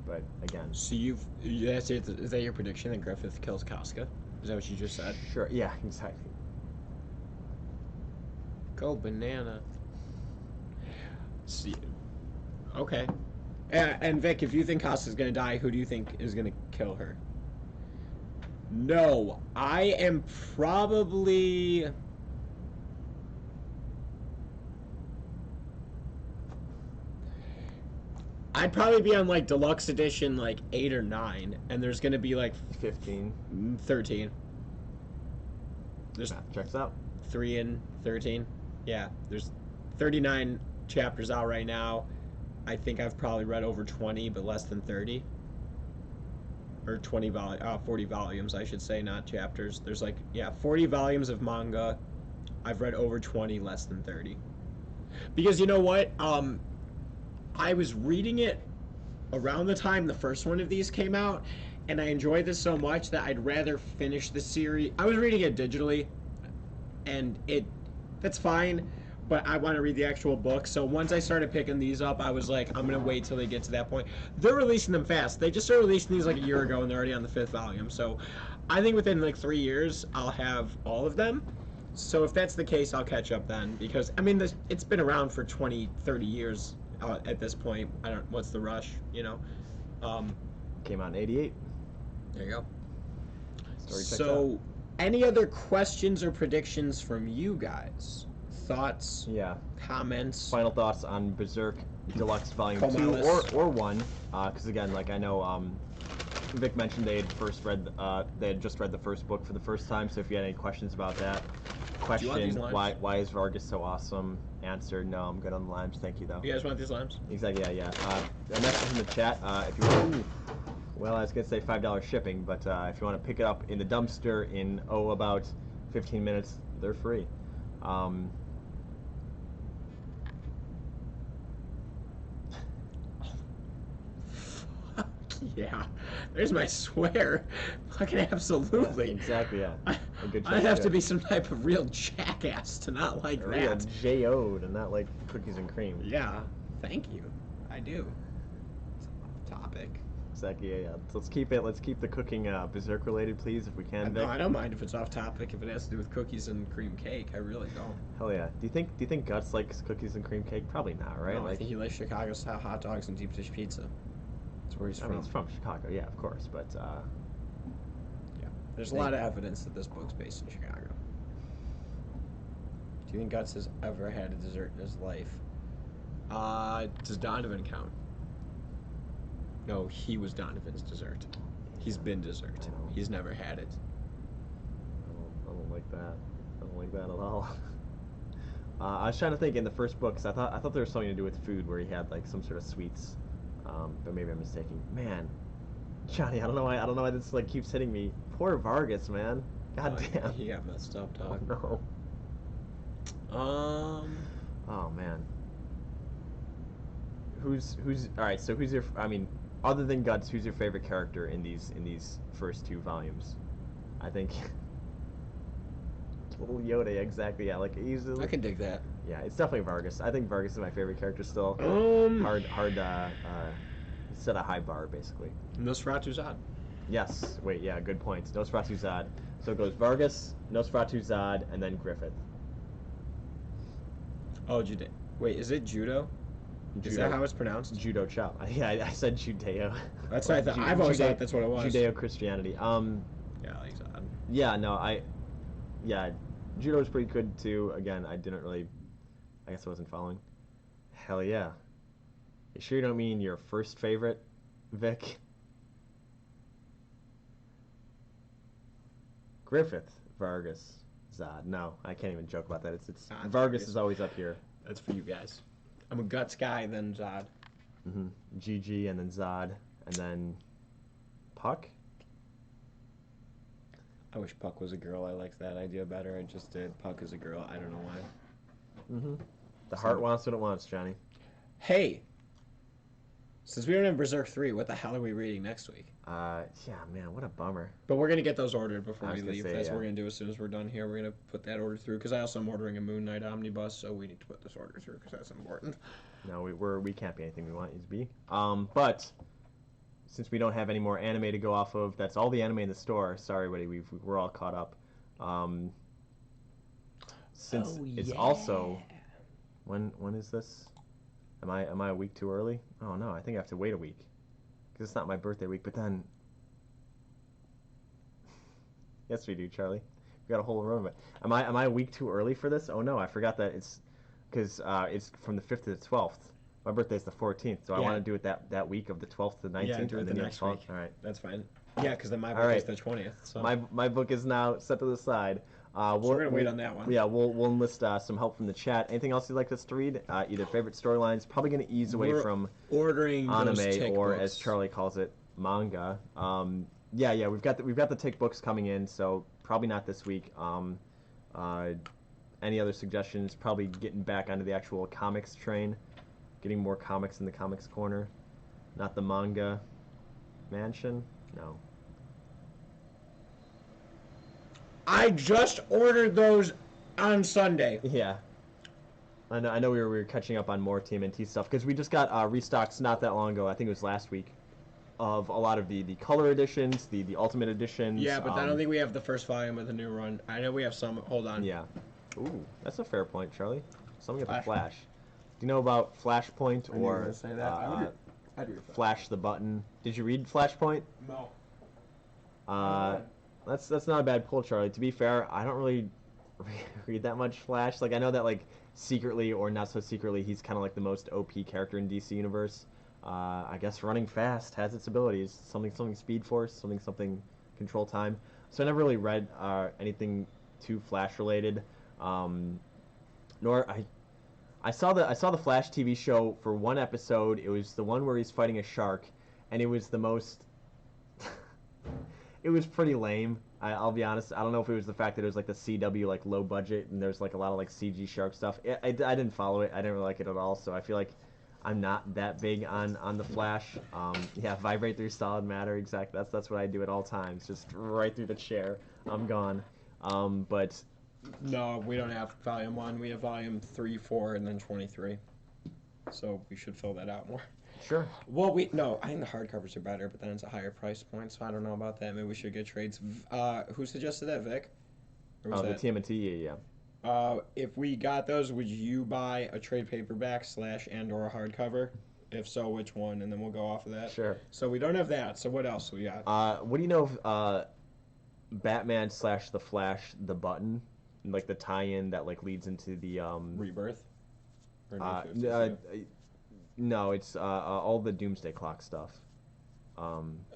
[SPEAKER 2] But again,
[SPEAKER 1] so is that your prediction that Griffith kills Casca? Is that what you just said?
[SPEAKER 2] Sure. Yeah. Exactly.
[SPEAKER 1] Go banana. See. Okay. And Vic, if you think Casca's gonna die, who do you think is gonna kill her? No, I am probably... I'd probably be on like deluxe edition like 8 or 9, and there's gonna be like
[SPEAKER 2] 15,
[SPEAKER 1] 13. There's
[SPEAKER 2] checks out
[SPEAKER 1] 3 and 13. Yeah, there's 39 chapters out right now. I think I've probably read over 20, but less than 30. Or 40 volumes, I should say, not chapters. There's 40 volumes of manga. I've read over 20, less than 30. Because you know what? I was reading it around the time the first one of these came out, and I enjoyed this so much that I'd rather finish the series. I was reading it digitally, and that's fine, but I want to read the actual book. So once I started picking these up, I was like, I'm gonna wait till they get to that point. They're releasing them fast. They just started releasing these like a year ago, and they're already on the 5th volume. So I think within like 3 years, I'll have all of them. So if that's the case, I'll catch up then, because I mean, it's been around for 20, 30 years at this point. I don't. What's the rush? You know.
[SPEAKER 2] Came out in '88.
[SPEAKER 1] There you go.
[SPEAKER 2] Story checks
[SPEAKER 1] So,
[SPEAKER 2] out.
[SPEAKER 1] any other questions or predictions from you guys? Thoughts?
[SPEAKER 2] Yeah.
[SPEAKER 1] Comments?
[SPEAKER 2] Final thoughts on Berserk Deluxe Volume
[SPEAKER 1] Come
[SPEAKER 2] 2
[SPEAKER 1] on,
[SPEAKER 2] or 1, because again, like I know Vic mentioned they had just read the first book for the first time. So if you had any questions about that, question why is Vargas so awesome? Answer, no, I'm good on the limes. Thank you though.
[SPEAKER 1] You guys want these limes?
[SPEAKER 2] Exactly. Yeah. A message in the chat. If you want. Well, I was gonna say $5 shipping, but if you want to pick it up in the dumpster in about 15 minutes, they're free.
[SPEAKER 1] Yeah, there's my swear. Fucking absolutely.
[SPEAKER 2] Yeah, exactly, yeah. A good
[SPEAKER 1] I have to be some type of real jackass to not like that.
[SPEAKER 2] Real J.O. to not like cookies and cream.
[SPEAKER 1] Yeah, thank you. I do. It's off topic.
[SPEAKER 2] Exactly, yeah. So let's keep the cooking Berserk related, please, if we can, Vic.
[SPEAKER 1] No, I don't mind if it's off topic. If it has to do with cookies and cream cake, I really don't.
[SPEAKER 2] Hell yeah. Do you think Guts likes cookies and cream cake? Probably not, right?
[SPEAKER 1] No,
[SPEAKER 2] like,
[SPEAKER 1] I think he likes Chicago style hot dogs and deep dish pizza. That's where he's from.
[SPEAKER 2] I mean, he's from Chicago, yeah, of course, but
[SPEAKER 1] yeah. There's a lot of evidence that this book's based in Chicago. Do you think Guts has ever had a dessert in his life? Does Donovan count? No, he was Donovan's dessert. He's been dessert. He's never had it.
[SPEAKER 2] I don't like that. I don't like that at all. I was trying to think in the first book, 'cause I thought there was something to do with food, where he had like some sort of sweets. But maybe I'm mistaken. Man, Johnny, I don't know why this like keeps hitting me. Poor Vargas, man. God damn.
[SPEAKER 1] He got messed up, dog.
[SPEAKER 2] Oh,
[SPEAKER 1] no.
[SPEAKER 2] Oh man. Who's all right? So who's your? I mean, other than Guts, who's your favorite character in these first 2 volumes? I think little Yoda, exactly. Yeah, like easily.
[SPEAKER 1] I can dig that.
[SPEAKER 2] Yeah, it's definitely Vargas. I think Vargas is my favorite character still. Hard. Set a high bar, basically.
[SPEAKER 1] Nosferatu Zod.
[SPEAKER 2] Yes. Wait. Yeah. Good points. Nosferatu Zod. So it goes Vargas, Nosferatu Zod, and then Griffith.
[SPEAKER 1] Oh, wait, is it Judo? Is that how it's pronounced?
[SPEAKER 2] Judo Chop. Yeah, I said Judeo.
[SPEAKER 1] That's what I thought. I've always thought that's what it was.
[SPEAKER 2] Judeo-Christianity.
[SPEAKER 1] Yeah, I like Zod.
[SPEAKER 2] Yeah. No. Yeah. Judo was pretty good too. Again, I didn't really. I guess I wasn't following. Hell yeah. You sure you don't mean your first favorite, Vic? Griffith, Vargas, Zod. No, I can't even joke about that. It's Vargas is always up here.
[SPEAKER 1] That's for you guys. I'm a Guts guy, then Zod.
[SPEAKER 2] Mm-hmm. GG, and then Zod, and then Puck.
[SPEAKER 1] I wish Puck was a girl. I liked that idea better. I just did Puck as a girl. I don't know why.
[SPEAKER 2] Mm-hmm. The heart wants what it wants, Johnny.
[SPEAKER 1] Hey, since we don't have Berserk 3, what the hell are we reading next week?
[SPEAKER 2] Yeah, man, what a bummer.
[SPEAKER 1] But we're going to get those ordered before we leave. That's
[SPEAKER 2] yeah.
[SPEAKER 1] what we're going to do as soon as we're done here. We're going to put that order through, because I also am ordering a Moon Knight omnibus, so we need to put this order through, because that's important.
[SPEAKER 2] No, we can't be anything we want you to be. But since we don't have any more anime to go off of, that's all the anime in the store. Sorry, buddy, we're all caught up. Since it's also... When is this? Am I a week too early? Oh no, I think I have to wait a week, because it's not my birthday week. But then, yes, we do, Charlie. We got a whole room of it. Am I a week too early for this? Oh no, I forgot that it's because it's from the 5th to the 12th. My birthday's the 14th, so I want to do it that week of the 12th to the 19th.
[SPEAKER 1] Yeah, do it the next week.
[SPEAKER 2] All right,
[SPEAKER 1] that's fine. Yeah, because then my birthday's the 20th. So.
[SPEAKER 2] My book is now set to the side.
[SPEAKER 1] So we're gonna wait on that one.
[SPEAKER 2] Yeah, we'll enlist some help from the chat. Anything else you'd like us to read? Either favorite storylines. Probably gonna ease away from
[SPEAKER 1] ordering
[SPEAKER 2] anime, or
[SPEAKER 1] books,
[SPEAKER 2] as Charlie calls it, manga. Yeah. We've got the tick books coming in, so probably not this week. Any other suggestions? Probably getting back onto the actual comics train, getting more comics in the comics corner, not the manga mansion. No.
[SPEAKER 1] I just ordered those on Sunday.
[SPEAKER 2] Yeah. I know we were catching up on more TMNT stuff because we just got restocks not that long ago. I think it was last week of a lot of the color editions, the ultimate editions.
[SPEAKER 1] Yeah, but I don't think we have the first volume of the new run. I know we have some. Hold on.
[SPEAKER 2] Yeah. Ooh, that's a fair point, Charlie. Something at the Flash. Do you know about Flashpoint or
[SPEAKER 1] say that. I'd read
[SPEAKER 2] Flash the Button? Did you read Flashpoint?
[SPEAKER 1] No.
[SPEAKER 2] That's not a bad pull, Charlie. To be fair, I don't really read that much Flash. Like I know that like secretly or not so secretly, he's kind of like the most OP character in DC Universe. I guess running fast has its abilities. Something Speed Force, something Control Time. So I never really read anything too Flash related. Nor I saw the Flash TV show for one episode. It was the one where he's fighting a shark, and it was the most. It was pretty lame. I'll be honest. I don't know if it was the fact that it was like the CW like low budget and there's like a lot of like CG shark stuff. I didn't follow it. I didn't really like it at all. So I feel like I'm not that big on the Flash. Yeah, vibrate through solid matter. Exactly. That's what I do at all times. Just right through the chair. I'm gone. But
[SPEAKER 1] no, we don't have volume 1. We have volume 3, 4, and then 23. So we should fill that out more.
[SPEAKER 2] Sure.
[SPEAKER 1] Well, I think the hardcovers are better, but then it's a higher price point, so I don't know about that. Maybe we should get trades. Who suggested that, Vic?
[SPEAKER 2] Or was that the TMNT, yeah.
[SPEAKER 1] If we got those, would you buy a trade paperback / and or a hardcover? If so, which one? And then we'll go off of that.
[SPEAKER 2] Sure.
[SPEAKER 1] So we don't have that. So what else we got?
[SPEAKER 2] What do you know of Batman / the Flash, the Button, like the tie-in that like leads into the
[SPEAKER 1] Rebirth.
[SPEAKER 2] No, it's all the Doomsday Clock stuff.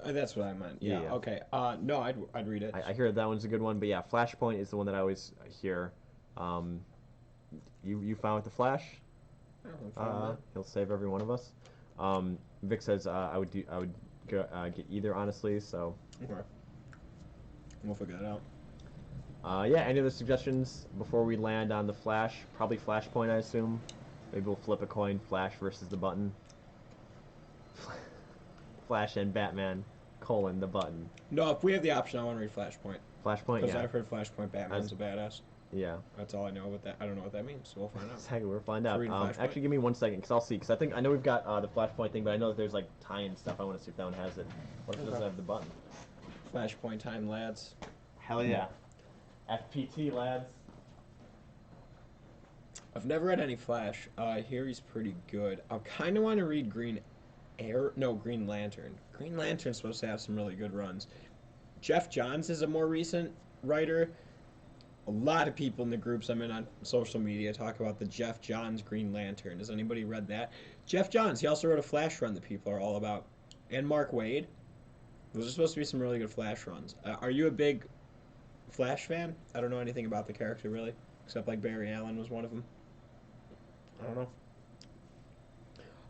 [SPEAKER 1] That's what I meant. Yeah. Okay. No, I'd read it.
[SPEAKER 2] I hear that one's a good one, but yeah, Flashpoint is the one that I always hear. You found with the Flash?
[SPEAKER 1] Yeah,
[SPEAKER 2] he'll save every one of us. Vic says I would get either honestly. So.
[SPEAKER 1] Okay. We'll figure that
[SPEAKER 2] out. Yeah. Any other suggestions before we land on the Flash? Probably Flashpoint, I assume. Maybe we'll flip a coin, Flash versus the Button. Flash and Batman, the Button.
[SPEAKER 1] No, if we have the option, I want to read Flashpoint.
[SPEAKER 2] Flashpoint,
[SPEAKER 1] Because
[SPEAKER 2] yeah.
[SPEAKER 1] I've heard Flashpoint Batman's a badass.
[SPEAKER 2] Yeah.
[SPEAKER 1] That's all I know about that. I don't know what that means, so we'll find out.
[SPEAKER 2] Exactly, we'll find out.
[SPEAKER 1] So
[SPEAKER 2] actually, give me 1 second, because I'll see. Because I know we've got the Flashpoint thing, but I know that there's like tie-in stuff. I want to see if that one has it. What if it doesn't have the Button?
[SPEAKER 1] Flashpoint time, lads.
[SPEAKER 2] Hell yeah. FPT, lads.
[SPEAKER 1] I've never read any Flash. I hear he's pretty good. I kind of want to read Green Lantern. Green Lantern's supposed to have some really good runs. Jeff Johns is a more recent writer. A lot of people in the groups I'm in on social media talk about the Jeff Johns Green Lantern. Has anybody read that? Jeff Johns, he also wrote a Flash run that people are all about. And Mark Waid. Those are supposed to be some really good Flash runs. Are you a big Flash fan? I don't know anything about the character, really. Except like Barry Allen was one of them. I don't know.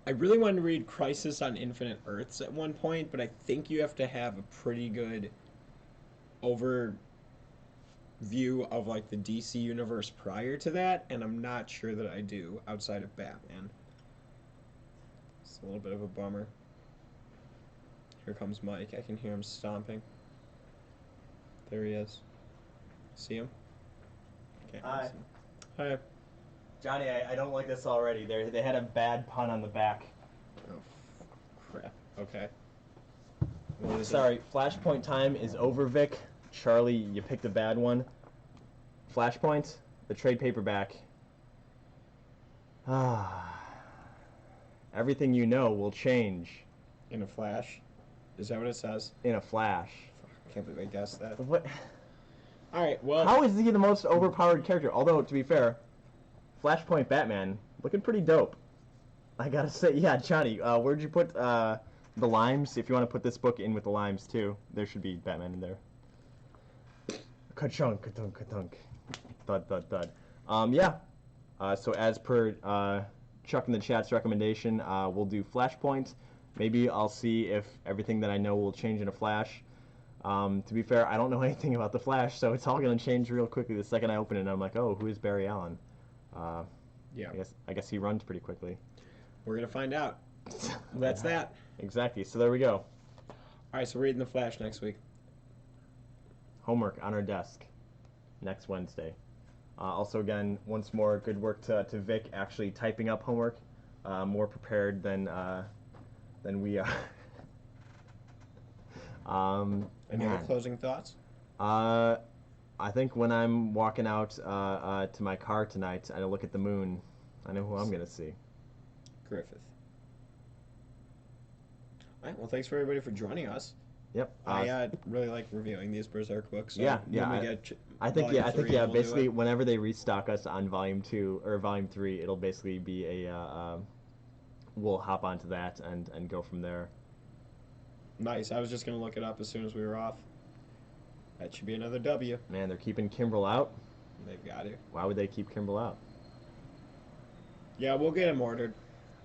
[SPEAKER 1] I really wanted to read Crisis on Infinite Earths at one point, but I think you have to have a pretty good overview of like the DC universe prior to that, and I'm not sure that I do outside of Batman. It's a little bit of a bummer. Here comes Mike. I can hear him stomping. There he is. See him? Can't
[SPEAKER 2] Hi.
[SPEAKER 1] see him. Hi.
[SPEAKER 2] Johnny, I don't like this already. They had a bad pun on the back.
[SPEAKER 1] Oh, crap. Okay.
[SPEAKER 2] Sorry, Flashpoint time is over, Vic. Charlie, you picked a bad one. Flashpoint, the trade paperback. Everything you know will change.
[SPEAKER 1] In a flash? Is that what it says?
[SPEAKER 2] In a flash.
[SPEAKER 1] I can't believe I guessed that.
[SPEAKER 2] What?
[SPEAKER 1] Alright, well...
[SPEAKER 2] How is he the most overpowered character? Although, to be fair, Flashpoint Batman, looking pretty dope. I gotta say, yeah, Johnny, where'd you put the limes? If you want to put this book in with the limes, too, there should be Batman in there. Ka-chunk, ka-dunk, ka-dunk. Thud, thud, thud. Yeah. So as per Chuck in the chat's recommendation, we'll do Flashpoint. Maybe I'll see if everything that I know will change in a flash. To be fair, I don't know anything about the Flash, so it's all going to change real quickly the second I open it, and I'm like, oh, who is Barry Allen?
[SPEAKER 1] Yeah.
[SPEAKER 2] I guess he runs pretty quickly.
[SPEAKER 1] We're going to find out. That's that.
[SPEAKER 2] Exactly. So there we go.
[SPEAKER 1] All right, so we're reading The Flash next week.
[SPEAKER 2] Homework on our desk next Wednesday. Also, again, once more, good work to Vic actually typing up homework. More prepared than we are.
[SPEAKER 1] Any other closing thoughts?
[SPEAKER 2] I think when I'm walking out to my car tonight, and I look at the moon, I know who I'm gonna see.
[SPEAKER 1] Griffith. All right. Well, thanks for everybody for joining us.
[SPEAKER 2] Yep.
[SPEAKER 1] I really like reviewing these Berserk books. So
[SPEAKER 2] yeah. I think
[SPEAKER 1] we'll
[SPEAKER 2] basically whenever they restock us on volume 2 or volume 3, it'll basically be we'll hop onto that and go from there.
[SPEAKER 1] Nice. I was just gonna look it up as soon as we were off. That should be another W.
[SPEAKER 2] Man, they're keeping Kimbrel out.
[SPEAKER 1] They've got to.
[SPEAKER 2] Why would they keep Kimbrel out?
[SPEAKER 1] Yeah, we'll get him ordered.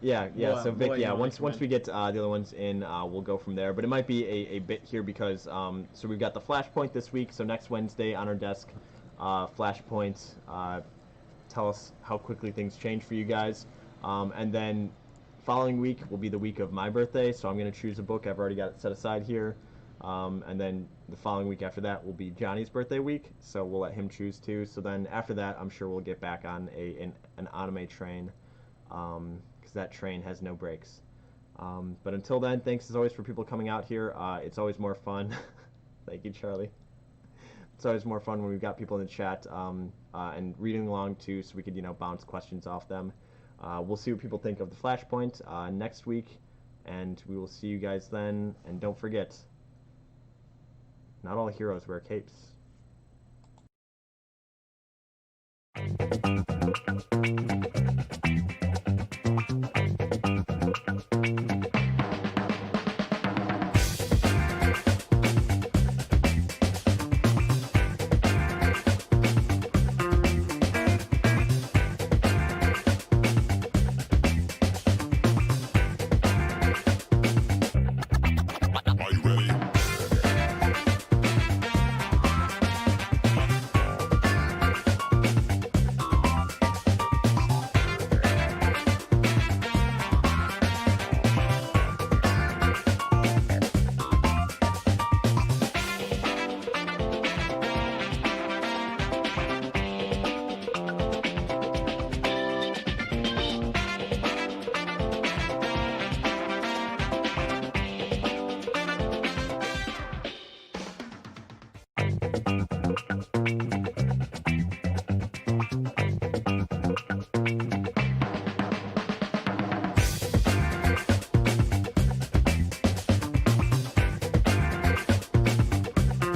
[SPEAKER 2] Yeah. So Vic, once we get the other ones in, we'll go from there. But it might be a bit here because so we've got the Flashpoint this week. So next Wednesday on our desk, Flashpoint. Tell us how quickly things change for you guys, and then following week will be the week of my birthday. So I'm gonna choose a book. I've already got it set aside here, and then the following week after that will be Johnny's birthday week. So we'll let him choose too. So then after that, I'm sure we'll get back on an anime train. Because that train has no brakes. But until then, thanks as always for people coming out here. It's always more fun. Thank you, Charlie. It's always more fun when we've got people in the chat and reading along too, so we could bounce questions off them. We'll see what people think of the Flashpoint next week, and we will see you guys then. And don't forget, not all heroes wear capes.